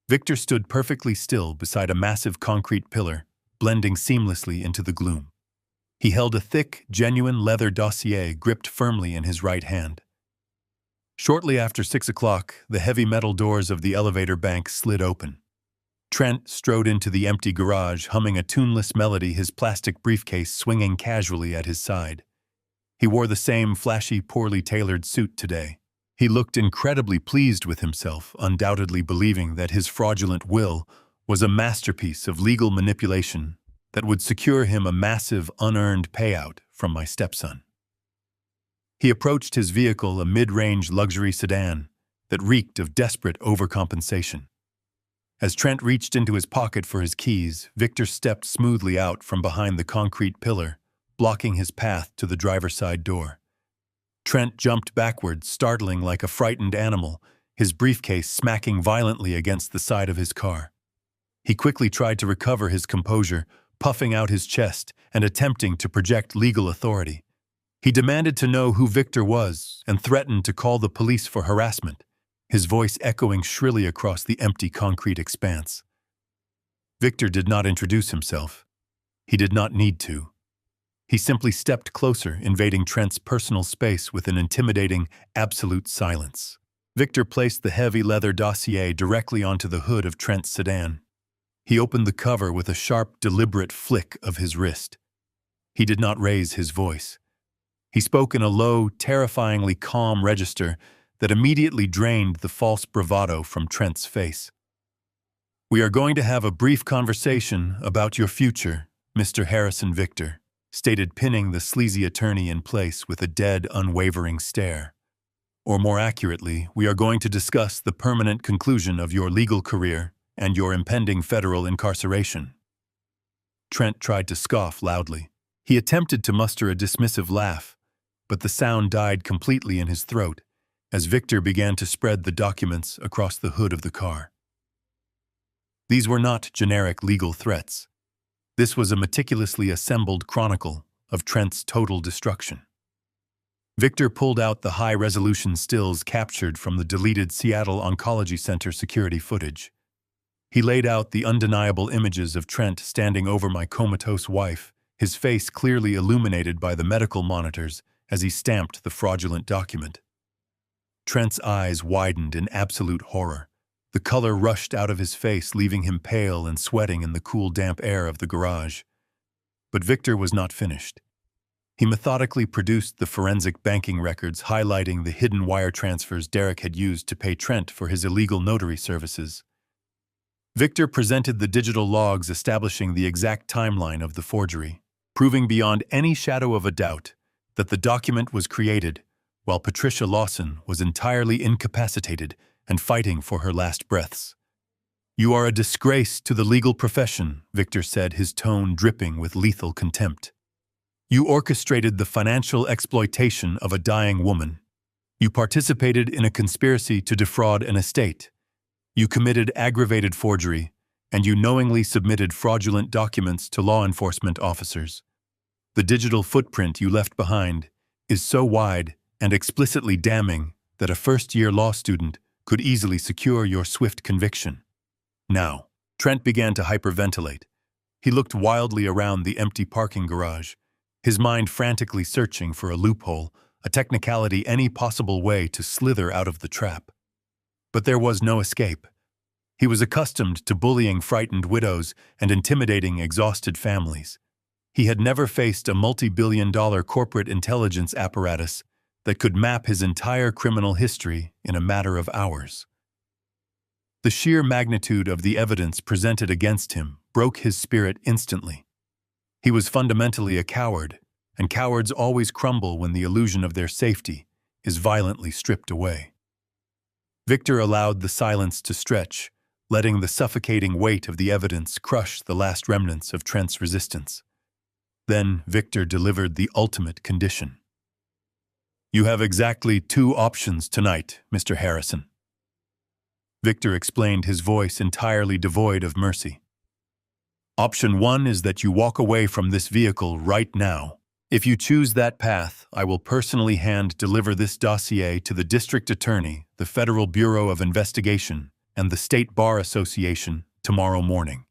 Victor stood perfectly still beside a massive concrete pillar, blending seamlessly into the gloom. He held a thick, genuine leather dossier gripped firmly in his right hand. Shortly after 6 o'clock, the heavy metal doors of the elevator bank slid open. Trent strode into the empty garage, humming a tuneless melody, his plastic briefcase swinging casually at his side. He wore the same flashy, poorly tailored suit today. He looked incredibly pleased with himself, undoubtedly believing that his fraudulent will was a masterpiece of legal manipulation that would secure him a massive, unearned payout from my stepson. He approached his vehicle, a mid-range luxury sedan that reeked of desperate overcompensation. As Trent reached into his pocket for his keys, Victor stepped smoothly out from behind the concrete pillar, blocking his path to the driver's side door. Trent jumped backward, startling like a frightened animal, his briefcase smacking violently against the side of his car. He quickly tried to recover his composure, puffing out his chest and attempting to project legal authority. He demanded to know who Victor was and threatened to call the police for harassment, his voice echoing shrilly across the empty concrete expanse. Victor did not introduce himself. He did not need to. He simply stepped closer, invading Trent's personal space with an intimidating, absolute silence. Victor placed the heavy leather dossier directly onto the hood of Trent's sedan. He opened the cover with a sharp, deliberate flick of his wrist. He did not raise his voice. He spoke in a low, terrifyingly calm register that immediately drained the false bravado from Trent's face. "We are going to have a brief conversation about your future, Mr. Harrison Victor," stated, pinning the sleazy attorney in place with a dead, unwavering stare. "Or more accurately, we are going to discuss the permanent conclusion of your legal career and your impending federal incarceration." Trent tried to scoff loudly. He attempted to muster a dismissive laugh, but the sound died completely in his throat as Victor began to spread the documents across the hood of the car. These were not generic legal threats. This was a meticulously assembled chronicle of Trent's total destruction. Victor pulled out the high-resolution stills captured from the deleted Seattle Oncology Center security footage. He laid out the undeniable images of Trent standing over my comatose wife, his face clearly illuminated by the medical monitors as he stamped the fraudulent document. Trent's eyes widened in absolute horror. The color rushed out of his face, leaving him pale and sweating in the cool, damp air of the garage. But Victor was not finished. He methodically produced the forensic banking records highlighting the hidden wire transfers Derek had used to pay Trent for his illegal notary services. Victor presented the digital logs establishing the exact timeline of the forgery, proving beyond any shadow of a doubt that the document was created while Patricia Lawson was entirely incapacitated and fighting for her last breaths. "You are a disgrace to the legal profession," Victor said, his tone dripping with lethal contempt. "You orchestrated the financial exploitation of a dying woman. You participated in a conspiracy to defraud an estate. You committed aggravated forgery, and you knowingly submitted fraudulent documents to law enforcement officers. The digital footprint you left behind is so wide and explicitly damning that a first-year law student could easily secure your swift conviction." Now, Trent began to hyperventilate. He looked wildly around the empty parking garage, his mind frantically searching for a loophole, a technicality, any possible way to slither out of the trap. But there was no escape. He was accustomed to bullying frightened widows and intimidating exhausted families. He had never faced a multi-billion-dollar corporate intelligence apparatus that could map his entire criminal history in a matter of hours. The sheer magnitude of the evidence presented against him broke his spirit instantly. He was fundamentally a coward, and cowards always crumble when the illusion of their safety is violently stripped away. Victor allowed the silence to stretch, letting the suffocating weight of the evidence crush the last remnants of Trent's resistance. Then Victor delivered the ultimate condition. "You have exactly 2 options tonight, Mr. Harrison." Victor explained, his voice entirely devoid of mercy. "Option 1 is that you walk away from this vehicle right now. If you choose that path, I will personally hand-deliver this dossier to the District Attorney, the Federal Bureau of Investigation, and the State Bar Association tomorrow morning.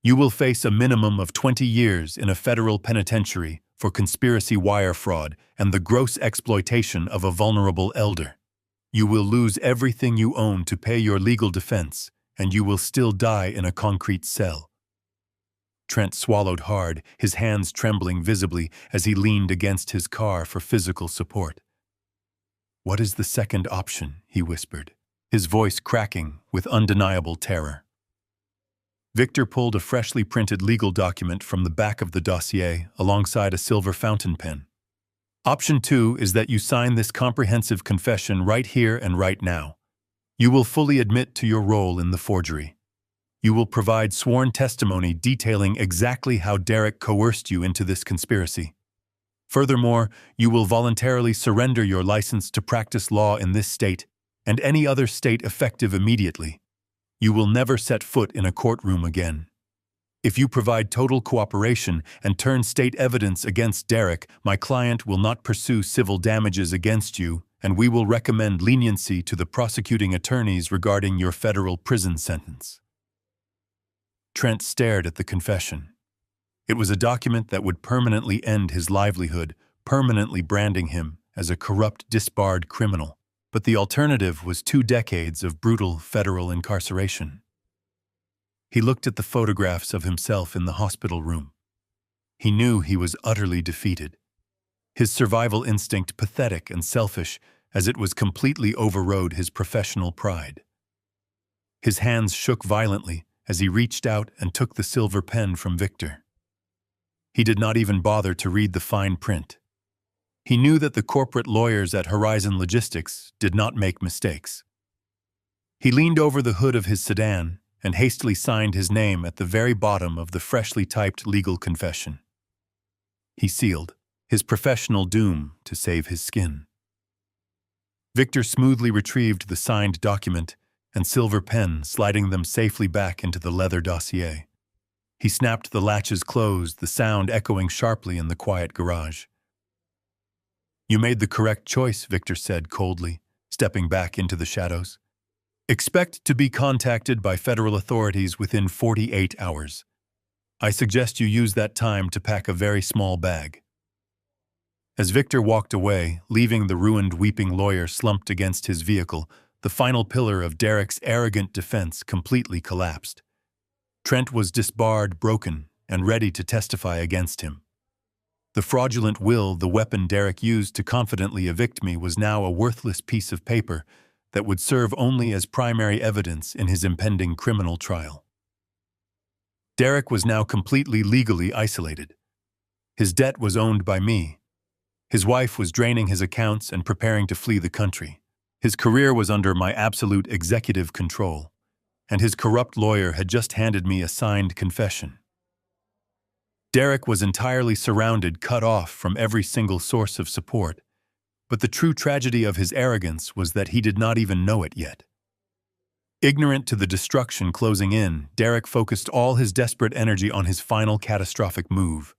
You will face a minimum of 20 years in a federal penitentiary for conspiracy wire fraud and the gross exploitation of a vulnerable elder. You will lose everything you own to pay your legal defense, and you will still die in a concrete cell." Trent swallowed hard, his hands trembling visibly as he leaned against his car for physical support. "What is the second option?" he whispered, his voice cracking with undeniable terror. Victor pulled a freshly printed legal document from the back of the dossier alongside a silver fountain pen. "Option 2 is that you sign this comprehensive confession right here and right now. You will fully admit to your role in the forgery. You will provide sworn testimony detailing exactly how Derek coerced you into this conspiracy. Furthermore, you will voluntarily surrender your license to practice law in this state and any other state effective immediately. You will never set foot in a courtroom again. If you provide total cooperation and turn state evidence against Derek, my client will not pursue civil damages against you, and we will recommend leniency to the prosecuting attorneys regarding your federal prison sentence." Trent stared at the confession. It was a document that would permanently end his livelihood, permanently branding him as a corrupt, disbarred criminal. But the alternative was 2 decades of brutal federal incarceration. He looked at the photographs of himself in the hospital room. He knew he was utterly defeated, his survival instinct pathetic and selfish as it was completely overrode his professional pride. His hands shook violently as he reached out and took the silver pen from Victor. He did not even bother to read the fine print. He knew that the corporate lawyers at Horizon Logistics did not make mistakes. He leaned over the hood of his sedan and hastily signed his name at the very bottom of the freshly typed legal confession. He sealed his professional doom to save his skin. Victor smoothly retrieved the signed document and silver pen, sliding them safely back into the leather dossier. He snapped the latches closed, the sound echoing sharply in the quiet garage. "You made the correct choice," Victor said coldly, stepping back into the shadows. "Expect to be contacted by federal authorities within 48 hours. I suggest you use that time to pack a very small bag." As Victor walked away, leaving the ruined weeping lawyer slumped against his vehicle, the final pillar of Derek's arrogant defense completely collapsed. Trent was disbarred, broken, and ready to testify against him. The fraudulent will, the weapon Derek used to confidently evict me, was now a worthless piece of paper, that would serve only as primary evidence in his impending criminal trial. Derek was now completely legally isolated. His debt was owned by me. His wife was draining his accounts and preparing to flee the country. His career was under my absolute executive control, and his corrupt lawyer had just handed me a signed confession. Derek was entirely surrounded, cut off from every single source of support, but the true tragedy of his arrogance was that he did not even know it yet. Ignorant to the destruction closing in, Derek focused all his desperate energy on his final catastrophic move.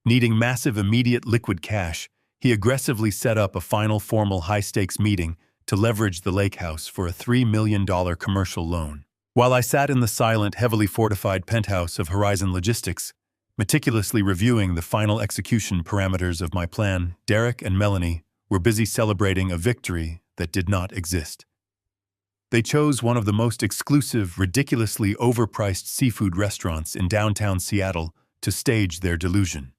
Needing massive immediate liquid cash, he aggressively set up a final formal high-stakes meeting to leverage the lake house for a $3 million commercial loan. While I sat in the silent, heavily fortified penthouse of Horizon Logistics, meticulously reviewing the final execution parameters of my plan, Derek and Melanie were busy celebrating a victory that did not exist. They chose one of the most exclusive, ridiculously overpriced seafood restaurants in downtown Seattle to stage their delusion.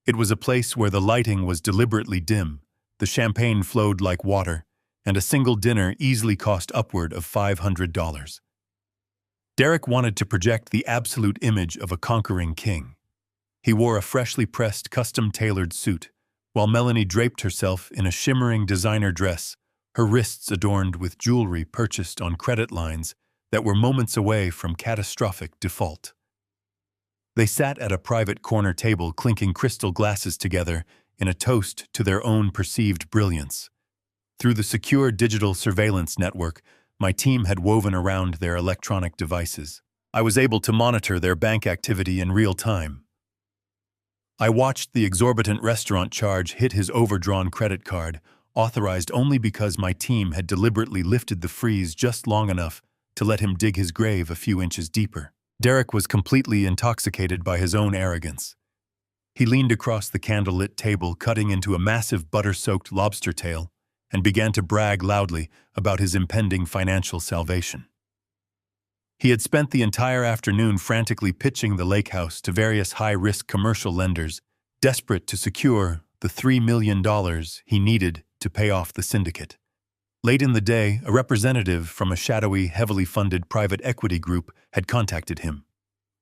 It was a place where the lighting was deliberately dim, the champagne flowed like water, and a single dinner easily cost upward of $500. Derek wanted to project the absolute image of a conquering king. He wore a freshly pressed, custom-tailored suit, while Melanie draped herself in a shimmering designer dress, her wrists adorned with jewelry purchased on credit lines that were moments away from catastrophic default. They sat at a private corner table clinking crystal glasses together in a toast to their own perceived brilliance. Through the secure digital surveillance network my team had woven around their electronic devices, I was able to monitor their bank activity in real time. I watched the exorbitant restaurant charge hit his overdrawn credit card, authorized only because my team had deliberately lifted the freeze just long enough to let him dig his grave a few inches deeper. Derek was completely intoxicated by his own arrogance. He leaned across the candlelit table, cutting into a massive butter-soaked lobster tail, and began to brag loudly about his impending financial salvation. He had spent the entire afternoon frantically pitching the lake house to various high-risk commercial lenders, desperate to secure the $3 million he needed to pay off the syndicate. Late in the day, a representative from a shadowy, heavily funded private equity group had contacted him.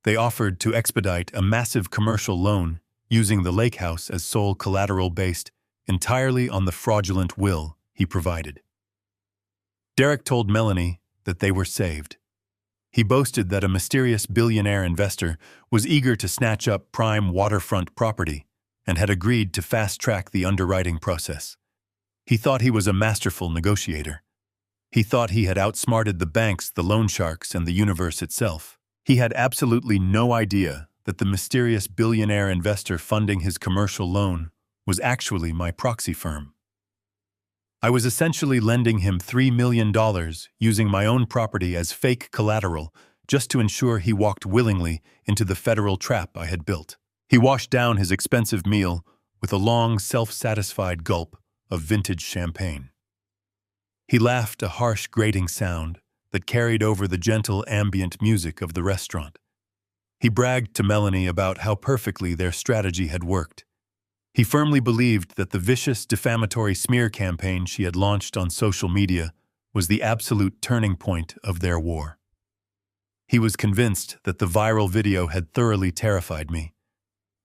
They offered to expedite a massive commercial loan using the lake house as sole collateral based entirely on the fraudulent will he provided. Derek told Melanie that they were saved. He boasted that a mysterious billionaire investor was eager to snatch up prime waterfront property and had agreed to fast-track the underwriting process. He thought he was a masterful negotiator. He thought he had outsmarted the banks, the loan sharks, and the universe itself. He had absolutely no idea that the mysterious billionaire investor funding his commercial loan was actually my proxy firm. I was essentially lending him $3 million using my own property as fake collateral just to ensure he walked willingly into the federal trap I had built. He washed down his expensive meal with a long, self-satisfied gulp of vintage champagne. He laughed, a harsh, grating sound that carried over the gentle ambient music of the restaurant. He bragged to Melanie about how perfectly their strategy had worked. He firmly believed that the vicious, defamatory smear campaign she had launched on social media was the absolute turning point of their war. He was convinced that the viral video had thoroughly terrified me.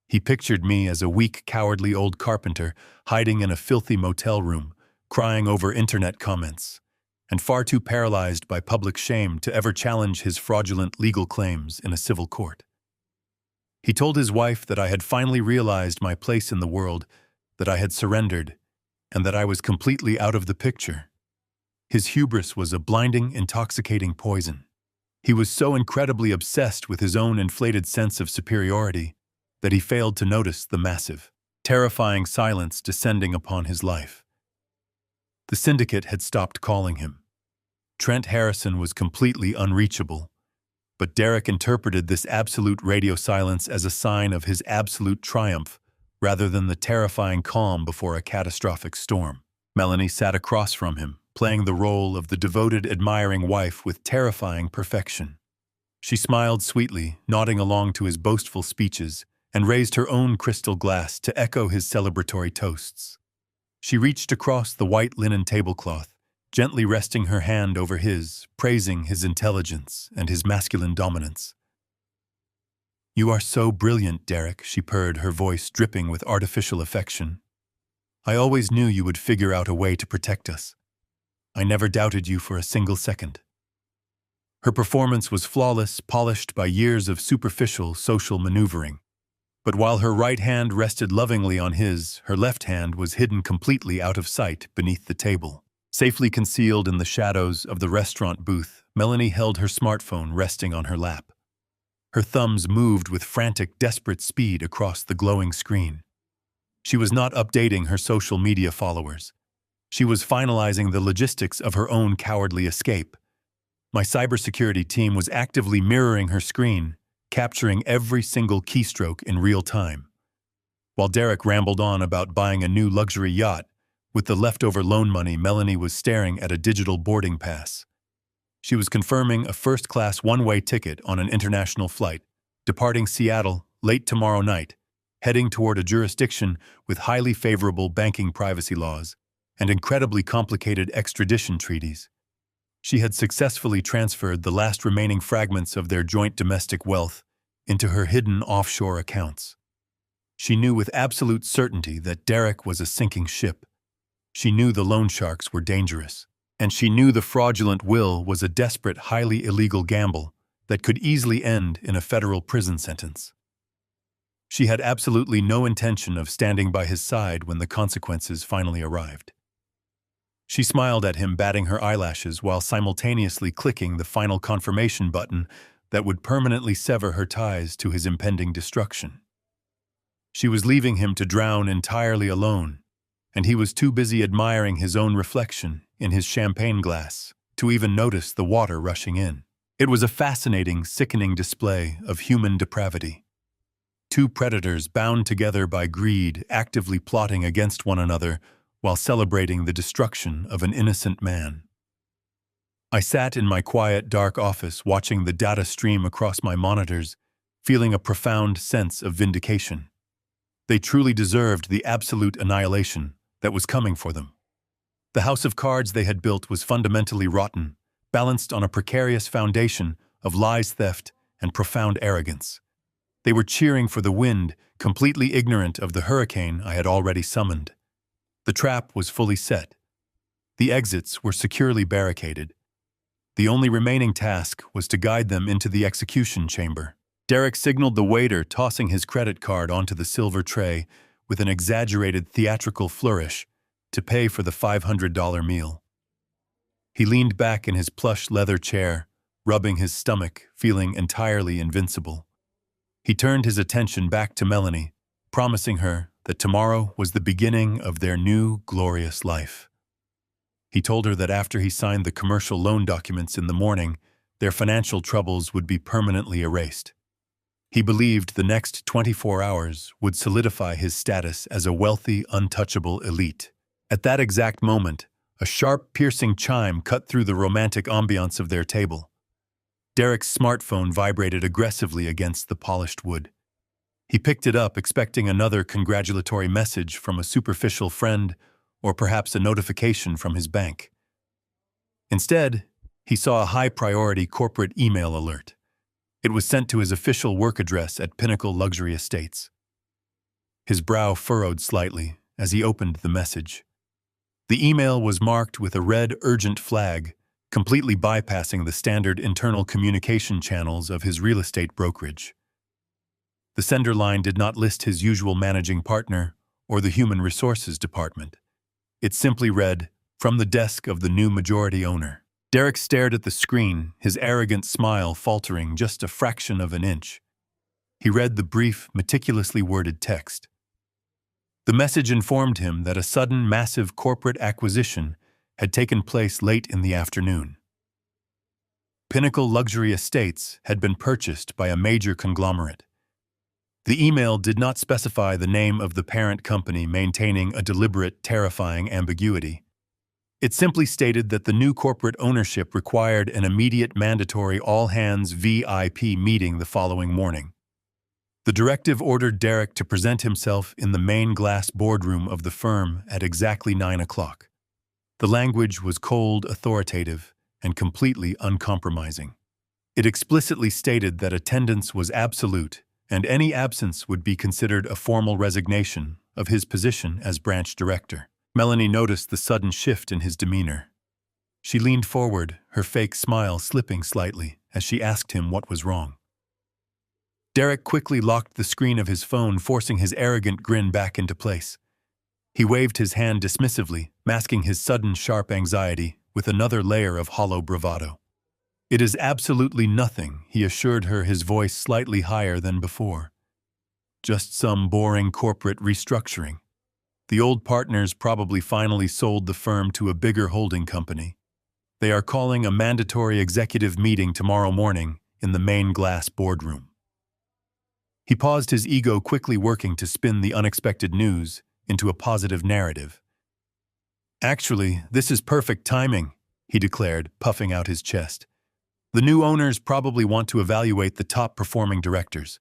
He pictured me as a weak, cowardly old carpenter hiding in a filthy motel room, crying over internet comments, and far too paralyzed by public shame to ever challenge his fraudulent legal claims in a civil court. He told his wife that I had finally realized my place in the world, that I had surrendered, and that I was completely out of the picture. His hubris was a blinding, intoxicating poison. He was so incredibly obsessed with his own inflated sense of superiority that he failed to notice the massive, terrifying silence descending upon his life. The syndicate had stopped calling him. Trent Harrison was completely unreachable, but Derek interpreted this absolute radio silence as a sign of his absolute triumph rather than the terrifying calm before a catastrophic storm. Melanie sat across from him, playing the role of the devoted, admiring wife with terrifying perfection. She smiled sweetly, nodding along to his boastful speeches, and raised her own crystal glass to echo his celebratory toasts. She reached across the white linen tablecloth gently resting her hand over his, praising his intelligence and his masculine dominance. "You are so brilliant, Derek," she purred, her voice dripping with artificial affection. "I always knew you would figure out a way to protect us. I never doubted you for a single second." Her performance was flawless, polished by years of superficial social maneuvering. But while her right hand rested lovingly on his, her left hand was hidden completely out of sight beneath the table. Safely concealed in the shadows of the restaurant booth, Melanie held her smartphone resting on her lap. Her thumbs moved with frantic, desperate speed across the glowing screen. She was not updating her social media followers. She was finalizing the logistics of her own cowardly escape. My cybersecurity team was actively mirroring her screen, capturing every single keystroke in real time. While Derek rambled on about buying a new luxury yacht, with the leftover loan money, Melanie was staring at a digital boarding pass. She was confirming a first-class one-way ticket on an international flight, departing Seattle late tomorrow night, heading toward a jurisdiction with highly favorable banking privacy laws and incredibly complicated extradition treaties. She had successfully transferred the last remaining fragments of their joint domestic wealth into her hidden offshore accounts. She knew with absolute certainty that Derek was a sinking ship. She knew the loan sharks were dangerous, and she knew the fraudulent will was a desperate, highly illegal gamble that could easily end in a federal prison sentence. She had absolutely no intention of standing by his side when the consequences finally arrived. She smiled at him, batting her eyelashes while simultaneously clicking the final confirmation button that would permanently sever her ties to his impending destruction. She was leaving him to drown entirely alone, and he was too busy admiring his own reflection in his champagne glass to even notice the water rushing in. It was a fascinating, sickening display of human depravity. Two predators bound together by greed, actively plotting against one another while celebrating the destruction of an innocent man. I sat in my quiet, dark office watching the data stream across my monitors, feeling a profound sense of vindication. They truly deserved the absolute annihilation that was coming for them. The house of cards they had built was fundamentally rotten, balanced on a precarious foundation of lies, theft, and profound arrogance. They were cheering for the wind, completely ignorant of the hurricane I had already summoned. The trap was fully set. The exits were securely barricaded. The only remaining task was to guide them into the execution chamber. Derek signaled the waiter, tossing his credit card onto the silver tray with an exaggerated theatrical flourish to pay for the $500 meal. He leaned back in his plush leather chair, rubbing his stomach, feeling entirely invincible. He turned his attention back to Melanie, promising her that tomorrow was the beginning of their new, glorious life. He told her that after he signed the commercial loan documents in the morning, their financial troubles would be permanently erased. He believed the next 24 hours would solidify his status as a wealthy, untouchable elite. At that exact moment, a sharp, piercing chime cut through the romantic ambiance of their table. Derek's smartphone vibrated aggressively against the polished wood. He picked it up, expecting another congratulatory message from a superficial friend or perhaps a notification from his bank. Instead, he saw a high-priority corporate email alert. It was sent to his official work address at Pinnacle Luxury Estates. His brow furrowed slightly as he opened the message. The email was marked with a red urgent flag, completely bypassing the standard internal communication channels of his real estate brokerage. The sender line did not list his usual managing partner or the human resources department. It simply read, "From the desk of the new majority owner." Derek stared at the screen, his arrogant smile faltering just a fraction of an inch. He read the brief, meticulously worded text. The message informed him that a sudden, massive corporate acquisition had taken place late in the afternoon. Pinnacle Luxury Estates had been purchased by a major conglomerate. The email did not specify the name of the parent company, maintaining a deliberate, terrifying ambiguity. It simply stated that the new corporate ownership required an immediate mandatory all-hands VIP meeting the following morning. The directive ordered Derek to present himself in the main glass boardroom of the firm at exactly 9 o'clock. The language was cold, authoritative, and completely uncompromising. It explicitly stated that attendance was absolute, and any absence would be considered a formal resignation of his position as branch director. Melanie noticed the sudden shift in his demeanor. She leaned forward, her fake smile slipping slightly as she asked him what was wrong. Derek quickly locked the screen of his phone, forcing his arrogant grin back into place. He waved his hand dismissively, masking his sudden sharp anxiety with another layer of hollow bravado. "It is absolutely nothing," he assured her, his voice slightly higher than before. "Just some boring corporate restructuring. The old partners probably finally sold the firm to a bigger holding company. They are calling a mandatory executive meeting tomorrow morning in the main glass boardroom." He paused, his ego quickly working to spin the unexpected news into a positive narrative. "Actually, this is perfect timing," he declared, puffing out his chest. "The new owners probably want to evaluate the top-performing directors.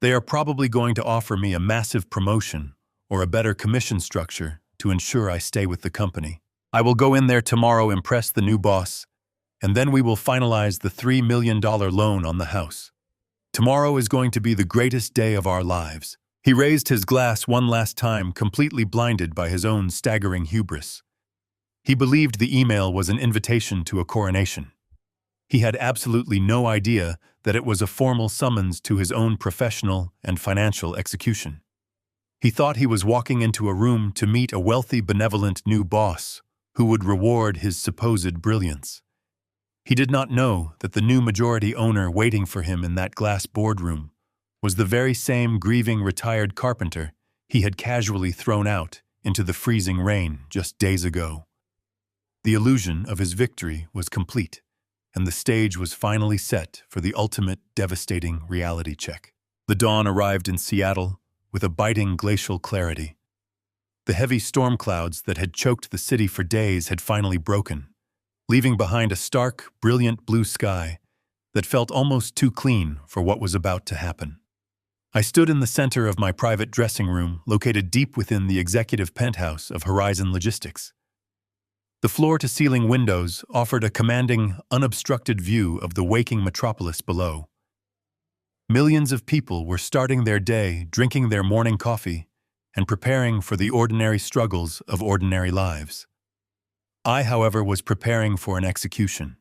They are probably going to offer me a massive promotion or a better commission structure to ensure I stay with the company. I will go in there tomorrow, impress the new boss, and then we will finalize the $3 million loan on the house. Tomorrow is going to be the greatest day of our lives." He raised his glass one last time, completely blinded by his own staggering hubris. He believed the email was an invitation to a coronation. He had absolutely no idea that it was a formal summons to his own professional and financial execution. He thought he was walking into a room to meet a wealthy, benevolent new boss who would reward his supposed brilliance. He did not know that the new majority owner waiting for him in that glass boardroom was the very same grieving retired carpenter he had casually thrown out into the freezing rain just days ago. The illusion of his victory was complete, and the stage was finally set for the ultimate devastating reality check. The dawn arrived in Seattle with a biting glacial clarity. The heavy storm clouds that had choked the city for days had finally broken, leaving behind a stark, brilliant blue sky that felt almost too clean for what was about to happen. I stood in the center of my private dressing room, located deep within the executive penthouse of Horizon Logistics. The floor-to-ceiling windows offered a commanding, unobstructed view of the waking metropolis below. Millions of people were starting their day, drinking their morning coffee, and preparing for the ordinary struggles of ordinary lives. I, however, was preparing for an execution.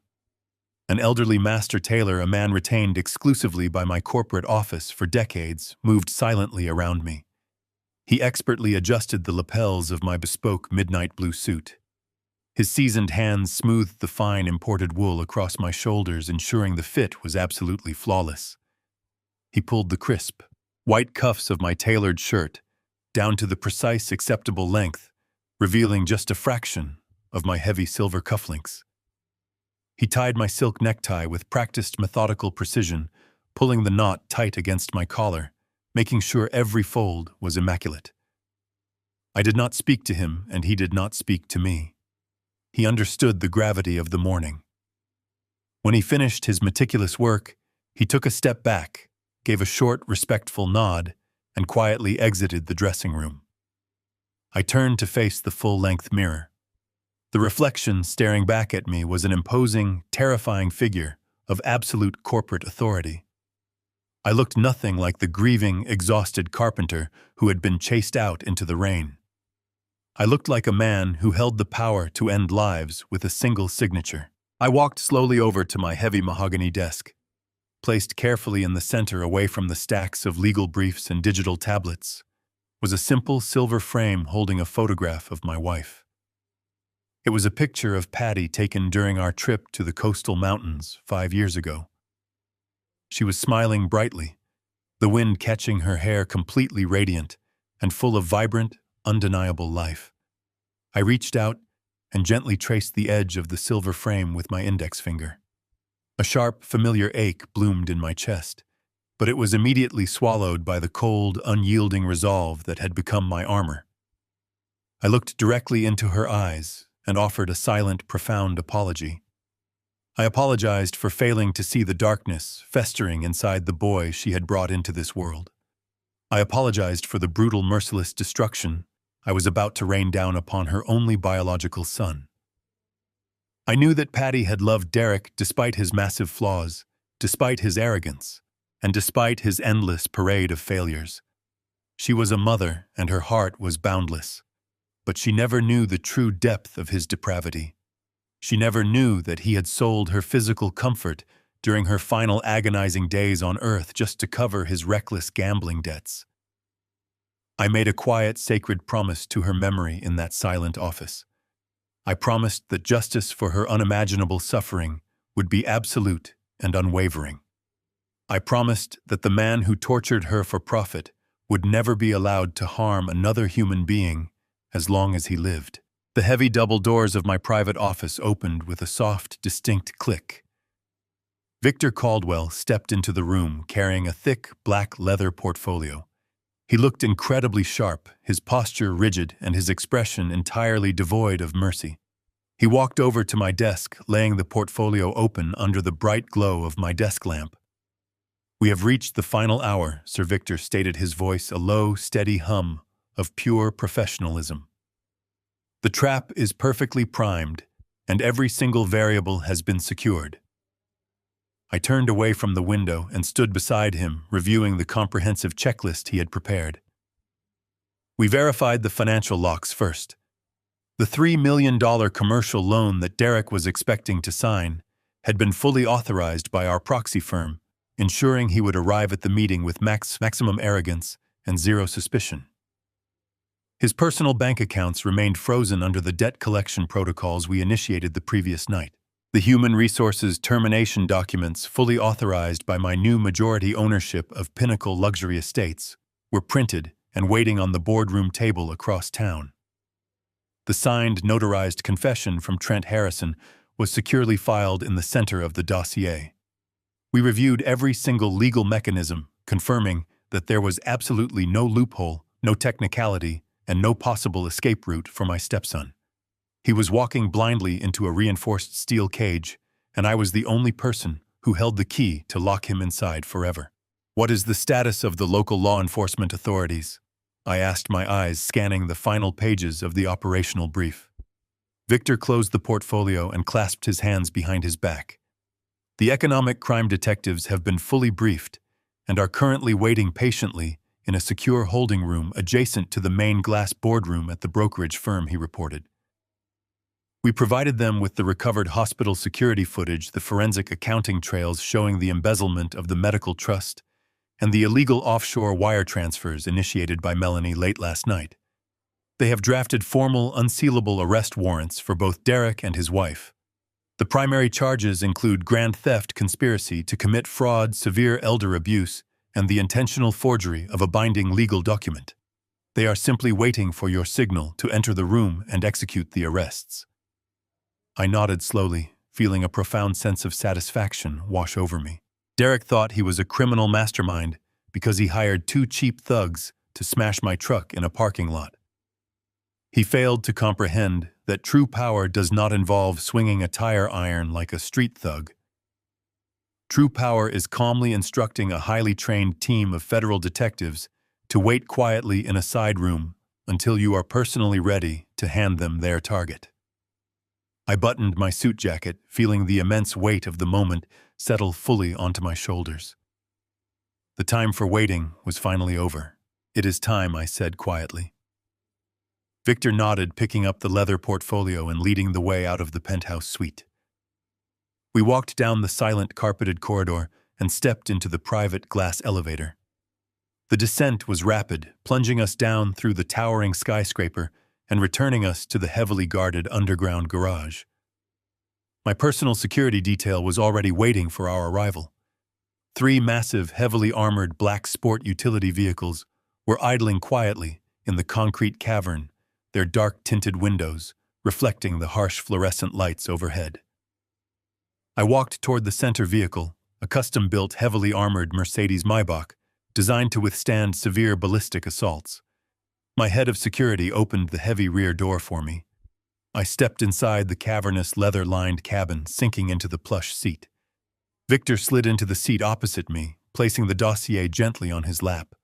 An elderly master tailor, a man retained exclusively by my corporate office for decades, moved silently around me. He expertly adjusted the lapels of my bespoke midnight blue suit. His seasoned hands smoothed the fine imported wool across my shoulders, ensuring the fit was absolutely flawless. He pulled the crisp, white cuffs of my tailored shirt down to the precise acceptable length, revealing just a fraction of my heavy silver cufflinks. He tied my silk necktie with practiced methodical precision, pulling the knot tight against my collar, making sure every fold was immaculate. I did not speak to him, and he did not speak to me. He understood the gravity of the morning. When he finished his meticulous work, he took a step back, gave a short, respectful nod, and quietly exited the dressing room. I turned to face the full-length mirror. The reflection staring back at me was an imposing, terrifying figure of absolute corporate authority. I looked nothing like the grieving, exhausted carpenter who had been chased out into the rain. I looked like a man who held the power to end lives with a single signature. I walked slowly over to my heavy mahogany desk. Placed carefully in the center away from the stacks of legal briefs and digital tablets was a simple silver frame holding a photograph of my wife. It was a picture of Patty taken during our trip to the coastal mountains 5 years ago. She was smiling brightly, the wind catching her hair completely radiant and full of vibrant, undeniable life. I reached out and gently traced the edge of the silver frame with my index finger. A sharp, familiar ache bloomed in my chest, but it was immediately swallowed by the cold, unyielding resolve that had become my armor. I looked directly into her eyes and offered a silent, profound apology. I apologized for failing to see the darkness festering inside the boy she had brought into this world. I apologized for the brutal, merciless destruction I was about to rain down upon her only biological son. I knew that Patty had loved Derek despite his massive flaws, despite his arrogance, and despite his endless parade of failures. She was a mother, and her heart was boundless. But she never knew the true depth of his depravity. She never knew that he had sold her physical comfort during her final agonizing days on Earth just to cover his reckless gambling debts. I made a quiet, sacred promise to her memory in that silent office. I promised that justice for her unimaginable suffering would be absolute and unwavering. I promised that the man who tortured her for profit would never be allowed to harm another human being as long as he lived. The heavy double doors of my private office opened with a soft, distinct click. Victor Caldwell stepped into the room carrying a thick, black leather portfolio. He looked incredibly sharp, his posture rigid and his expression entirely devoid of mercy. He walked over to my desk, laying the portfolio open under the bright glow of my desk lamp. "We have reached the final hour," Sir Victor stated, his voice a low, steady hum of pure professionalism. "The trap is perfectly primed, and every single variable has been secured." I turned away from the window and stood beside him, reviewing the comprehensive checklist he had prepared. We verified the financial locks first. The $3 million commercial loan that Derek was expecting to sign had been fully authorized by our proxy firm, ensuring he would arrive at the meeting with maximum arrogance and zero suspicion. His personal bank accounts remained frozen under the debt collection protocols we initiated the previous night. The human resources termination documents, fully authorized by my new majority ownership of Pinnacle Luxury Estates, were printed and waiting on the boardroom table across town. The signed, notarized confession from Trent Harrison was securely filed in the center of the dossier. We reviewed every single legal mechanism, confirming that there was absolutely no loophole, no technicality, and no possible escape route for my stepson. He was walking blindly into a reinforced steel cage, and I was the only person who held the key to lock him inside forever. "What is the status of the local law enforcement authorities?" I asked, my eyes scanning the final pages of the operational brief. Victor closed the portfolio and clasped his hands behind his back. "The economic crime detectives have been fully briefed and are currently waiting patiently in a secure holding room adjacent to the main glass boardroom at the brokerage firm," he reported. We provided them with the recovered hospital security footage, the forensic accounting trails showing the embezzlement of the medical trust, and the illegal offshore wire transfers initiated by Melanie late last night. They have drafted formal, unsealable arrest warrants for both Derek and his wife. The primary charges include grand theft, conspiracy to commit fraud, severe elder abuse, and the intentional forgery of a binding legal document. They are simply waiting for your signal to enter the room and execute the arrests. I nodded slowly, feeling a profound sense of satisfaction wash over me. Derek thought he was a criminal mastermind because he hired 2 cheap thugs to smash my truck in a parking lot. He failed to comprehend that true power does not involve swinging a tire iron like a street thug. True power is calmly instructing a highly trained team of federal detectives to wait quietly in a side room until you are personally ready to hand them their target. I buttoned my suit jacket, feeling the immense weight of the moment settle fully onto my shoulders. The time for waiting was finally over. "It is time," I said quietly. Victor nodded, picking up the leather portfolio and leading the way out of the penthouse suite. We walked down the silent carpeted corridor and stepped into the private glass elevator. The descent was rapid, plunging us down through the towering skyscraper and returning us to the heavily guarded underground garage. My personal security detail was already waiting for our arrival. 3 massive, heavily armored black sport utility vehicles were idling quietly in the concrete cavern, their dark-tinted windows reflecting the harsh fluorescent lights overhead. I walked toward the center vehicle, a custom-built, heavily armored Mercedes Maybach, designed to withstand severe ballistic assaults. My head of security opened the heavy rear door for me. I stepped inside the cavernous, leather-lined cabin, sinking into the plush seat. Victor slid into the seat opposite me, placing the dossier gently on his lap.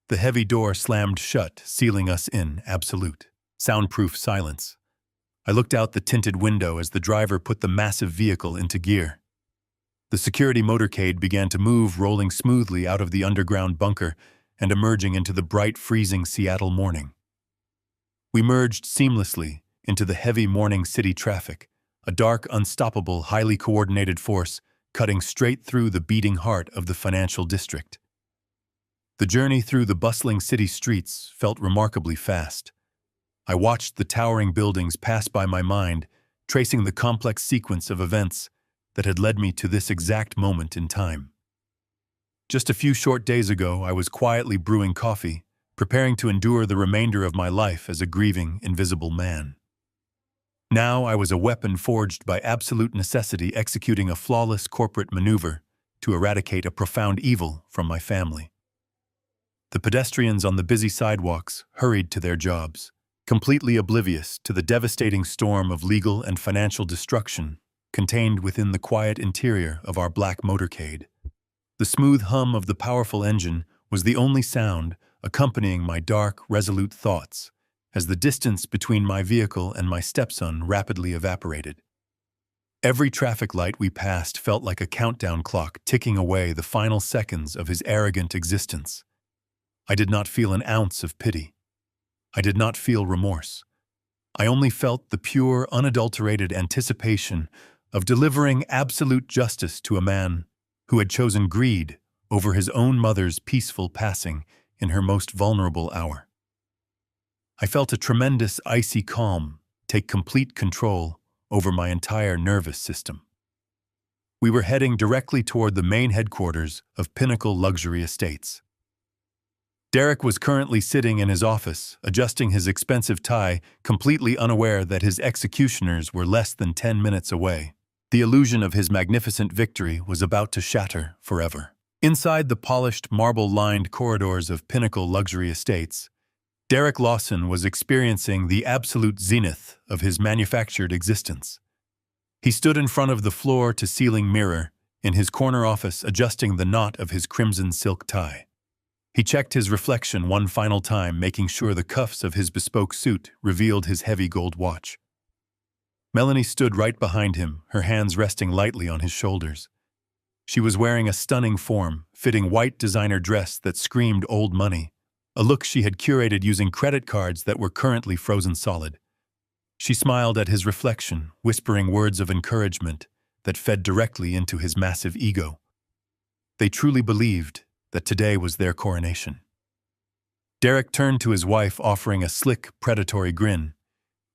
The heavy door slammed shut, sealing us in absolute, soundproof silence. I looked out the tinted window as the driver put the massive vehicle into gear. The security motorcade began to move, rolling smoothly out of the underground bunker and emerging into the bright, freezing Seattle morning. We merged seamlessly into the heavy morning city traffic, a dark, unstoppable, highly coordinated force cutting straight through the beating heart of the financial district. The journey through the bustling city streets felt remarkably fast. I watched the towering buildings pass by my mind, tracing the complex sequence of events that had led me to this exact moment in time. Just a few short days ago, I was quietly brewing coffee, preparing to endure the remainder of my life as a grieving, invisible man. Now I was a weapon forged by absolute necessity, executing a flawless corporate maneuver to eradicate a profound evil from my family. The pedestrians on the busy sidewalks hurried to their jobs, completely oblivious to the devastating storm of legal and financial destruction contained within the quiet interior of our black motorcade. The smooth hum of the powerful engine was the only sound accompanying my dark, resolute thoughts as the distance between my vehicle and my stepson rapidly evaporated. Every traffic light we passed felt like a countdown clock ticking away the final seconds of his arrogant existence. I did not feel an ounce of pity. I did not feel remorse. I only felt the pure, unadulterated anticipation of delivering absolute justice to a man who had chosen greed over his own mother's peaceful passing in her most vulnerable hour. I felt a tremendous icy calm take complete control over my entire nervous system. We were heading directly toward the main headquarters of Pinnacle Luxury Estates. Derek was currently sitting in his office, adjusting his expensive tie, completely unaware that his executioners were less than 10 minutes away. The illusion of his magnificent victory was about to shatter forever. Inside the polished, marble-lined corridors of Pinnacle Luxury Estates, Derek Lawson was experiencing the absolute zenith of his manufactured existence. He stood in front of the floor-to-ceiling mirror in his corner office, adjusting the knot of his crimson silk tie. He checked his reflection one final time, making sure the cuffs of his bespoke suit revealed his heavy gold watch. Melanie stood right behind him, her hands resting lightly on his shoulders. She was wearing a stunning form-fitting white designer dress that screamed old money, a look she had curated using credit cards that were currently frozen solid. She smiled at his reflection, whispering words of encouragement that fed directly into his massive ego. They truly believed that today was their coronation. Derek turned to his wife, offering a slick, predatory grin.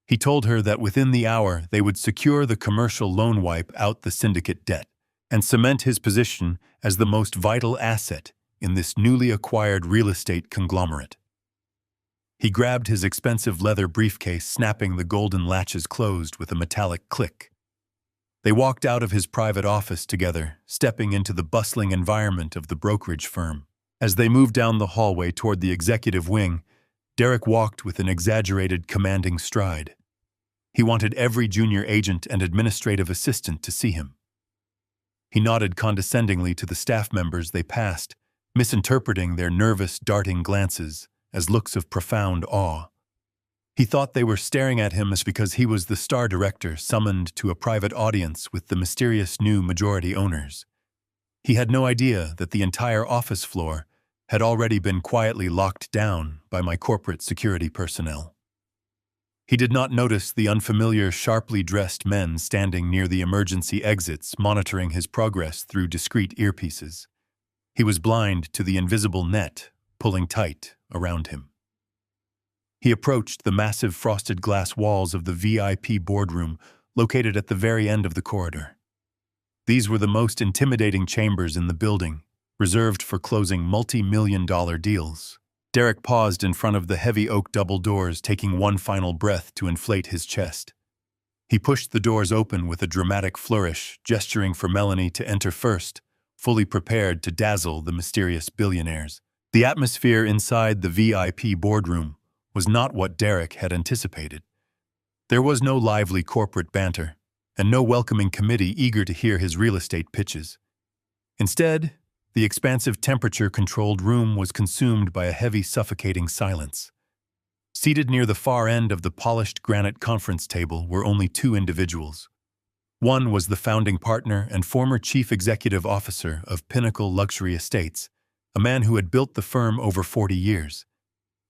He told her that within the hour they would secure the commercial loan, wipe out the syndicate debt, and cement his position as the most vital asset in this newly acquired real estate conglomerate. He grabbed his expensive leather briefcase, snapping the golden latches closed with a metallic click. They walked out of his private office together, stepping into the bustling environment of the brokerage firm. As they moved down the hallway toward the executive wing, Derek walked with an exaggerated, commanding stride. He wanted every junior agent and administrative assistant to see him. He nodded condescendingly to the staff members they passed, misinterpreting their nervous, darting glances as looks of profound awe. He thought they were staring at him because he was the star director summoned to a private audience with the mysterious new majority owners. He had no idea that the entire office floor had already been quietly locked down by my corporate security personnel. He did not notice the unfamiliar, sharply dressed men standing near the emergency exits, monitoring his progress through discreet earpieces. He was blind to the invisible net pulling tight around him. He approached the massive frosted glass walls of the VIP boardroom located at the very end of the corridor. These were the most intimidating chambers in the building, reserved for closing multi-million-dollar deals. Derek paused in front of the heavy oak double doors, taking one final breath to inflate his chest. He pushed the doors open with a dramatic flourish, gesturing for Melanie to enter first, fully prepared to dazzle the mysterious billionaires. The atmosphere inside the VIP boardroom was not what Derek had anticipated. There was no lively corporate banter, and no welcoming committee eager to hear his real estate pitches. Instead, the expansive temperature-controlled room was consumed by a heavy, suffocating silence. Seated near the far end of the polished granite conference table were only two individuals. One was the founding partner and former chief executive officer of Pinnacle Luxury Estates, a man who had built the firm over 40 years.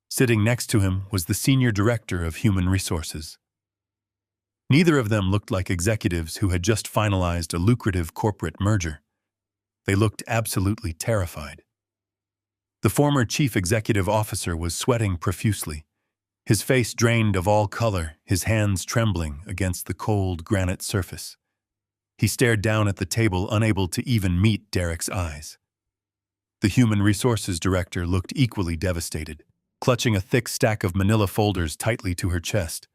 Sitting next to him was the senior director of human resources. Neither of them looked like executives who had just finalized a lucrative corporate merger. They looked absolutely terrified. The former chief executive officer was sweating profusely, his face drained of all color, his hands trembling against the cold granite surface. He stared down at the table, unable to even meet Derek's eyes. The human resources director looked equally devastated, clutching a thick stack of manila folders tightly to her chest,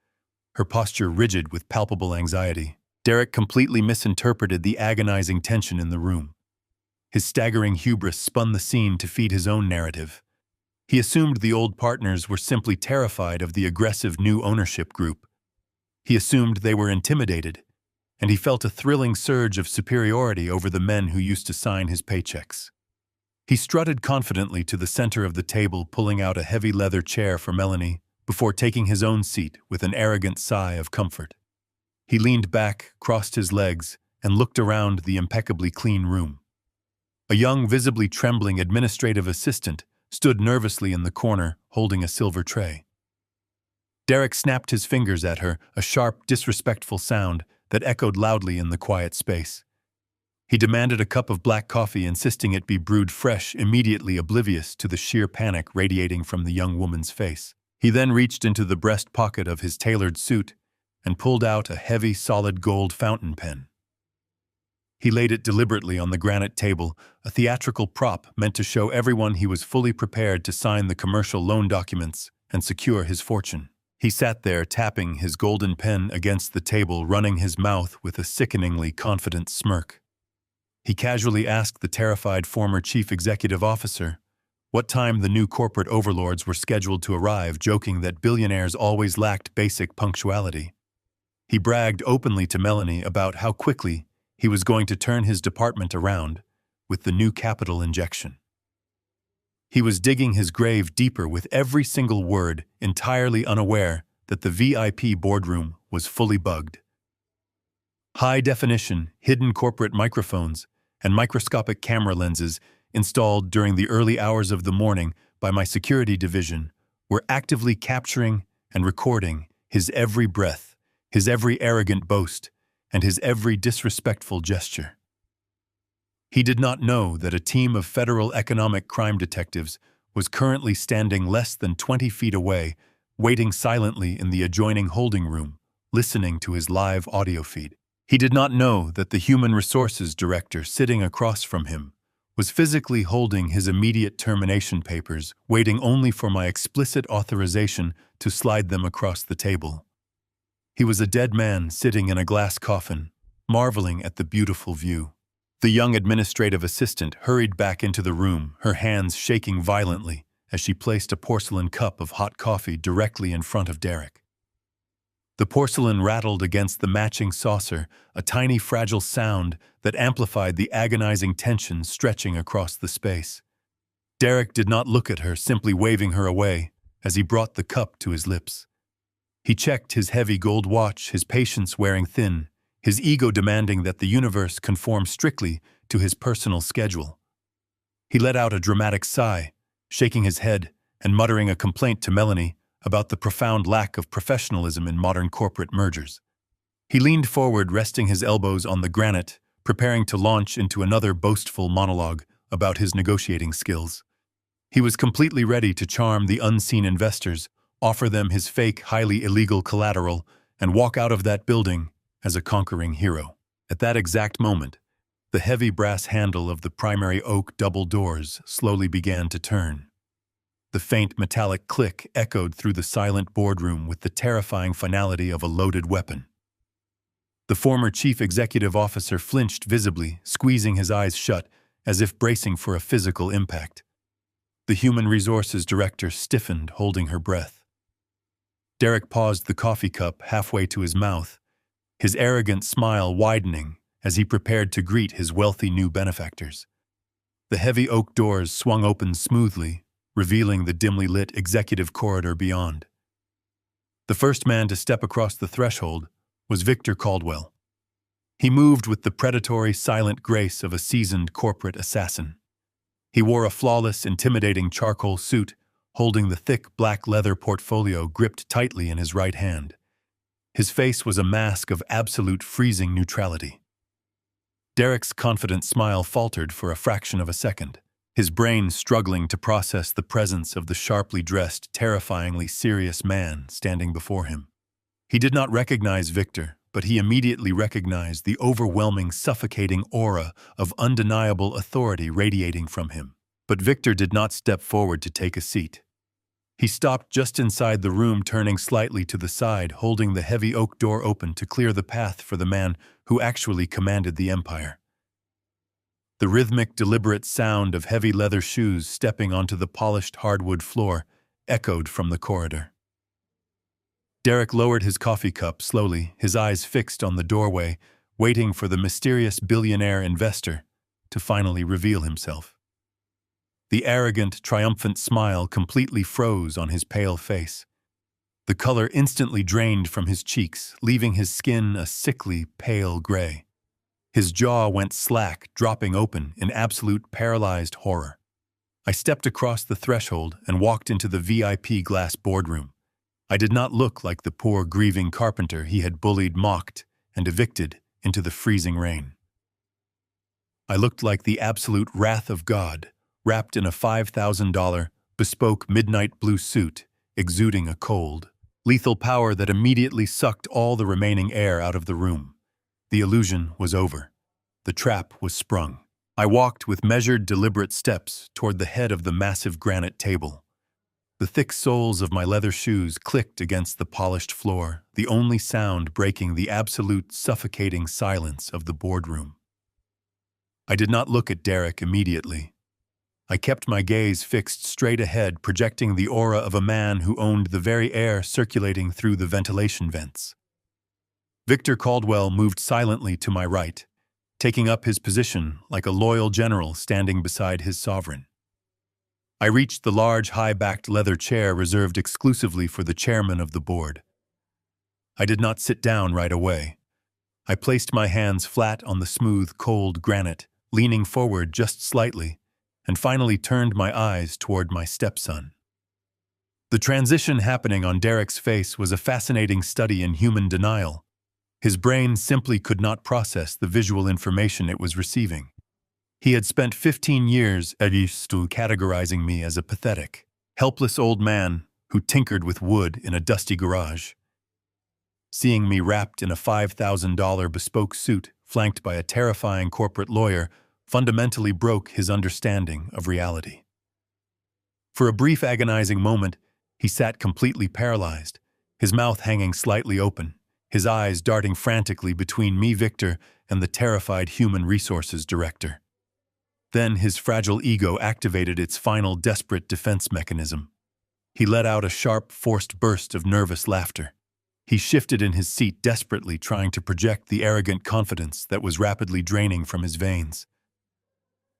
her posture rigid with palpable anxiety. Derek completely misinterpreted the agonizing tension in the room. His staggering hubris spun the scene to feed his own narrative. He assumed the old partners were simply terrified of the aggressive new ownership group. He assumed they were intimidated, and he felt a thrilling surge of superiority over the men who used to sign his paychecks. He strutted confidently to the center of the table, pulling out a heavy leather chair for Melanie, before taking his own seat with an arrogant sigh of comfort. He leaned back, crossed his legs, and looked around the impeccably clean room. A young, visibly trembling administrative assistant stood nervously in the corner, holding a silver tray. Derek snapped his fingers at her, a sharp, disrespectful sound that echoed loudly in the quiet space. He demanded a cup of black coffee, insisting it be brewed fresh, immediately oblivious to the sheer panic radiating from the young woman's face. He then reached into the breast pocket of his tailored suit and pulled out a heavy, solid gold fountain pen. He laid it deliberately on the granite table, a theatrical prop meant to show everyone he was fully prepared to sign the commercial loan documents and secure his fortune. He sat there, tapping his golden pen against the table, running his mouth with a sickeningly confident smirk. He casually asked the terrified former chief executive officer what time the new corporate overlords were scheduled to arrive, joking that billionaires always lacked basic punctuality. He bragged openly to Melanie about how quickly he was going to turn his department around with the new capital injection. He was digging his grave deeper with every single word, entirely unaware that the VIP boardroom was fully bugged. High-definition, hidden corporate microphones and microscopic camera lenses installed during the early hours of the morning by my security division were actively capturing and recording his every breath, his every arrogant boast, and his every disrespectful gesture. He did not know that a team of federal economic crime detectives was currently standing less than 20 feet away, waiting silently in the adjoining holding room, listening to his live audio feed. He did not know that the human resources director sitting across from him was physically holding his immediate termination papers, waiting only for my explicit authorization to slide them across the table. He was a dead man sitting in a glass coffin, marveling at the beautiful view. The young administrative assistant hurried back into the room, her hands shaking violently as she placed a porcelain cup of hot coffee directly in front of Derek. The porcelain rattled against the matching saucer, a tiny fragile sound that amplified the agonizing tension stretching across the space. Derek did not look at her, simply waving her away as he brought the cup to his lips. He checked his heavy gold watch, his patience wearing thin, his ego demanding that the universe conform strictly to his personal schedule. He let out a dramatic sigh, shaking his head and muttering a complaint to Melanie about the profound lack of professionalism in modern corporate mergers. He leaned forward, resting his elbows on the granite, preparing to launch into another boastful monologue about his negotiating skills. He was completely ready to charm the unseen investors, offer them his fake, highly illegal collateral, and walk out of that building as a conquering hero. At that exact moment, the heavy brass handle of the primary oak double doors slowly began to turn. The faint metallic click echoed through the silent boardroom with the terrifying finality of a loaded weapon. The former chief executive officer flinched visibly, squeezing his eyes shut as if bracing for a physical impact. The human resources director stiffened, holding her breath. Derek paused the coffee cup halfway to his mouth, his arrogant smile widening as he prepared to greet his wealthy new benefactors. The heavy oak doors swung open smoothly, revealing the dimly lit executive corridor beyond. The first man to step across the threshold was Victor Caldwell. He moved with the predatory, silent grace of a seasoned corporate assassin. He wore a flawless, intimidating charcoal suit, holding the thick black leather portfolio gripped tightly in his right hand. His face was a mask of absolute freezing neutrality. Derek's confident smile faltered for a fraction of a second, his brain struggling to process the presence of the sharply dressed, terrifyingly serious man standing before him. He did not recognize Victor, but he immediately recognized the overwhelming, suffocating aura of undeniable authority radiating from him. But Victor did not step forward to take a seat. He stopped just inside the room, turning slightly to the side, holding the heavy oak door open to clear the path for the man who actually commanded the empire. The rhythmic, deliberate sound of heavy leather shoes stepping onto the polished hardwood floor echoed from the corridor. Derek lowered his coffee cup slowly, his eyes fixed on the doorway, waiting for the mysterious billionaire investor to finally reveal himself. The arrogant, triumphant smile completely froze on his pale face. The color instantly drained from his cheeks, leaving his skin a sickly, pale gray. His jaw went slack, dropping open in absolute paralyzed horror. I stepped across the threshold and walked into the VIP glass boardroom. I did not look like the poor, grieving carpenter he had bullied, mocked, and evicted into the freezing rain. I looked like the absolute wrath of God, wrapped in a $5,000 bespoke midnight blue suit, exuding a cold, lethal power that immediately sucked all the remaining air out of the room. The illusion was over. The trap was sprung. I walked with measured, deliberate steps toward the head of the massive granite table. The thick soles of my leather shoes clicked against the polished floor, the only sound breaking the absolute, suffocating silence of the boardroom. I did not look at Derek immediately. I kept my gaze fixed straight ahead, projecting the aura of a man who owned the very air circulating through the ventilation vents. Victor Caldwell moved silently to my right, taking up his position like a loyal general standing beside his sovereign. I reached the large, high-backed leather chair reserved exclusively for the chairman of the board. I did not sit down right away. I placed my hands flat on the smooth, cold granite, leaning forward just slightly, and finally turned my eyes toward my stepson. The transition happening on Derek's face was a fascinating study in human denial. His brain simply could not process the visual information it was receiving. He had spent 15 years at Eastu categorizing me as a pathetic, helpless old man who tinkered with wood in a dusty garage. Seeing me wrapped in a $5,000 bespoke suit, flanked by a terrifying corporate lawyer, fundamentally broke his understanding of reality. For a brief, agonizing moment, he sat completely paralyzed, his mouth hanging slightly open, his eyes darting frantically between me, Victor, and the terrified human resources director. Then his fragile ego activated its final desperate defense mechanism. He let out a sharp, forced burst of nervous laughter. He shifted in his seat, desperately trying to project the arrogant confidence that was rapidly draining from his veins.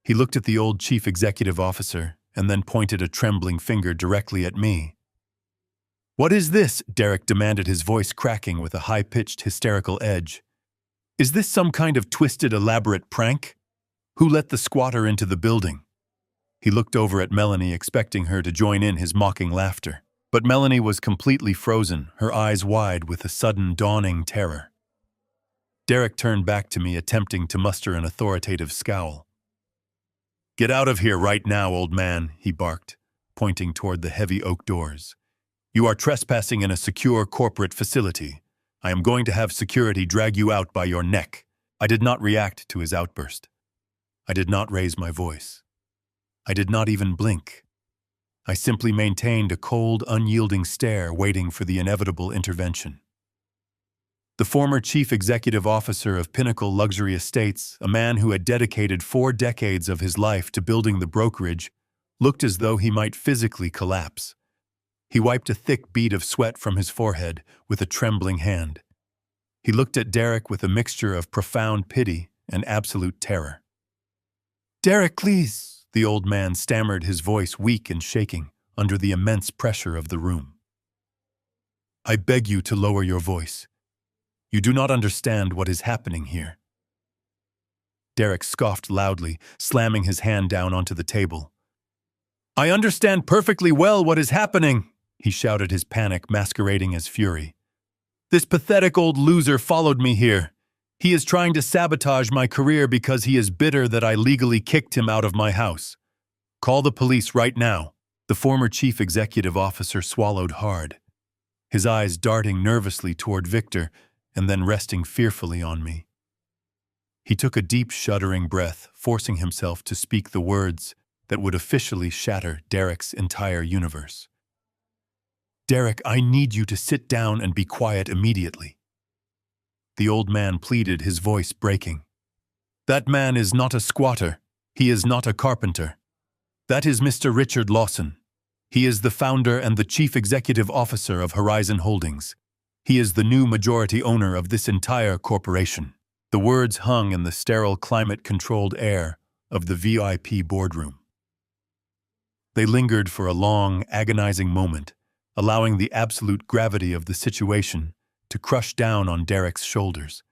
He looked at the old chief executive officer and then pointed a trembling finger directly at me. "What is this?" Derek demanded, his voice cracking with a high-pitched, hysterical edge. "Is this some kind of twisted, elaborate prank? Who let the squatter into the building?" He looked over at Melanie, expecting her to join in his mocking laughter. But Melanie was completely frozen, her eyes wide with a sudden dawning terror. Derek turned back to me, attempting to muster an authoritative scowl. "Get out of here right now, old man," he barked, pointing toward the heavy oak doors. "You are trespassing in a secure corporate facility. I am going to have security drag you out by your neck." I did not react to his outburst. I did not raise my voice. I did not even blink. I simply maintained a cold, unyielding stare, waiting for the inevitable intervention. The former chief executive officer of Pinnacle Luxury Estates, a man who had dedicated 4 decades of his life to building the brokerage, looked as though he might physically collapse. He wiped a thick bead of sweat from his forehead with a trembling hand. He looked at Derek with a mixture of profound pity and absolute terror. "Derek, please," the old man stammered, his voice weak and shaking under the immense pressure of the room. I beg you to lower your voice. You do not understand what is happening here." Derek scoffed loudly, slamming his hand down onto the table. "I understand perfectly well what is happening," he shouted, his panic masquerading as fury. "This pathetic old loser followed me here. He is trying to sabotage my career because he is bitter that I legally kicked him out of my house. Call the police right now." The former chief executive officer swallowed hard, his eyes darting nervously toward Victor and then resting fearfully on me. He took a deep, shuddering breath, forcing himself to speak the words that would officially shatter Derek's entire universe. "Derek, I need you to sit down and be quiet immediately." The old man pleaded, his voice breaking. "That man is not a squatter. He is not a carpenter. That is Mr. Richard Lawson. He is the founder and the chief executive officer of Horizon Holdings. He is the new majority owner of this entire corporation." The words hung in the sterile, climate-controlled air of the VIP boardroom. They lingered for a long, agonizing moment, allowing the absolute gravity of the situation to crush down on Derek's shoulders.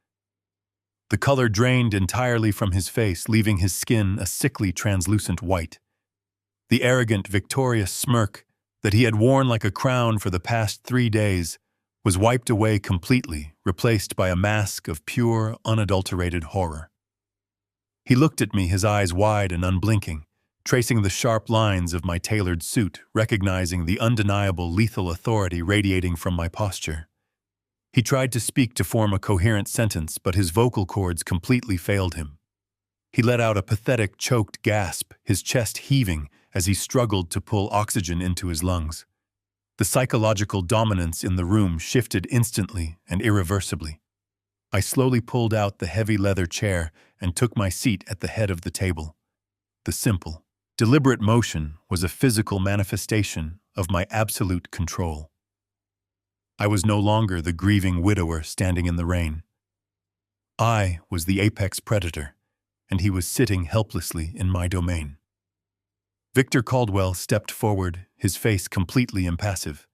The color drained entirely from his face, leaving his skin a sickly, translucent white. The arrogant, victorious smirk that he had worn like a crown for the past 3 days was wiped away completely, replaced by a mask of pure, unadulterated horror. He looked at me, his eyes wide and unblinking, tracing the sharp lines of my tailored suit, recognizing the undeniable lethal authority radiating from my posture. He tried to speak to form a coherent sentence, but his vocal cords completely failed him. He let out a pathetic, choked gasp, his chest heaving as he struggled to pull oxygen into his lungs. The psychological dominance in the room shifted instantly and irreversibly. I slowly pulled out the heavy leather chair and took my seat at the head of the table. The simple, deliberate motion was a physical manifestation of my absolute control. I was no longer the grieving widower standing in the rain. I was the apex predator, and he was sitting helplessly in my domain. Victor Caldwell stepped forward, his face completely impassive.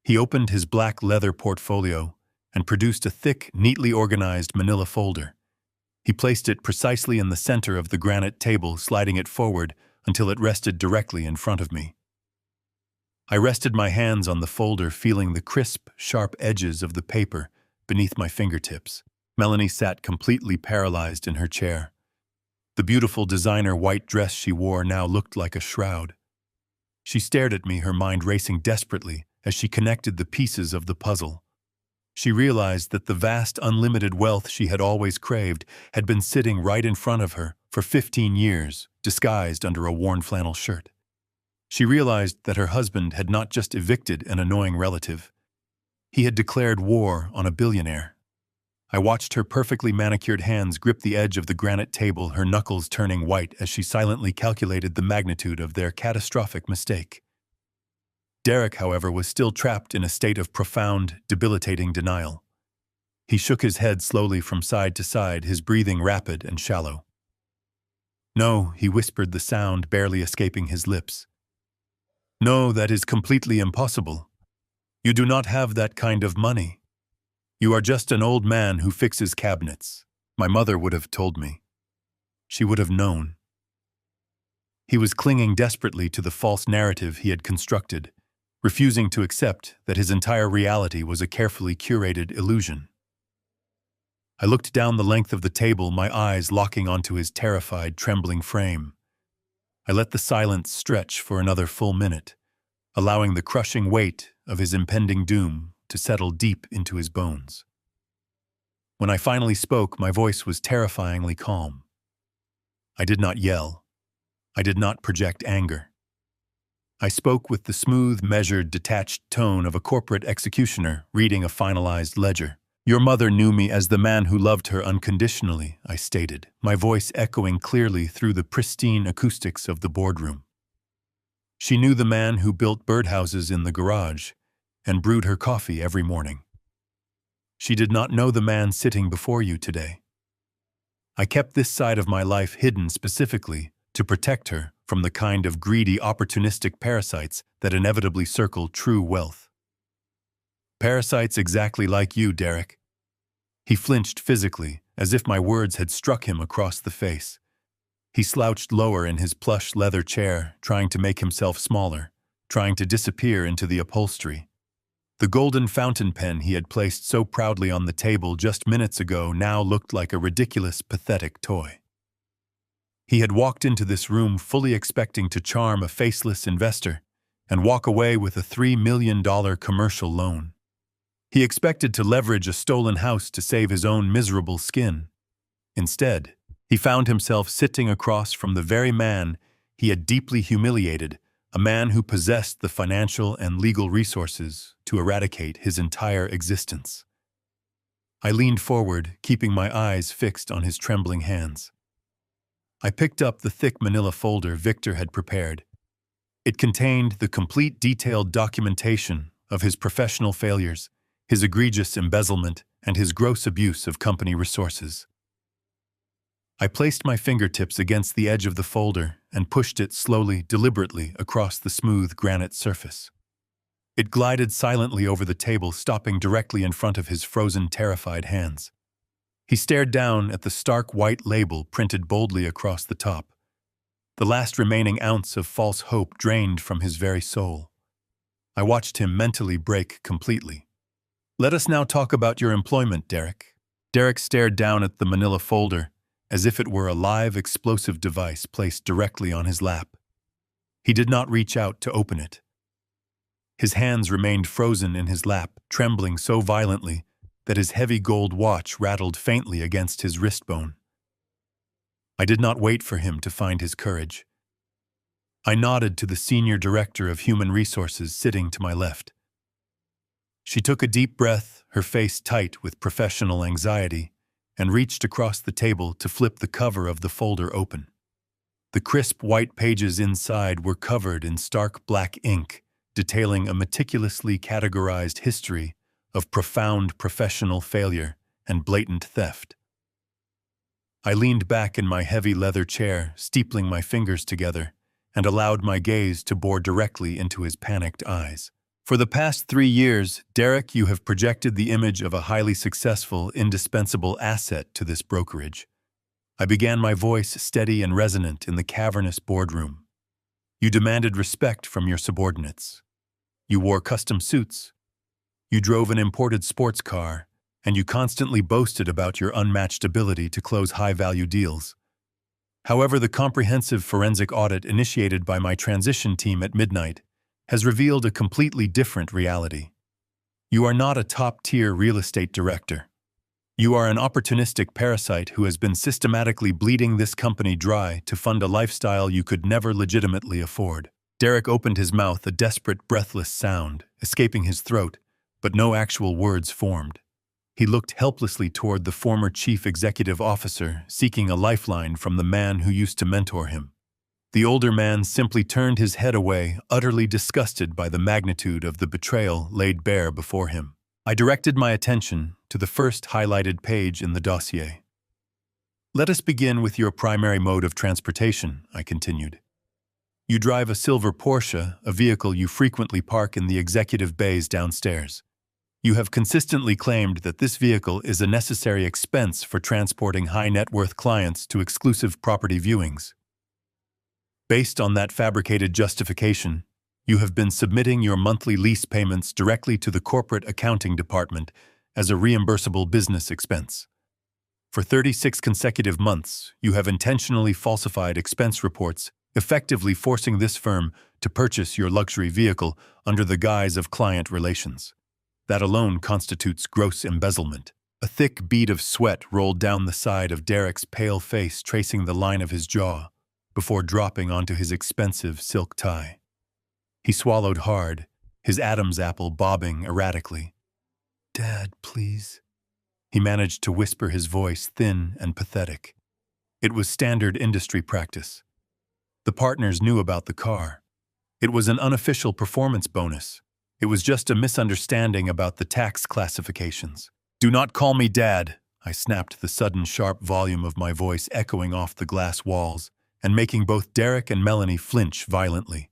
He opened his black leather portfolio and produced a thick, neatly organized manila folder. He placed it precisely in the center of the granite table, sliding it forward until it rested directly in front of me. I rested my hands on the folder, feeling the crisp, sharp edges of the paper beneath my fingertips. Melanie sat completely paralyzed in her chair. The beautiful designer white dress she wore now looked like a shroud. She stared at me, her mind racing desperately as she connected the pieces of the puzzle. She realized that the vast, unlimited wealth she had always craved had been sitting right in front of her for 15 years, disguised under a worn flannel shirt. She realized that her husband had not just evicted an annoying relative. He had declared war on a billionaire. I watched her perfectly manicured hands grip the edge of the granite table, her knuckles turning white as she silently calculated the magnitude of their catastrophic mistake. Derek, however, was still trapped in a state of profound, debilitating denial. He shook his head slowly from side to side, his breathing rapid and shallow. "No," he whispered, the sound barely escaping his lips. "No, that is completely impossible. You do not have that kind of money. You are just an old man who fixes cabinets. My mother would have told me. She would have known." He was clinging desperately to the false narrative he had constructed, refusing to accept that his entire reality was a carefully curated illusion. I looked down the length of the table, my eyes locking onto his terrified, trembling frame. I let the silence stretch for another full minute, allowing the crushing weight of his impending doom to settle deep into his bones. When I finally spoke, my voice was terrifyingly calm. I did not yell. I did not project anger. I spoke with the smooth, measured, detached tone of a corporate executioner reading a finalized ledger. "Your mother knew me as the man who loved her unconditionally," I stated, my voice echoing clearly through the pristine acoustics of the boardroom. "She knew the man who built birdhouses in the garage and brewed her coffee every morning. She did not know the man sitting before you today. I kept this side of my life hidden specifically to protect her from the kind of greedy, opportunistic parasites that inevitably circle true wealth." Parasites exactly like you, Derek. He flinched physically, as if my words had struck him across the face. He slouched lower in his plush leather chair, trying to make himself smaller, trying to disappear into the upholstery. The golden fountain pen he had placed so proudly on the table just minutes ago now looked like a ridiculous, pathetic toy. He had walked into this room fully expecting to charm a faceless investor and walk away with a $3 million commercial loan. He expected to leverage a stolen house to save his own miserable skin. Instead, he found himself sitting across from the very man he had deeply humiliated, a man who possessed the financial and legal resources to eradicate his entire existence. I leaned forward, keeping my eyes fixed on his trembling hands. I picked up the thick manila folder Victor had prepared. It contained the complete detailed documentation of his professional failures, his egregious embezzlement, and his gross abuse of company resources. I placed my fingertips against the edge of the folder and pushed it slowly, deliberately across the smooth granite surface. It glided silently over the table, stopping directly in front of his frozen, terrified hands. He stared down at the stark white label printed boldly across the top. The last remaining ounce of false hope drained from his very soul. I watched him mentally break completely. "Let us now talk about your employment, Derek." Derek stared down at the manila folder, as if it were a live explosive device placed directly on his lap. He did not reach out to open it. His hands remained frozen in his lap, trembling so violently that his heavy gold watch rattled faintly against his wristbone. I did not wait for him to find his courage. I nodded to the senior director of human resources sitting to my left. She took a deep breath, her face tight with professional anxiety, and reached across the table to flip the cover of the folder open. The crisp white pages inside were covered in stark black ink, detailing a meticulously categorized history of profound professional failure and blatant theft. I leaned back in my heavy leather chair, steepling my fingers together, and allowed my gaze to bore directly into his panicked eyes. "For the past 3 years, Derek, you have projected the image of a highly successful, indispensable asset to this brokerage." I began, my voice steady and resonant in the cavernous boardroom. "You demanded respect from your subordinates. You wore custom suits. You drove an imported sports car, and you constantly boasted about your unmatched ability to close high-value deals. However, the comprehensive forensic audit initiated by my transition team at midnight has revealed a completely different reality. You are not a top-tier real estate director. You are an opportunistic parasite who has been systematically bleeding this company dry to fund a lifestyle you could never legitimately afford." Derek opened his mouth, a desperate, breathless sound, escaping his throat, but no actual words formed. He looked helplessly toward the former chief executive officer, seeking a lifeline from the man who used to mentor him. The older man simply turned his head away, utterly disgusted by the magnitude of the betrayal laid bare before him. I directed my attention to the first highlighted page in the dossier. "Let us begin with your primary mode of transportation," I continued. "You drive a silver Porsche, a vehicle you frequently park in the executive bays downstairs. You have consistently claimed that this vehicle is a necessary expense for transporting high-net-worth clients to exclusive property viewings. Based on that fabricated justification, you have been submitting your monthly lease payments directly to the corporate accounting department as a reimbursable business expense. For 36 consecutive months, you have intentionally falsified expense reports, effectively forcing this firm to purchase your luxury vehicle under the guise of client relations. That alone constitutes gross embezzlement." A thick bead of sweat rolled down the side of Derek's pale face, tracing the line of his jaw, before dropping onto his expensive silk tie. He swallowed hard, his Adam's apple bobbing erratically. "Dad, please." He managed to whisper, his voice thin and pathetic. It was standard industry practice. The partners knew about the car. It was an unofficial performance bonus. It was just a misunderstanding about the tax classifications. "Do not call me Dad," I snapped, the sudden sharp volume of my voice echoing off the glass walls and making both Derek and Melanie flinch violently.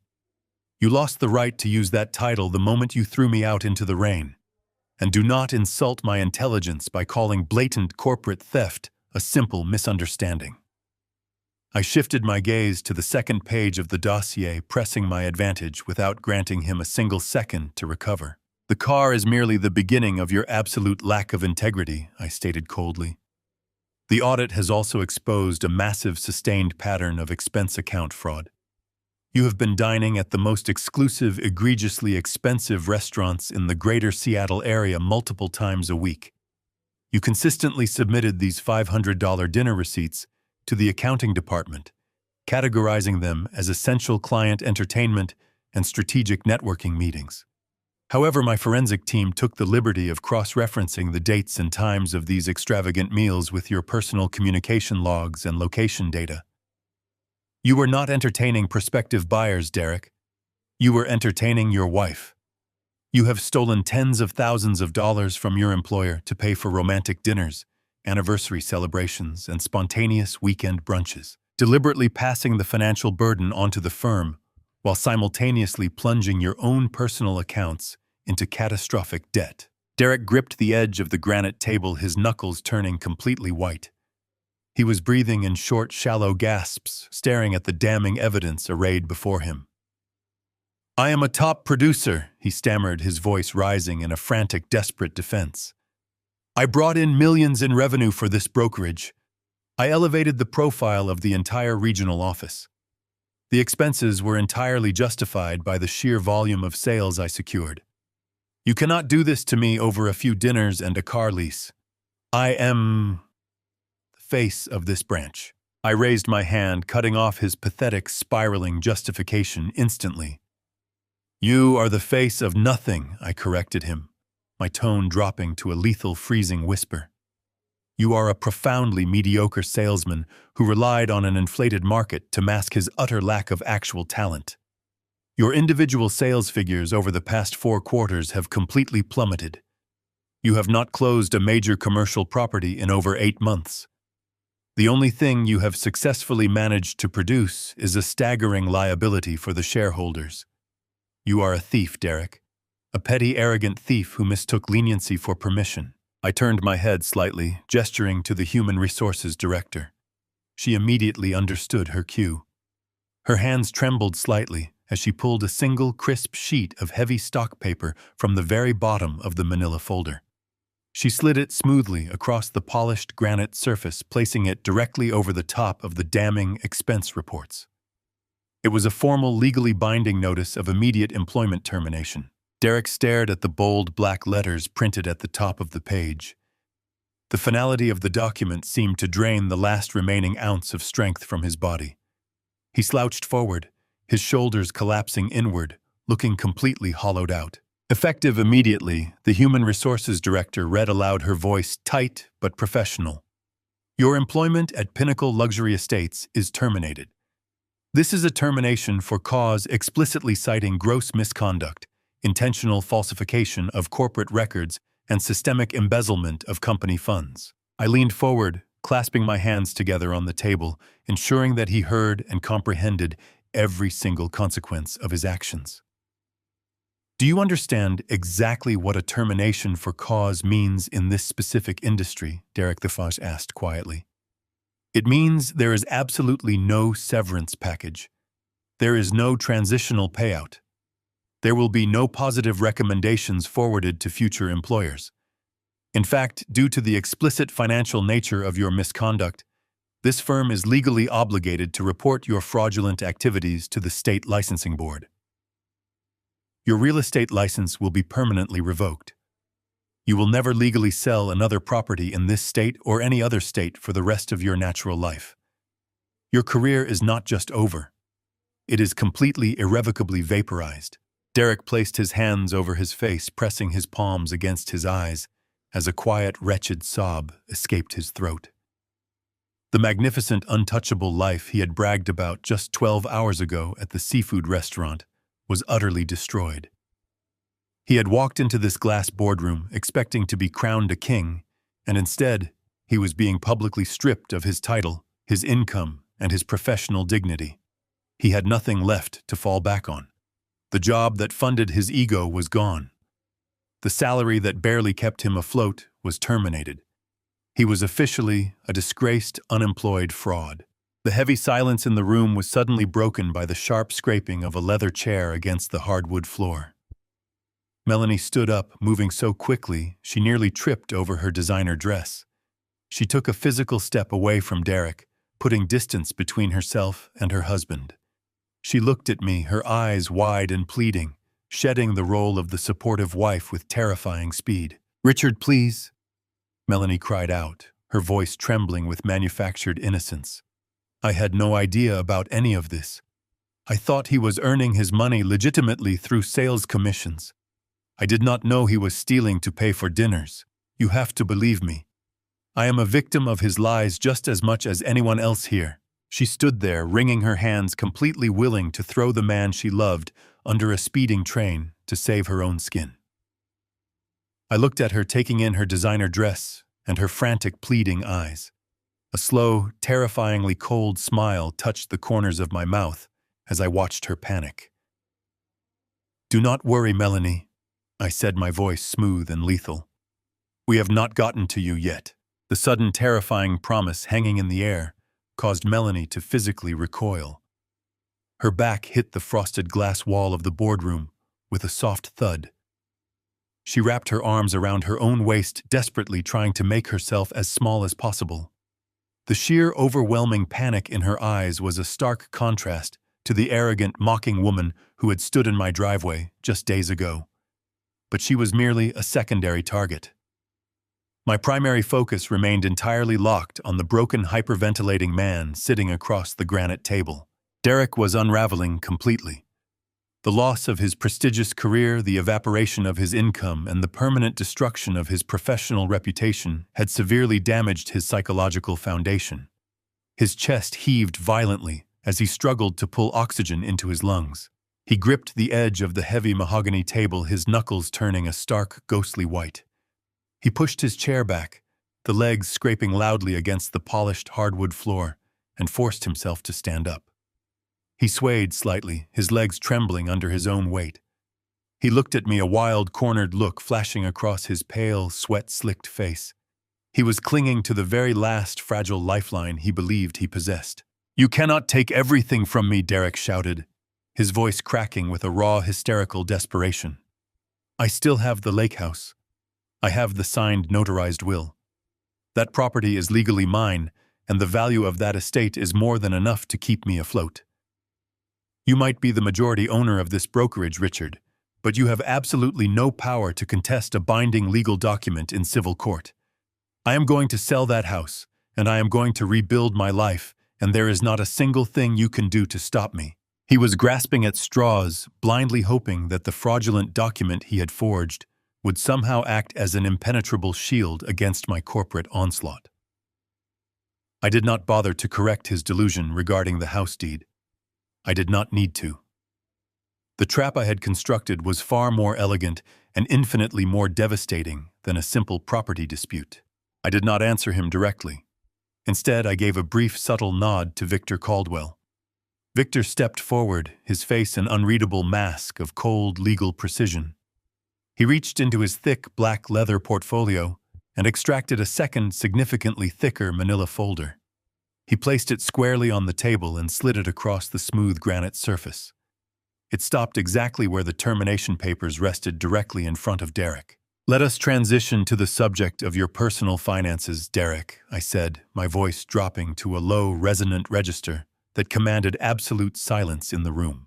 "You lost the right to use that title the moment you threw me out into the rain." And do not insult my intelligence by calling blatant corporate theft a simple misunderstanding. I shifted my gaze to the second page of the dossier, pressing my advantage without granting him a single second to recover. The car is merely the beginning of your absolute lack of integrity, I stated coldly. The audit has also exposed a massive sustained pattern of expense account fraud. You have been dining at the most exclusive, egregiously expensive restaurants in the greater Seattle area multiple times a week. You consistently submitted these $500 dinner receipts to the accounting department, categorizing them as essential client entertainment and strategic networking meetings. However, my forensic team took the liberty of cross-referencing the dates and times of these extravagant meals with your personal communication logs and location data. You were not entertaining prospective buyers, Derek. You were entertaining your wife. You have stolen tens of thousands of dollars from your employer to pay for romantic dinners, anniversary celebrations, and spontaneous weekend brunches, deliberately passing the financial burden onto the firm while simultaneously plunging your own personal accounts into catastrophic debt. Derek gripped the edge of the granite table, his knuckles turning completely white. He was breathing in short, shallow gasps, staring at the damning evidence arrayed before him. "I am a top producer," he stammered, his voice rising in a frantic, desperate defense. "I brought in millions in revenue for this brokerage. I elevated the profile of the entire regional office. The expenses were entirely justified by the sheer volume of sales I secured. You cannot do this to me over a few dinners and a car lease. I am the face of this branch." I raised my hand, cutting off his pathetic, spiraling justification instantly. "You are the face of nothing," I corrected him, my tone dropping to a lethal, freezing whisper. "You are a profoundly mediocre salesman who relied on an inflated market to mask his utter lack of actual talent. Your individual sales figures over the past 4 quarters have completely plummeted. You have not closed a major commercial property in over 8 months. The only thing you have successfully managed to produce is a staggering liability for the shareholders. You are a thief, Derek. A petty, arrogant thief who mistook leniency for permission." I turned my head slightly, gesturing to the Human Resources Director. She immediately understood her cue. Her hands trembled slightly as she pulled a single, crisp sheet of heavy stock paper from the very bottom of the manila folder. She slid it smoothly across the polished granite surface, placing it directly over the top of the damning expense reports. It was a formal, legally binding notice of immediate employment termination. Derek stared at the bold black letters printed at the top of the page. The finality of the document seemed to drain the last remaining ounce of strength from his body. He slouched forward, his shoulders collapsing inward, looking completely hollowed out. Effective immediately, the Human Resources Director read aloud, her voice tight but professional. "Your employment at Pinnacle Luxury Estates is terminated. This is a termination for cause explicitly citing gross misconduct, intentional falsification of corporate records, and systemic embezzlement of company funds." I leaned forward, clasping my hands together on the table, ensuring that he heard and comprehended every single consequence of his actions. "Do you understand exactly what a termination for cause means in this specific industry?" Derek Thefage asked quietly. "It means there is absolutely no severance package. There is no transitional payout. There will be no positive recommendations forwarded to future employers. In fact, due to the explicit financial nature of your misconduct, this firm is legally obligated to report your fraudulent activities to the state licensing board. Your real estate license will be permanently revoked. You will never legally sell another property in this state or any other state for the rest of your natural life. Your career is not just over. It is completely, irrevocably vaporized." Derek placed his hands over his face, pressing his palms against his eyes, as a quiet, wretched sob escaped his throat. The magnificent, untouchable life he had bragged about just 12 hours ago at the seafood restaurant was utterly destroyed. He had walked into this glass boardroom expecting to be crowned a king, and instead, he was being publicly stripped of his title, his income, and his professional dignity. He had nothing left to fall back on. The job that funded his ego was gone. The salary that barely kept him afloat was terminated. He was officially a disgraced, unemployed fraud. The heavy silence in the room was suddenly broken by the sharp scraping of a leather chair against the hardwood floor. Melanie stood up, moving so quickly she nearly tripped over her designer dress. She took a physical step away from Derek, putting distance between herself and her husband. She looked at me, her eyes wide and pleading, shedding the role of the supportive wife with terrifying speed. "Richard, please," Melanie cried out, her voice trembling with manufactured innocence. "I had no idea about any of this. I thought he was earning his money legitimately through sales commissions. I did not know he was stealing to pay for dinners. You have to believe me. I am a victim of his lies just as much as anyone else here." She stood there, wringing her hands, completely willing to throw the man she loved under a speeding train to save her own skin. I looked at her, taking in her designer dress and her frantic, pleading eyes. A slow, terrifyingly cold smile touched the corners of my mouth as I watched her panic. "Do not worry, Melanie," I said, my voice smooth and lethal. "We have not gotten to you yet." The sudden, terrifying promise hanging in the air caused Melanie to physically recoil. Her back hit the frosted glass wall of the boardroom with a soft thud. She wrapped her arms around her own waist, desperately trying to make herself as small as possible. The sheer, overwhelming panic in her eyes was a stark contrast to the arrogant, mocking woman who had stood in my driveway just days ago. But she was merely a secondary target. My primary focus remained entirely locked on the broken, hyperventilating man sitting across the granite table. Derek was unraveling completely. The loss of his prestigious career, the evaporation of his income, and the permanent destruction of his professional reputation had severely damaged his psychological foundation. His chest heaved violently as he struggled to pull oxygen into his lungs. He gripped the edge of the heavy mahogany table, his knuckles turning a stark, ghostly white. He pushed his chair back, the legs scraping loudly against the polished hardwood floor, and forced himself to stand up. He swayed slightly, his legs trembling under his own weight. He looked at me, a wild, cornered look flashing across his pale, sweat-slicked face. He was clinging to the very last fragile lifeline he believed he possessed. "You cannot take everything from me," Derek shouted, his voice cracking with a raw, hysterical desperation. "I still have the lake house. I have the signed, notarized will. That property is legally mine, and the value of that estate is more than enough to keep me afloat. You might be the majority owner of this brokerage, Richard, but you have absolutely no power to contest a binding legal document in civil court. I am going to sell that house, and I am going to rebuild my life, and there is not a single thing you can do to stop me." He was grasping at straws, blindly hoping that the fraudulent document he had forged would somehow act as an impenetrable shield against my corporate onslaught. I did not bother to correct his delusion regarding the house deed. I did not need to. The trap I had constructed was far more elegant and infinitely more devastating than a simple property dispute. I did not answer him directly. Instead, I gave a brief, subtle nod to Victor Caldwell. Victor stepped forward, his face an unreadable mask of cold, legal precision. He reached into his thick, black leather portfolio and extracted a second, significantly thicker manila folder. He placed it squarely on the table and slid it across the smooth granite surface. It stopped exactly where the termination papers rested, directly in front of Derek. "Let us transition to the subject of your personal finances, Derek," I said, my voice dropping to a low, resonant register that commanded absolute silence in the room.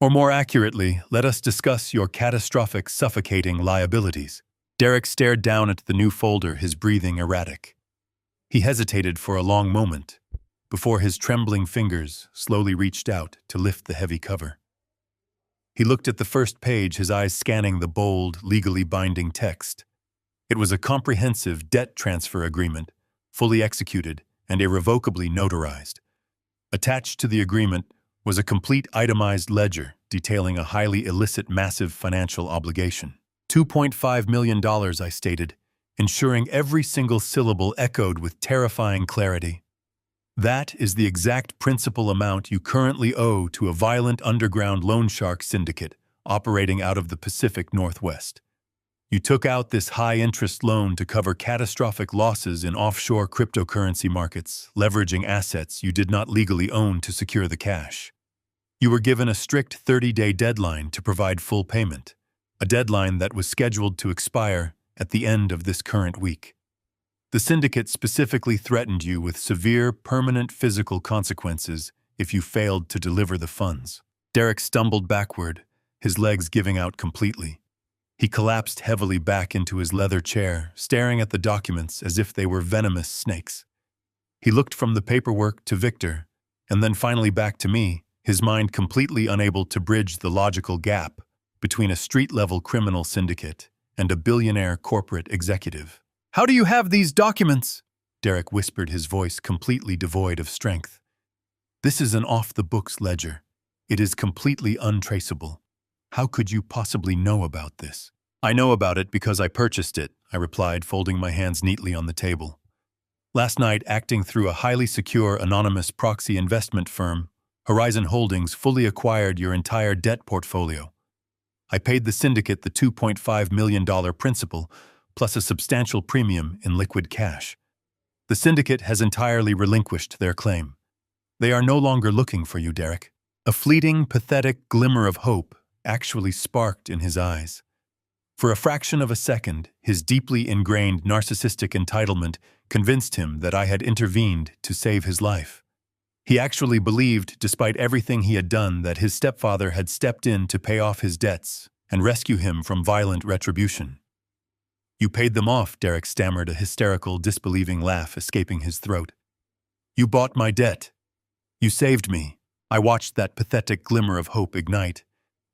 "Or more accurately, let us discuss your catastrophic, suffocating liabilities." Derek stared down at the new folder, his breathing erratic. He hesitated for a long moment before his trembling fingers slowly reached out to lift the heavy cover. He looked at the first page, his eyes scanning the bold, legally binding text. It was a comprehensive debt transfer agreement, fully executed and irrevocably notarized. Attached to the agreement was a complete itemized ledger detailing a highly illicit, massive financial obligation. $2.5 million, I stated, ensuring every single syllable echoed with terrifying clarity. "That is the exact principal amount you currently owe to a violent underground loan shark syndicate operating out of the Pacific Northwest. You took out this high-interest loan to cover catastrophic losses in offshore cryptocurrency markets, leveraging assets you did not legally own to secure the cash. You were given a strict 30-day deadline to provide full payment, a deadline that was scheduled to expire at the end of this current week. The syndicate specifically threatened you with severe, permanent physical consequences if you failed to deliver the funds. Derek stumbled backward, his legs giving out completely. He collapsed heavily back into his leather chair, staring at the documents as if they were venomous snakes. He looked from the paperwork to Victor, and then finally back to me, his mind completely unable to bridge the logical gap between a street-level criminal syndicate and a billionaire corporate executive. "How do you have these documents?" Derek whispered, his voice completely devoid of strength. "This is an off-the-books ledger. It is completely untraceable. How could you possibly know about this?" "I know about it because I purchased it," I replied, folding my hands neatly on the table. "Last night, acting through a highly secure anonymous proxy investment firm, Horizon Holdings fully acquired your entire debt portfolio. I paid the syndicate the $2.5 million principal, plus a substantial premium in liquid cash. The syndicate has entirely relinquished their claim. They are no longer looking for you, Derek." A fleeting, pathetic glimmer of hope actually sparked in his eyes. For a fraction of a second, his deeply ingrained narcissistic entitlement convinced him that I had intervened to save his life. He actually believed, despite everything he had done, that his stepfather had stepped in to pay off his debts and rescue him from violent retribution. "You paid them off," Derek stammered, a hysterical, disbelieving laugh escaping his throat. "You bought my debt. You saved me." I watched that pathetic glimmer of hope ignite,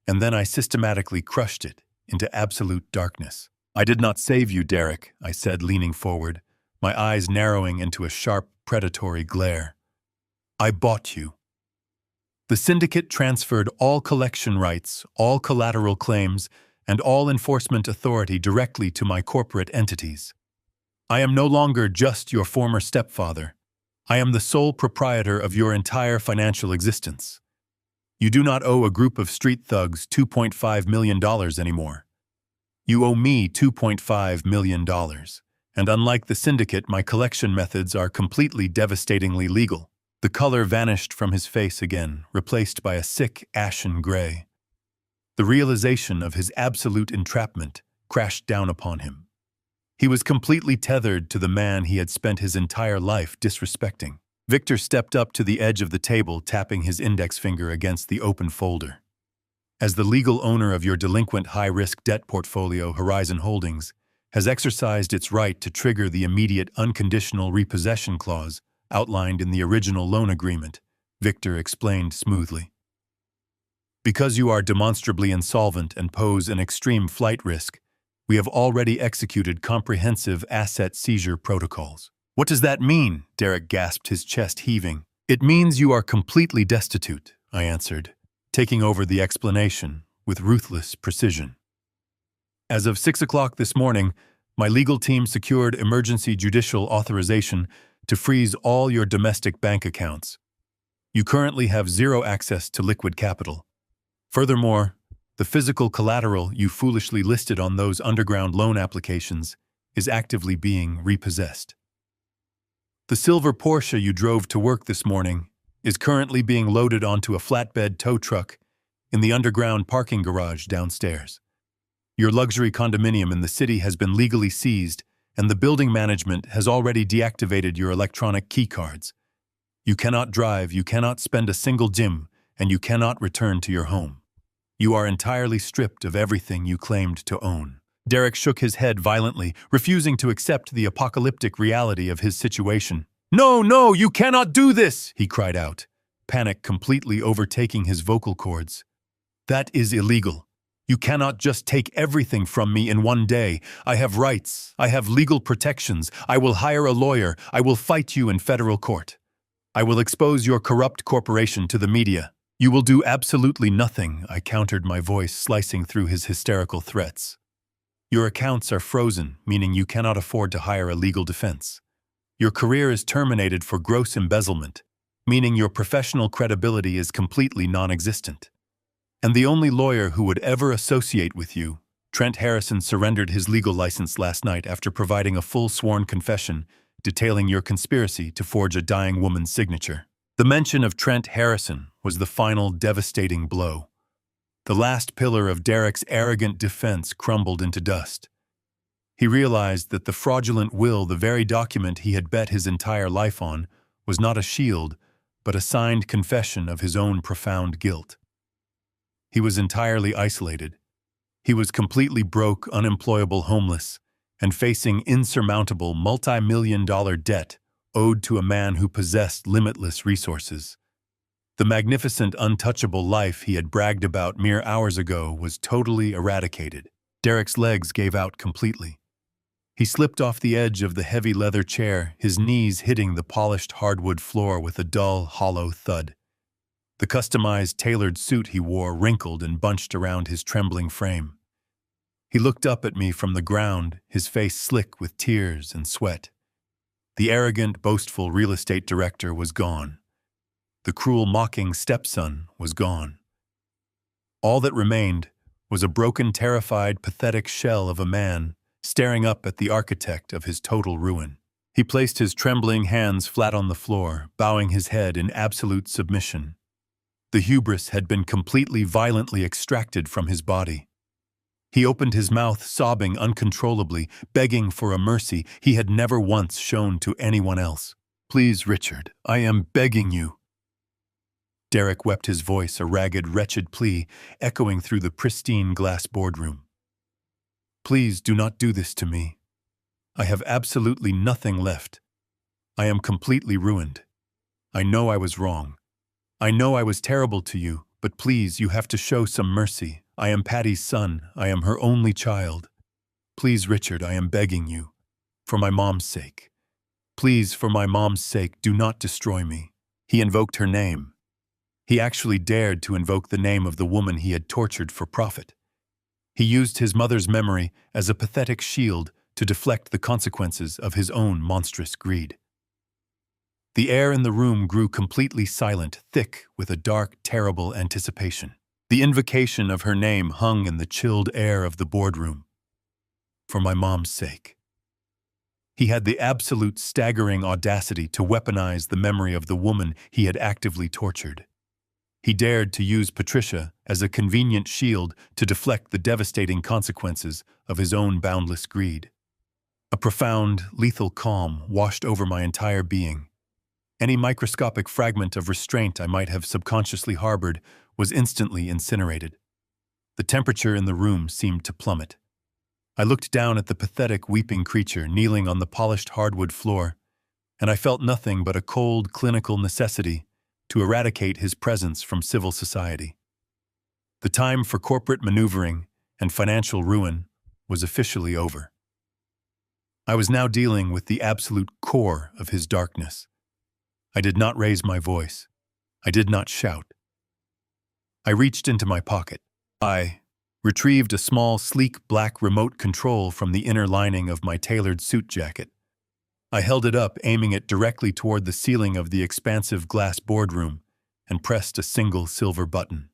and then I systematically crushed it into absolute darkness. "I did not save you, Derek," I said, leaning forward, my eyes narrowing into a sharp, predatory glare. "I bought you." The syndicate transferred all collection rights, all collateral claims, and all enforcement authority directly to my corporate entities. I am no longer just your former stepfather. I am the sole proprietor of your entire financial existence. You do not owe a group of street thugs $2.5 million anymore. You owe me $2.5 million, and unlike the syndicate, my collection methods are completely devastatingly legal. The color vanished from his face again, replaced by a sick, ashen gray. The realization of his absolute entrapment crashed down upon him. He was completely tethered to the man he had spent his entire life disrespecting. Victor stepped up to the edge of the table, tapping his index finger against the open folder. "As the legal owner of your delinquent high-risk debt portfolio, Horizon Holdings has exercised its right to trigger the immediate unconditional repossession clause outlined in the original loan agreement," Victor explained smoothly. "Because you are demonstrably insolvent and pose an extreme flight risk, we have already executed comprehensive asset seizure protocols." "What does that mean?" Derek gasped, his chest heaving. "It means you are completely destitute," I answered, taking over the explanation with ruthless precision. "As of 6 o'clock this morning, my legal team secured emergency judicial authorization to freeze all your domestic bank accounts. You currently have zero access to liquid capital. Furthermore, the physical collateral you foolishly listed on those underground loan applications is actively being repossessed. The silver Porsche you drove to work this morning is currently being loaded onto a flatbed tow truck in the underground parking garage downstairs. Your luxury condominium in the city has been legally seized, and the building management has already deactivated your electronic key cards. You cannot drive, you cannot spend a single dime, and you cannot return to your home. You are entirely stripped of everything you claimed to own." Derek shook his head violently, refusing to accept the apocalyptic reality of his situation. "No, no, you cannot do this!" he cried out, panic completely overtaking his vocal cords. "That is illegal. You cannot just take everything from me in one day. I have rights. I have legal protections. I will hire a lawyer. I will fight you in federal court. I will expose your corrupt corporation to the media." "You will do absolutely nothing," I countered, my voice slicing through his hysterical threats. "Your accounts are frozen, meaning you cannot afford to hire a legal defense. Your career is terminated for gross embezzlement, meaning your professional credibility is completely non-existent. And the only lawyer who would ever associate with you Trent Harrison surrendered his legal license last night after providing a full sworn confession detailing your conspiracy to forge a dying woman's signature. The mention of Trent Harrison was the final devastating blow. The last pillar of Derek's arrogant defense crumbled into dust. He realized that the fraudulent will, the very document he had bet his entire life on, was not a shield, but a signed confession of his own profound guilt. He was entirely isolated. He was completely broke, unemployable, homeless, and facing insurmountable multi-million-dollar debt owed to a man who possessed limitless resources. The magnificent, untouchable life he had bragged about mere hours ago was totally eradicated. Derek's legs gave out completely. He slipped off the edge of the heavy leather chair, his knees hitting the polished hardwood floor with a dull, hollow thud. The customized, tailored suit he wore wrinkled and bunched around his trembling frame. He looked up at me from the ground, his face slick with tears and sweat. The arrogant, boastful real estate director was gone. The cruel, mocking stepson was gone. All that remained was a broken, terrified, pathetic shell of a man staring up at the architect of his total ruin. He placed his trembling hands flat on the floor, bowing his head in absolute submission. The hubris had been completely, violently extracted from his body. He opened his mouth, sobbing uncontrollably, begging for a mercy he had never once shown to anyone else. "Please, Richard, I am begging you." Derek wept, his voice a ragged, wretched plea, echoing through the pristine glass boardroom. "Please do not do this to me. I have absolutely nothing left. I am completely ruined. I know I was wrong. I know I was terrible to you, but please, you have to show some mercy. I am Patty's son. I am her only child. Please, Richard, I am begging you. For my mom's sake. Please, for my mom's sake, do not destroy me." He invoked her name. He actually dared to invoke the name of the woman he had tortured for profit. He used his mother's memory as a pathetic shield to deflect the consequences of his own monstrous greed. The air in the room grew completely silent, thick with a dark, terrible anticipation. The invocation of her name hung in the chilled air of the boardroom. For my mom's sake. He had the absolute staggering audacity to weaponize the memory of the woman he had actively tortured. He dared to use Patricia as a convenient shield to deflect the devastating consequences of his own boundless greed. A profound, lethal calm washed over my entire being. Any microscopic fragment of restraint I might have subconsciously harbored was instantly incinerated. The temperature in the room seemed to plummet. I looked down at the pathetic, weeping creature kneeling on the polished hardwood floor, and I felt nothing but a cold, clinical necessity to eradicate his presence from civil society. The time for corporate maneuvering and financial ruin was officially over. I was now dealing with the absolute core of his darkness. I did not raise my voice. I did not shout. I reached into my pocket. I retrieved a small, sleek black remote control from the inner lining of my tailored suit jacket. I held it up, aiming it directly toward the ceiling of the expansive glass boardroom, and pressed a single silver button.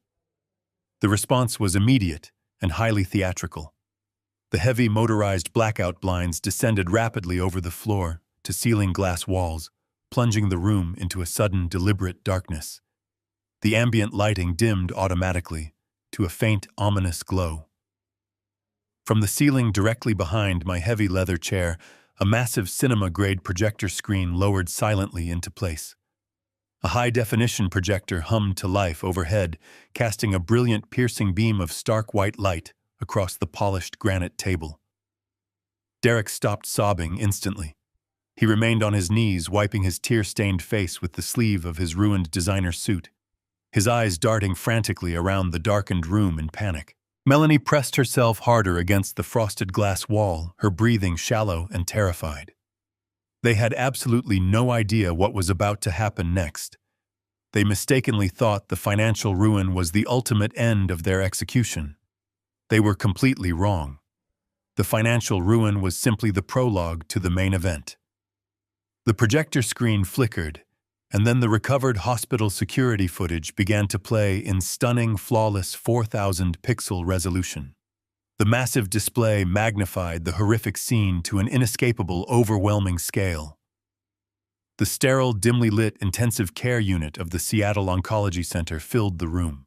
The response was immediate and highly theatrical. The heavy motorized blackout blinds descended rapidly over the floor to ceiling glass walls, plunging the room into a sudden, deliberate darkness. The ambient lighting dimmed automatically to a faint, ominous glow. From the ceiling directly behind my heavy leather chair, a massive cinema-grade projector screen lowered silently into place. A high-definition projector hummed to life overhead, casting a brilliant, piercing beam of stark white light across the polished granite table. Derek stopped sobbing instantly. He remained on his knees, wiping his tear-stained face with the sleeve of his ruined designer suit, his eyes darting frantically around the darkened room in panic. Melanie pressed herself harder against the frosted glass wall, her breathing shallow and terrified. They had absolutely no idea what was about to happen next. They mistakenly thought the financial ruin was the ultimate end of their execution. They were completely wrong. The financial ruin was simply the prologue to the main event. The projector screen flickered, and then the recovered hospital security footage began to play in stunning, flawless 4,000-pixel resolution. The massive display magnified the horrific scene to an inescapable, overwhelming scale. The sterile, dimly lit intensive care unit of the Seattle Oncology Center filled the room.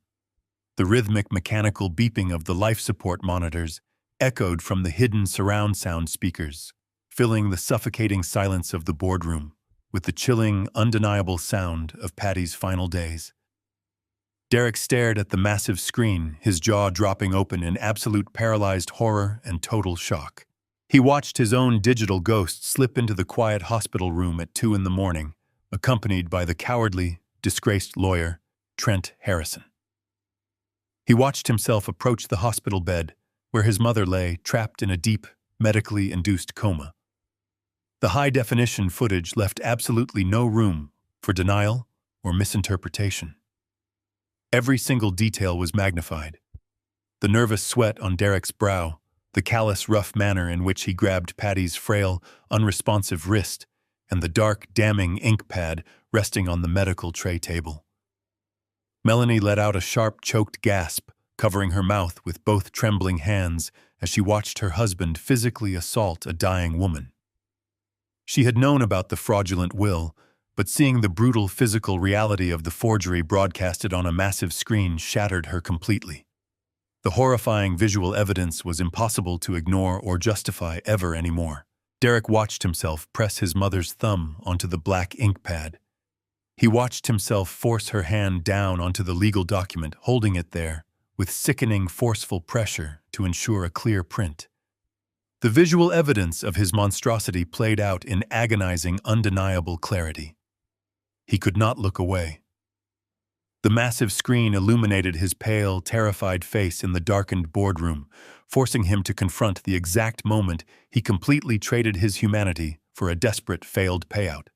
The rhythmic mechanical beeping of the life support monitors echoed from the hidden surround sound speakers, filling the suffocating silence of the boardroom with the chilling, undeniable sound of Patty's final days. Derek stared at the massive screen, his jaw dropping open in absolute paralyzed horror and total shock. He watched his own digital ghost slip into the quiet hospital room at 2 a.m, accompanied by the cowardly, disgraced lawyer, Trent Harrison. He watched himself approach the hospital bed, where his mother lay, trapped in a deep, medically induced coma. The high-definition footage left absolutely no room for denial or misinterpretation. Every single detail was magnified. The nervous sweat on Derek's brow, the callous, rough manner in which he grabbed Patty's frail, unresponsive wrist, and the dark, damning ink pad resting on the medical tray table. Melanie let out a sharp, choked gasp, covering her mouth with both trembling hands as she watched her husband physically assault a dying woman. She had known about the fraudulent will, but seeing the brutal physical reality of the forgery broadcasted on a massive screen shattered her completely. The horrifying visual evidence was impossible to ignore or justify ever anymore. Derek watched himself press his mother's thumb onto the black ink pad. He watched himself force her hand down onto the legal document, holding it there, with sickening, forceful pressure to ensure a clear print. The visual evidence of his monstrosity played out in agonizing, undeniable clarity. He could not look away. The massive screen illuminated his pale, terrified face in the darkened boardroom, forcing him to confront the exact moment he completely traded his humanity for a desperate, failed payout.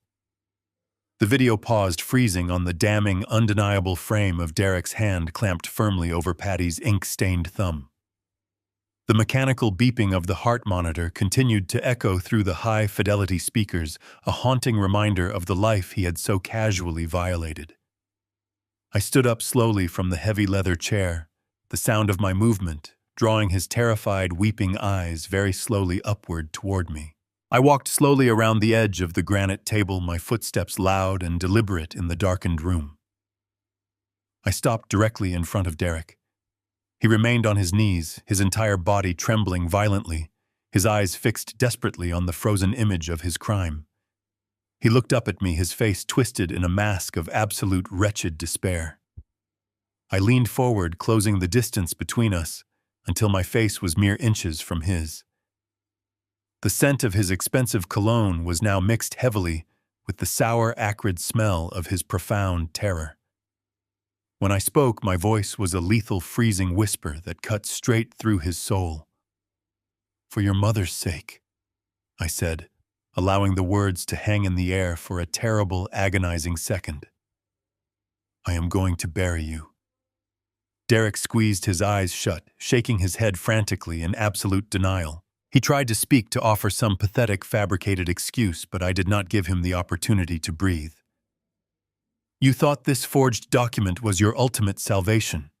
The video paused, freezing on the damning, undeniable frame of Derek's hand clamped firmly over Patty's ink-stained thumb. The mechanical beeping of the heart monitor continued to echo through the high-fidelity speakers, a haunting reminder of the life he had so casually violated. I stood up slowly from the heavy leather chair, the sound of my movement drawing his terrified, weeping eyes very slowly upward toward me. I walked slowly around the edge of the granite table, my footsteps loud and deliberate in the darkened room. I stopped directly in front of Derek. He remained on his knees, his entire body trembling violently, his eyes fixed desperately on the frozen image of his crime. He looked up at me, his face twisted in a mask of absolute wretched despair. I leaned forward, closing the distance between us, until my face was mere inches from his. The scent of his expensive cologne was now mixed heavily with the sour, acrid smell of his profound terror. When I spoke, my voice was a lethal, freezing whisper that cut straight through his soul. "For your mother's sake," I said, allowing the words to hang in the air for a terrible, agonizing second. "I am going to bury you." Derek squeezed his eyes shut, shaking his head frantically in absolute denial. He tried to speak, to offer some pathetic, fabricated excuse, but I did not give him the opportunity to breathe. "You thought this forged document was your ultimate salvation,"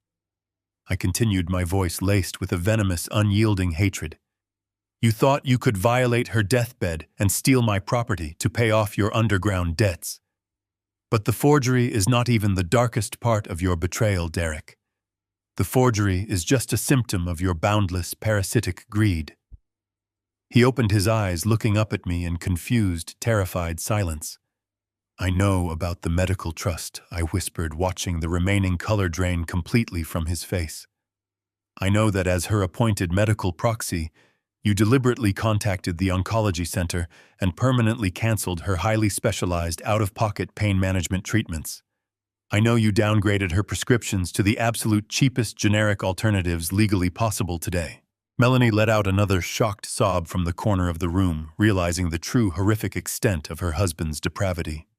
I continued, my voice laced with a venomous, unyielding hatred. "You thought you could violate her deathbed and steal my property to pay off your underground debts. But the forgery is not even the darkest part of your betrayal, Derek. The forgery is just a symptom of your boundless, parasitic greed." He opened his eyes, looking up at me in confused, terrified silence. "I know about the medical trust," I whispered, watching the remaining color drain completely from his face. "I know that as her appointed medical proxy, you deliberately contacted the oncology center and permanently canceled her highly specialized out-of-pocket pain management treatments. I know you downgraded her prescriptions to the absolute cheapest generic alternatives legally possible today." Melanie let out another shocked sob from the corner of the room, realizing the true horrific extent of her husband's depravity.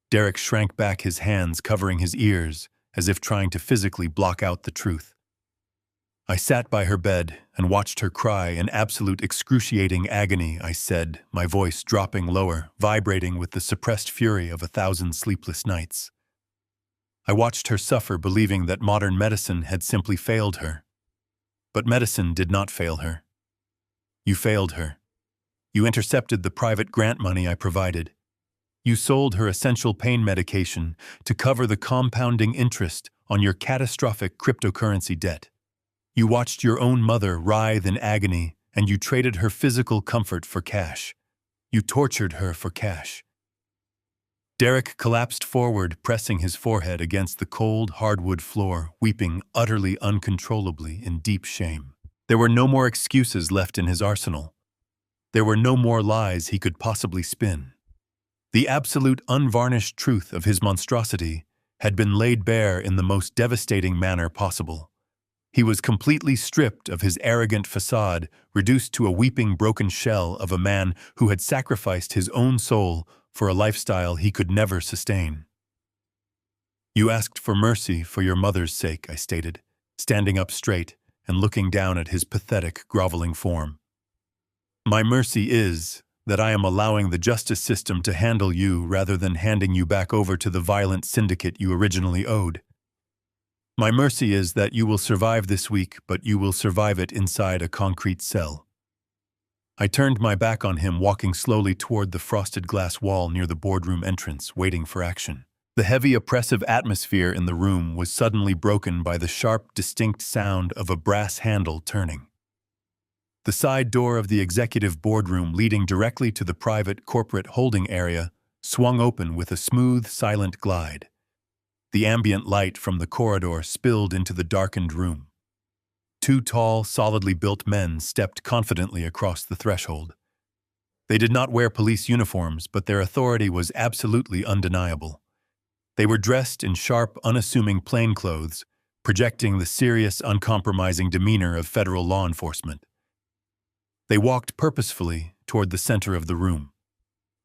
Derek shrank back, his hands covering his ears, as if trying to physically block out the truth. I sat by her bed and watched her cry in absolute excruciating agony. I said, my voice dropping lower, vibrating with the suppressed fury of 1,000 sleepless nights. I watched her suffer, believing that modern medicine had simply failed her. But medicine did not fail her. You failed her. You intercepted the private grant money I provided. You sold her essential pain medication to cover the compounding interest on your catastrophic cryptocurrency debt. You watched your own mother writhe in agony, and you traded her physical comfort for cash. You tortured her for cash. Derek collapsed forward, pressing his forehead against the cold, hardwood floor, weeping utterly uncontrollably in deep shame. There were no more excuses left in his arsenal. There were no more lies he could possibly spin. The absolute unvarnished truth of his monstrosity had been laid bare in the most devastating manner possible. He was completely stripped of his arrogant facade, reduced to a weeping broken shell of a man who had sacrificed his own soul for a lifestyle he could never sustain. You asked for mercy for your mother's sake, I stated, standing up straight and looking down at his pathetic, groveling form. My mercy is that I am allowing the justice system to handle you rather than handing you back over to the violent syndicate you originally owed. My mercy is that you will survive this week, but you will survive it inside a concrete cell. I turned my back on him, walking slowly toward the frosted glass wall near the boardroom entrance, waiting for action. The heavy, oppressive atmosphere in the room was suddenly broken by the sharp, distinct sound of a brass handle turning. The side door of the executive boardroom leading directly to the private corporate holding area swung open with a smooth, silent glide. The ambient light from the corridor spilled into the darkened room. Two tall, solidly built men stepped confidently across the threshold. They did not wear police uniforms, but their authority was absolutely undeniable. They were dressed in sharp, unassuming plainclothes, projecting the serious, uncompromising demeanor of federal law enforcement. They walked purposefully toward the center of the room.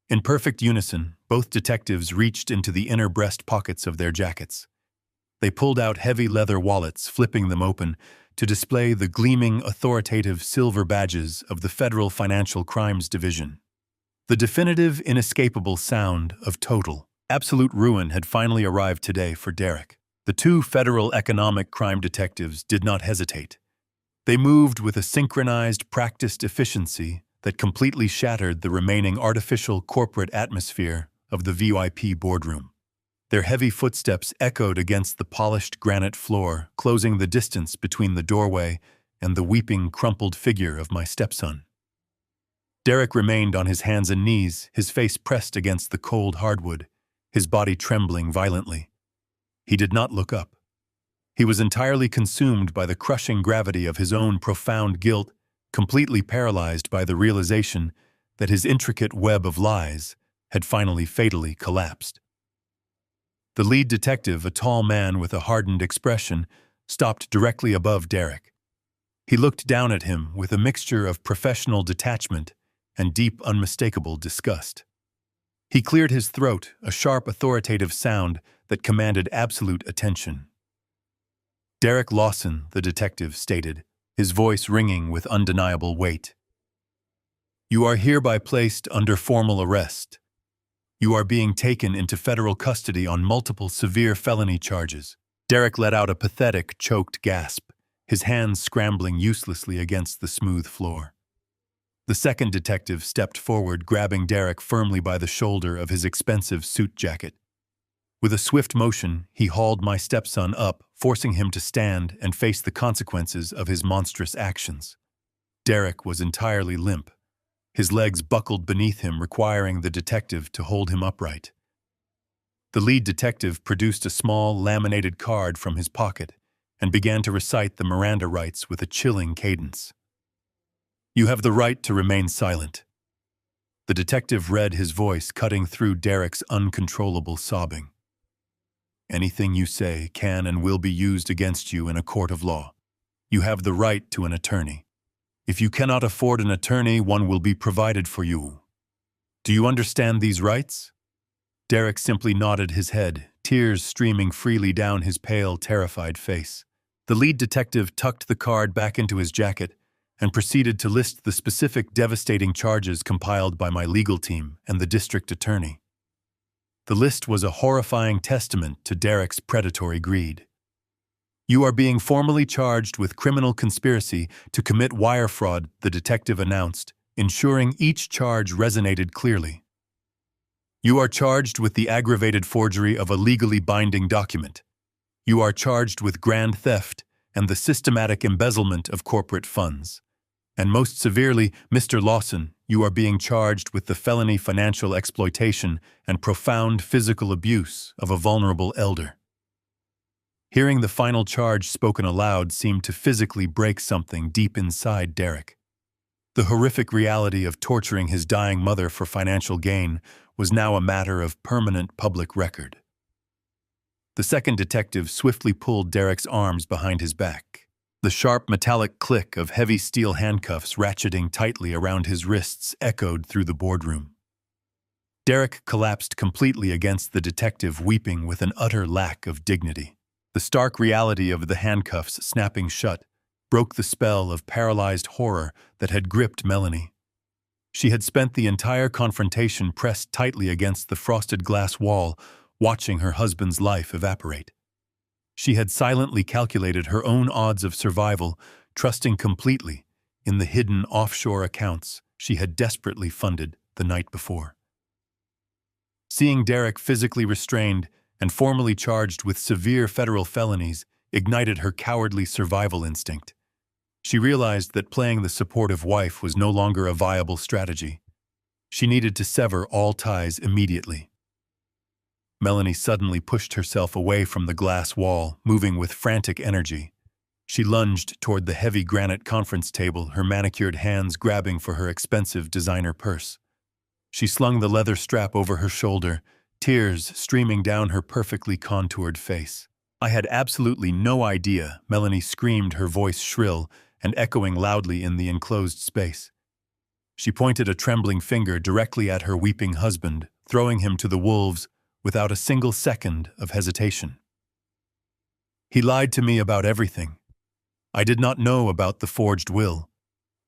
In perfect unison, both detectives reached into the inner breast pockets of their jackets. They pulled out heavy leather wallets, flipping them open to display the gleaming, authoritative silver badges of the Federal Financial Crimes Division. The definitive, inescapable sound of total, absolute ruin had finally arrived today for Derek. The two federal economic crime detectives did not hesitate. They moved with a synchronized, practiced efficiency that completely shattered the remaining artificial corporate atmosphere of the VIP boardroom. Their heavy footsteps echoed against the polished granite floor, closing the distance between the doorway and the weeping, crumpled figure of my stepson. Derek remained on his hands and knees, his face pressed against the cold hardwood, his body trembling violently. He did not look up. He was entirely consumed by the crushing gravity of his own profound guilt, completely paralyzed by the realization that his intricate web of lies had finally fatally collapsed. The lead detective, a tall man with a hardened expression, stopped directly above Derek. He looked down at him with a mixture of professional detachment and deep, unmistakable disgust. He cleared his throat, a sharp, authoritative sound that commanded absolute attention. Derek Lawson, the detective stated, his voice ringing with undeniable weight. You are hereby placed under formal arrest. You are being taken into federal custody on multiple severe felony charges. Derek let out a pathetic, choked gasp, his hands scrambling uselessly against the smooth floor. The second detective stepped forward, grabbing Derek firmly by the shoulder of his expensive suit jacket. With a swift motion, he hauled my stepson up, forcing him to stand and face the consequences of his monstrous actions. Derek was entirely limp. His legs buckled beneath him, requiring the detective to hold him upright. The lead detective produced a small, laminated card from his pocket and began to recite the Miranda rights with a chilling cadence. You have the right to remain silent. The detective read, his voice cutting through Derek's uncontrollable sobbing. Anything you say can and will be used against you in a court of law. You have the right to an attorney. If you cannot afford an attorney, one will be provided for you. Do you understand these rights? Derek simply nodded his head, tears streaming freely down his pale, terrified face. The lead detective tucked the card back into his jacket and proceeded to list the specific devastating charges compiled by my legal team and the district attorney. The list was a horrifying testament to Derek's predatory greed. You are being formally charged with criminal conspiracy to commit wire fraud, the detective announced, ensuring each charge resonated clearly. You are charged with the aggravated forgery of a legally binding document. You are charged with grand theft and the systematic embezzlement of corporate funds. And most severely, Mr. Lawson, you are being charged with the felony financial exploitation and profound physical abuse of a vulnerable elder. Hearing the final charge spoken aloud seemed to physically break something deep inside Derek. The horrific reality of torturing his dying mother for financial gain was now a matter of permanent public record. The second detective swiftly pulled Derek's arms behind his back. The sharp metallic click of heavy steel handcuffs ratcheting tightly around his wrists echoed through the boardroom. Derek collapsed completely against the detective, weeping with an utter lack of dignity. The stark reality of the handcuffs snapping shut broke the spell of paralyzed horror that had gripped Melanie. She had spent the entire confrontation pressed tightly against the frosted glass wall, watching her husband's life evaporate. She had silently calculated her own odds of survival, trusting completely in the hidden offshore accounts she had desperately funded the night before. Seeing Derek physically restrained and formally charged with severe federal felonies ignited her cowardly survival instinct. She realized that playing the supportive wife was no longer a viable strategy. She needed to sever all ties immediately. Melanie suddenly pushed herself away from the glass wall, moving with frantic energy. She lunged toward the heavy granite conference table, her manicured hands grabbing for her expensive designer purse. She slung the leather strap over her shoulder, tears streaming down her perfectly contoured face. "I had absolutely no idea," Melanie screamed, her voice shrill and echoing loudly in the enclosed space. She pointed a trembling finger directly at her weeping husband, throwing him to the wolves without a single second of hesitation. "He lied to me about everything. I did not know about the forged will.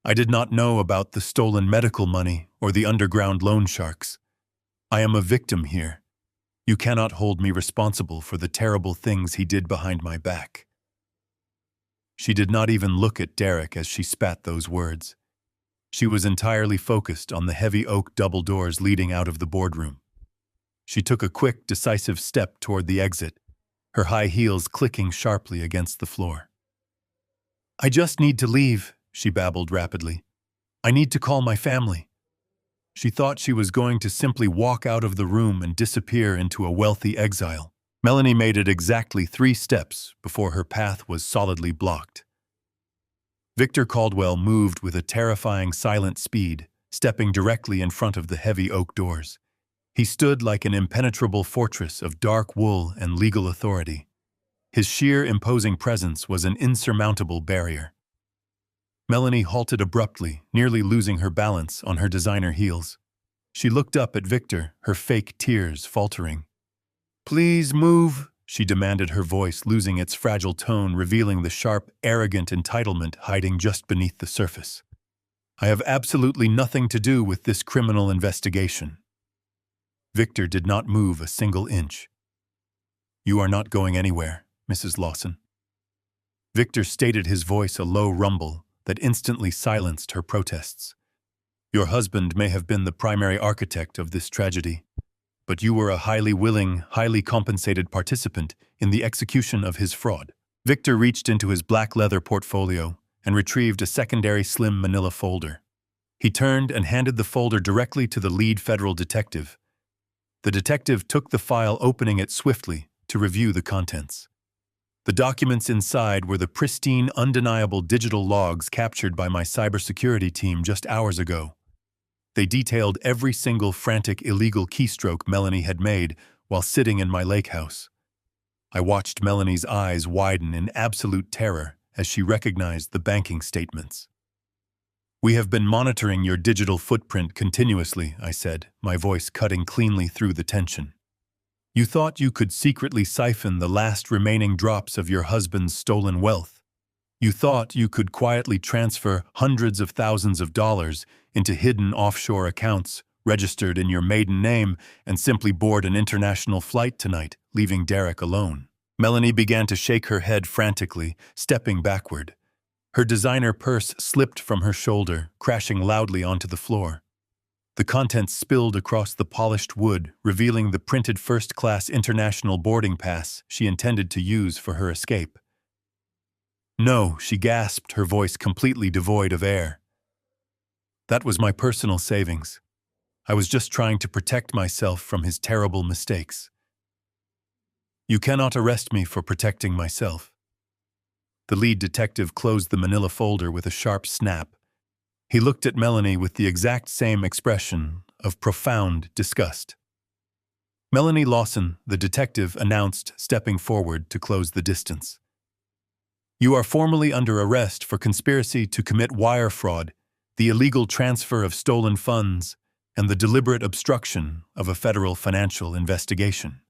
I did not know about the stolen medical money or the underground loan sharks. I am a victim here. You cannot hold me responsible for the terrible things he did behind my back." She did not even look at Derek as she spat those words. She was entirely focused on the heavy oak double doors leading out of the boardroom. She took a quick, decisive step toward the exit, her high heels clicking sharply against the floor. "I just need to leave," she babbled rapidly. "I need to call my family." She thought she was going to simply walk out of the room and disappear into a wealthy exile. Melanie made it exactly 3 steps before her path was solidly blocked. Victor Caldwell moved with a terrifying silent speed, stepping directly in front of the heavy oak doors. He stood like an impenetrable fortress of dark wool and legal authority. His sheer imposing presence was an insurmountable barrier. Melanie halted abruptly, nearly losing her balance on her designer heels. She looked up at Victor, her fake tears faltering. "Please move," she demanded, her voice losing its fragile tone, revealing the sharp, arrogant entitlement hiding just beneath the surface. "I have absolutely nothing to do with this criminal investigation." Victor did not move a single inch. "You are not going anywhere, Mrs. Lawson." Victor stated, his voice a low rumble that instantly silenced her protests. "Your husband may have been the primary architect of this tragedy, but you were a highly willing, highly compensated participant in the execution of his fraud." Victor reached into his black leather portfolio and retrieved a secondary slim manila folder. He turned and handed the folder directly to the lead federal detective. The detective took the file, opening it swiftly to review the contents. The documents inside were the pristine, undeniable digital logs captured by my cybersecurity team just hours ago. They detailed every single frantic, illegal keystroke Melanie had made while sitting in my lake house. I watched Melanie's eyes widen in absolute terror as she recognized the banking statements. "We have been monitoring your digital footprint continuously," I said, my voice cutting cleanly through the tension. "You thought you could secretly siphon the last remaining drops of your husband's stolen wealth. You thought you could quietly transfer hundreds of thousands of dollars into hidden offshore accounts registered in your maiden name and simply board an international flight tonight, leaving Derek alone. Melanie began to shake her head frantically, stepping backward. Her designer purse slipped from her shoulder, crashing loudly onto the floor. The contents spilled across the polished wood, revealing the printed first-class international boarding pass she intended to use for her escape. "No," she gasped, her voice completely devoid of air. "That was my personal savings. I was just trying to protect myself from his terrible mistakes." "You cannot arrest me for protecting myself." The lead detective closed the manila folder with a sharp snap. He looked at Melanie with the exact same expression of profound disgust. "Melanie Lawson," the detective announced, stepping forward to close the distance. "You are formally under arrest for conspiracy to commit wire fraud, the illegal transfer of stolen funds, and the deliberate obstruction of a federal financial investigation."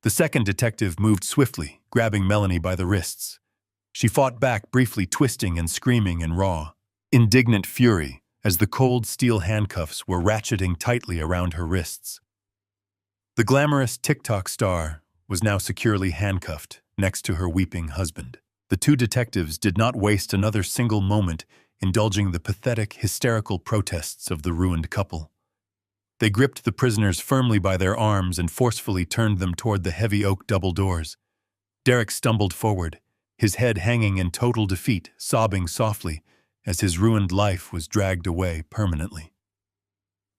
The second detective moved swiftly, grabbing Melanie by the wrists. She fought back, briefly twisting and screaming in raw, indignant fury as the cold steel handcuffs were ratcheting tightly around her wrists. The glamorous TikTok star was now securely handcuffed next to her weeping husband. The two detectives did not waste another single moment indulging the pathetic, hysterical protests of the ruined couple. They gripped the prisoners firmly by their arms and forcefully turned them toward the heavy oak double doors. Derek stumbled forward, his head hanging in total defeat, sobbing softly as his ruined life was dragged away permanently.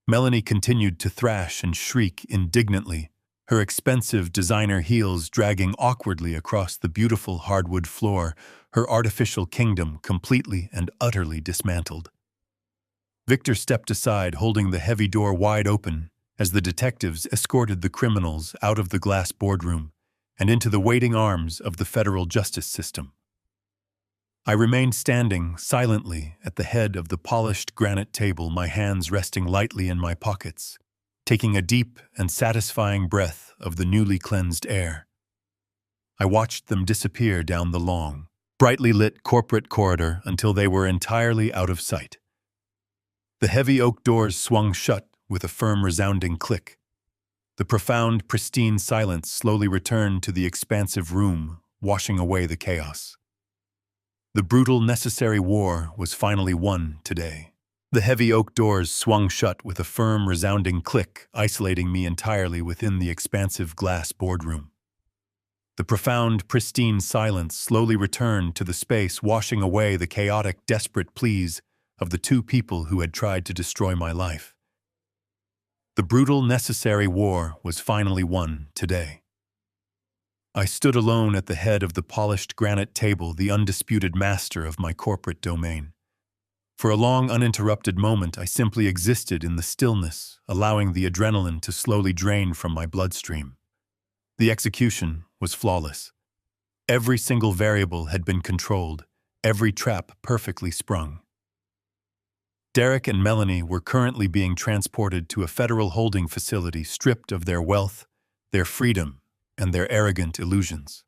Melanie continued to thrash and shriek indignantly, her expensive designer heels dragging awkwardly across the beautiful hardwood floor, her artificial kingdom completely and utterly dismantled. Victor stepped aside, holding the heavy door wide open as the detectives escorted the criminals out of the glass boardroom and into the waiting arms of the federal justice system. I remained standing silently at the head of the polished granite table, my hands resting lightly in my pockets, taking a deep and satisfying breath of the newly cleansed air. I watched them disappear down the long, brightly lit corporate corridor until they were entirely out of sight. The heavy oak doors swung shut with a firm, resounding click. The profound, pristine silence slowly returned to the expansive room, washing away the chaos. The brutal, necessary war was finally won today. The heavy oak doors swung shut with a firm, resounding click, isolating me entirely within the expansive glass boardroom. The profound, pristine silence slowly returned to the space, washing away the chaotic, desperate pleas of the two people who had tried to destroy my life. The brutal, necessary war was finally won today. I stood alone at the head of the polished granite table, the undisputed master of my corporate domain. For a long, uninterrupted moment, I simply existed in the stillness, allowing the adrenaline to slowly drain from my bloodstream. The execution was flawless. Every single variable had been controlled, every trap perfectly sprung. Derek and Melanie were currently being transported to a federal holding facility, stripped of their wealth, their freedom, and their arrogant illusions.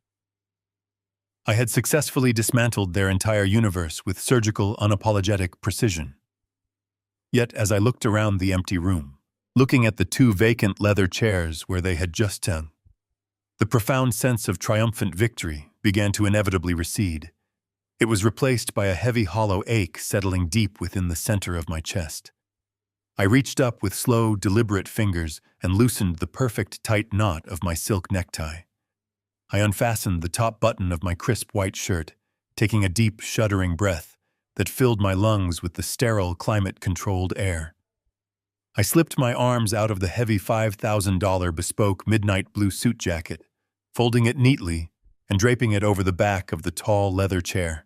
I had successfully dismantled their entire universe with surgical, unapologetic precision. Yet, as I looked around the empty room, looking at the two vacant leather chairs where they had just sat, the profound sense of triumphant victory began to inevitably recede. It was replaced by a heavy, hollow ache settling deep within the center of my chest. I reached up with slow, deliberate fingers and loosened the perfect, tight knot of my silk necktie. I unfastened the top button of my crisp white shirt, taking a deep, shuddering breath that filled my lungs with the sterile, climate-controlled air. I slipped my arms out of the heavy $5,000 bespoke midnight blue suit jacket, folding it neatly and draping it over the back of the tall leather chair.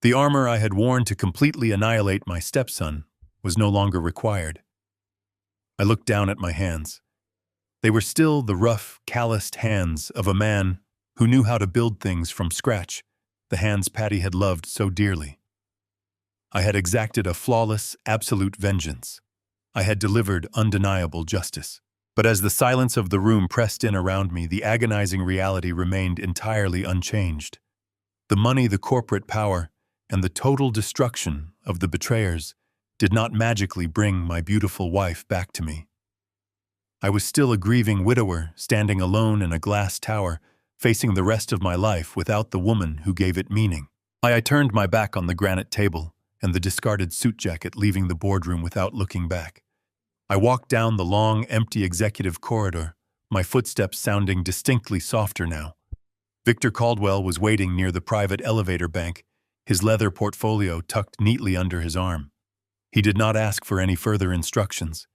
The armor I had worn to completely annihilate my stepson was no longer required. I looked down at my hands. They were still the rough, calloused hands of a man who knew how to build things from scratch, the hands Patty had loved so dearly. I had exacted a flawless, absolute vengeance. I had delivered undeniable justice. But as the silence of the room pressed in around me, the agonizing reality remained entirely unchanged. The money, the corporate power, and the total destruction of the betrayers did not magically bring my beautiful wife back to me. I was still a grieving widower, standing alone in a glass tower, facing the rest of my life without the woman who gave it meaning. I turned my back on the granite table and the discarded suit jacket, leaving the boardroom without looking back. I walked down the long, empty executive corridor, my footsteps sounding distinctly softer now. Victor Caldwell was waiting near the private elevator bank, his leather portfolio tucked neatly under his arm. He did not ask for any further instructions.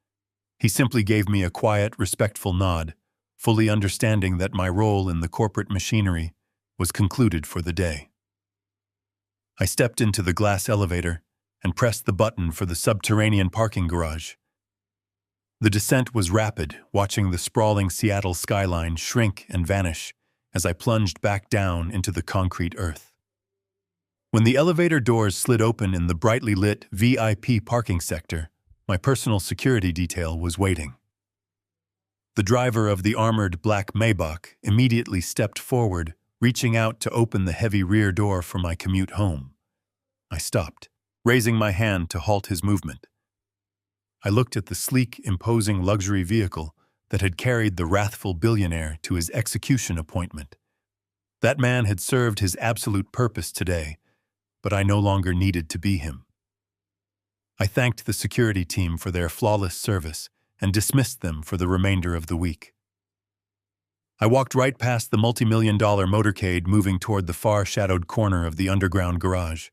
He simply gave me a quiet, respectful nod, fully understanding that my role in the corporate machinery was concluded for the day. I stepped into the glass elevator and pressed the button for the subterranean parking garage. The descent was rapid, watching the sprawling Seattle skyline shrink and vanish as I plunged back down into the concrete earth. When the elevator doors slid open in the brightly lit VIP parking sector, my personal security detail was waiting. The driver of the armored black Maybach immediately stepped forward, reaching out to open the heavy rear door for my commute home. I stopped, raising my hand to halt his movement. I looked at the sleek, imposing luxury vehicle that had carried the wrathful billionaire to his execution appointment. That man had served his absolute purpose today, but I no longer needed to be him. I thanked the security team for their flawless service and dismissed them for the remainder of the week. I walked right past the multi-million-dollar motorcade moving toward the far-shadowed corner of the underground garage.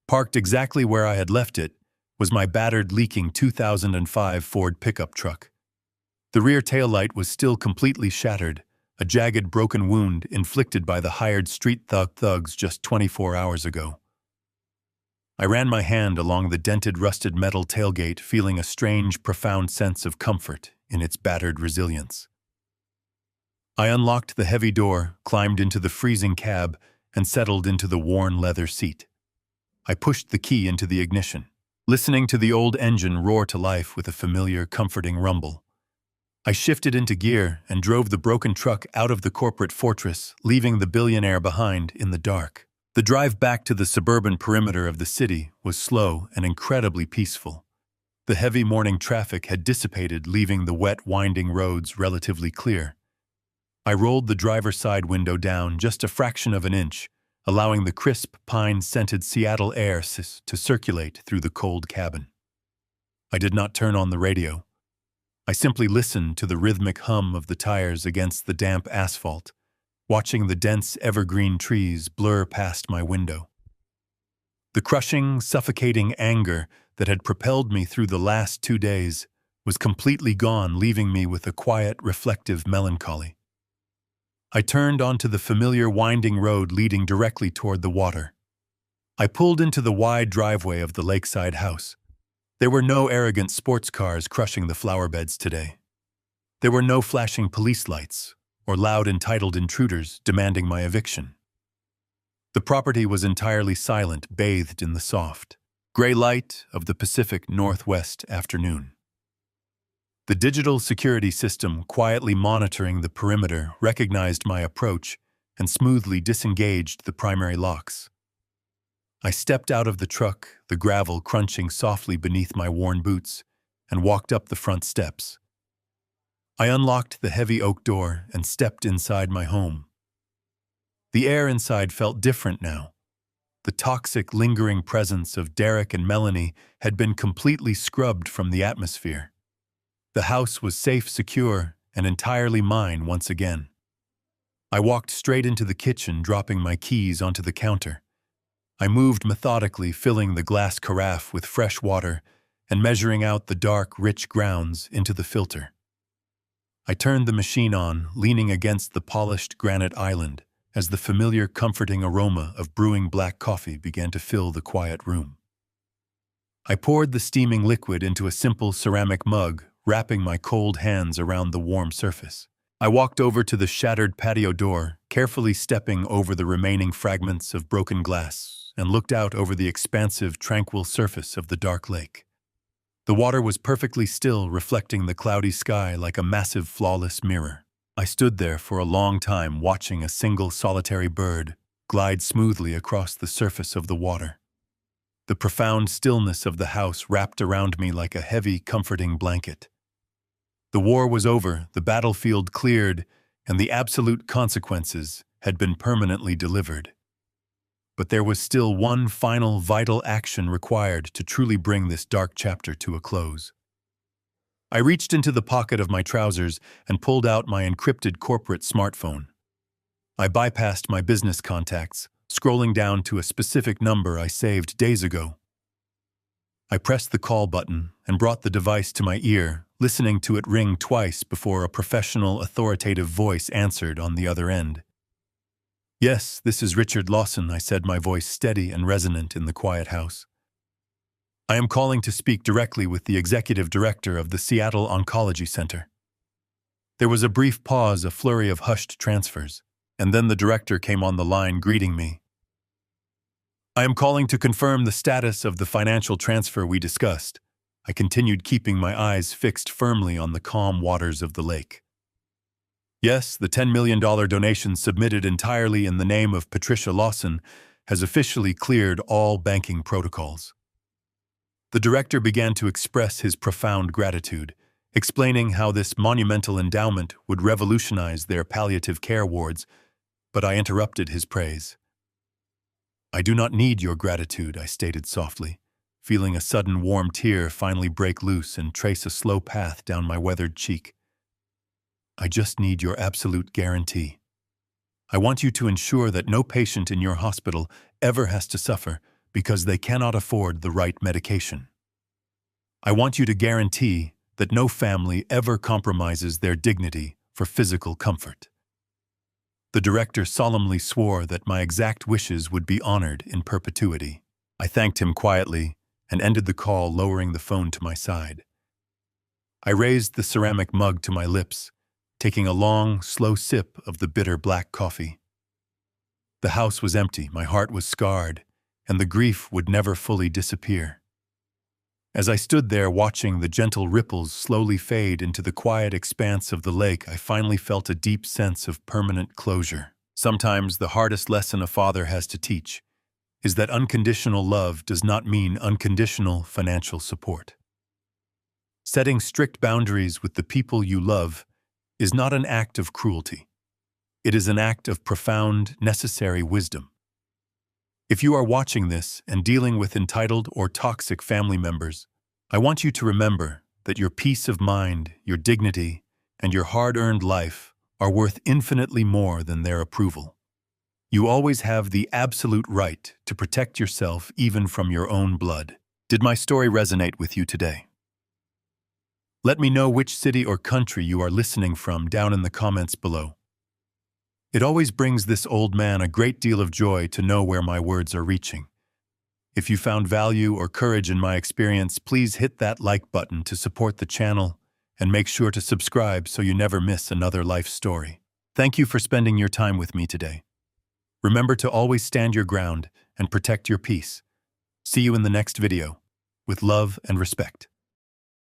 Parked exactly where I had left it was my battered, leaking 2005 Ford pickup truck. The rear taillight was still completely shattered, a jagged, broken wound inflicted by the hired street thugs just 24 hours ago. I ran my hand along the dented, rusted metal tailgate, feeling a strange, profound sense of comfort in its battered resilience. I unlocked the heavy door, climbed into the freezing cab, and settled into the worn leather seat. I pushed the key into the ignition, listening to the old engine roar to life with a familiar, comforting rumble. I shifted into gear and drove the broken truck out of the corporate fortress, leaving the billionaire behind in the dark. The drive back to the suburban perimeter of the city was slow and incredibly peaceful. The heavy morning traffic had dissipated, leaving the wet, winding roads relatively clear. I rolled the driver's side window down just a fraction of an inch, allowing the crisp, pine-scented Seattle air to circulate through the cold cabin. I did not turn on the radio. I simply listened to the rhythmic hum of the tires against the damp asphalt, watching the dense evergreen trees blur past my window. The crushing, suffocating anger that had propelled me through the last 2 days was completely gone, leaving me with a quiet, reflective melancholy. I turned onto the familiar winding road leading directly toward the water. I pulled into the wide driveway of the lakeside house. There were no arrogant sports cars crushing the flower beds today. There were no flashing police lights or loud entitled intruders demanding my eviction. The property was entirely silent, bathed in the soft, gray light of the Pacific Northwest afternoon. The digital security system quietly monitoring the perimeter recognized my approach and smoothly disengaged the primary locks. I stepped out of the truck, the gravel crunching softly beneath my worn boots, and walked up the front steps. I unlocked the heavy oak door and stepped inside my home. The air inside felt different now. The toxic, lingering presence of Derek and Melanie had been completely scrubbed from the atmosphere. The house was safe, secure, and entirely mine once again. I walked straight into the kitchen, dropping my keys onto the counter. I moved methodically, filling the glass carafe with fresh water and measuring out the dark, rich grounds into the filter. I turned the machine on, leaning against the polished granite island, as the familiar, comforting aroma of brewing black coffee began to fill the quiet room. I poured the steaming liquid into a simple ceramic mug, wrapping my cold hands around the warm surface. I walked over to the shattered patio door, carefully stepping over the remaining fragments of broken glass, and looked out over the expansive, tranquil surface of the dark lake. The water was perfectly still, reflecting the cloudy sky like a massive, flawless mirror. I stood there for a long time, watching a single solitary bird glide smoothly across the surface of the water. The profound stillness of the house wrapped around me like a heavy, comforting blanket. The war was over, the battlefield cleared, and the absolute consequences had been permanently delivered. But there was still one final vital action required to truly bring this dark chapter to a close. I reached into the pocket of my trousers and pulled out my encrypted corporate smartphone. I bypassed my business contacts, scrolling down to a specific number I saved days ago. I pressed the call button and brought the device to my ear, listening to it ring twice before a professional, authoritative voice answered on the other end. "Yes, this is Richard Lawson," I said, my voice steady and resonant in the quiet house. "I am calling to speak directly with the executive director of the Seattle Oncology Center." There was a brief pause, a flurry of hushed transfers, and then the director came on the line greeting me. "I am calling to confirm the status of the financial transfer we discussed." I continued, keeping my eyes fixed firmly on the calm waters of the lake. "Yes, the $10 million donation submitted entirely in the name of Patricia Lawson has officially cleared all banking protocols." The director began to express his profound gratitude, explaining how this monumental endowment would revolutionize their palliative care wards, but I interrupted his praise. "I do not need your gratitude," I stated softly, feeling a sudden warm tear finally break loose and trace a slow path down my weathered cheek. "I just need your absolute guarantee. I want you to ensure that no patient in your hospital ever has to suffer because they cannot afford the right medication. I want you to guarantee that no family ever compromises their dignity for physical comfort." The director solemnly swore that my exact wishes would be honored in perpetuity. I thanked him quietly and ended the call, lowering the phone to my side. I raised the ceramic mug to my lips, taking a long, slow sip of the bitter black coffee. The house was empty, my heart was scarred, and the grief would never fully disappear. As I stood there watching the gentle ripples slowly fade into the quiet expanse of the lake, I finally felt a deep sense of permanent closure. Sometimes the hardest lesson a father has to teach is that unconditional love does not mean unconditional financial support. Setting strict boundaries with the people you love is not an act of cruelty. It is an act of profound, necessary wisdom. If you are watching this and dealing with entitled or toxic family members, I want you to remember that your peace of mind, your dignity, and your hard-earned life are worth infinitely more than their approval. You always have the absolute right to protect yourself even from your own blood. Did my story resonate with you today? Let me know which city or country you are listening from down in the comments below. It always brings this old man a great deal of joy to know where my words are reaching. If you found value or courage in my experience, please hit that like button to support the channel and make sure to subscribe so you never miss another life story. Thank you for spending your time with me today. Remember to always stand your ground and protect your peace. See you in the next video. With love and respect.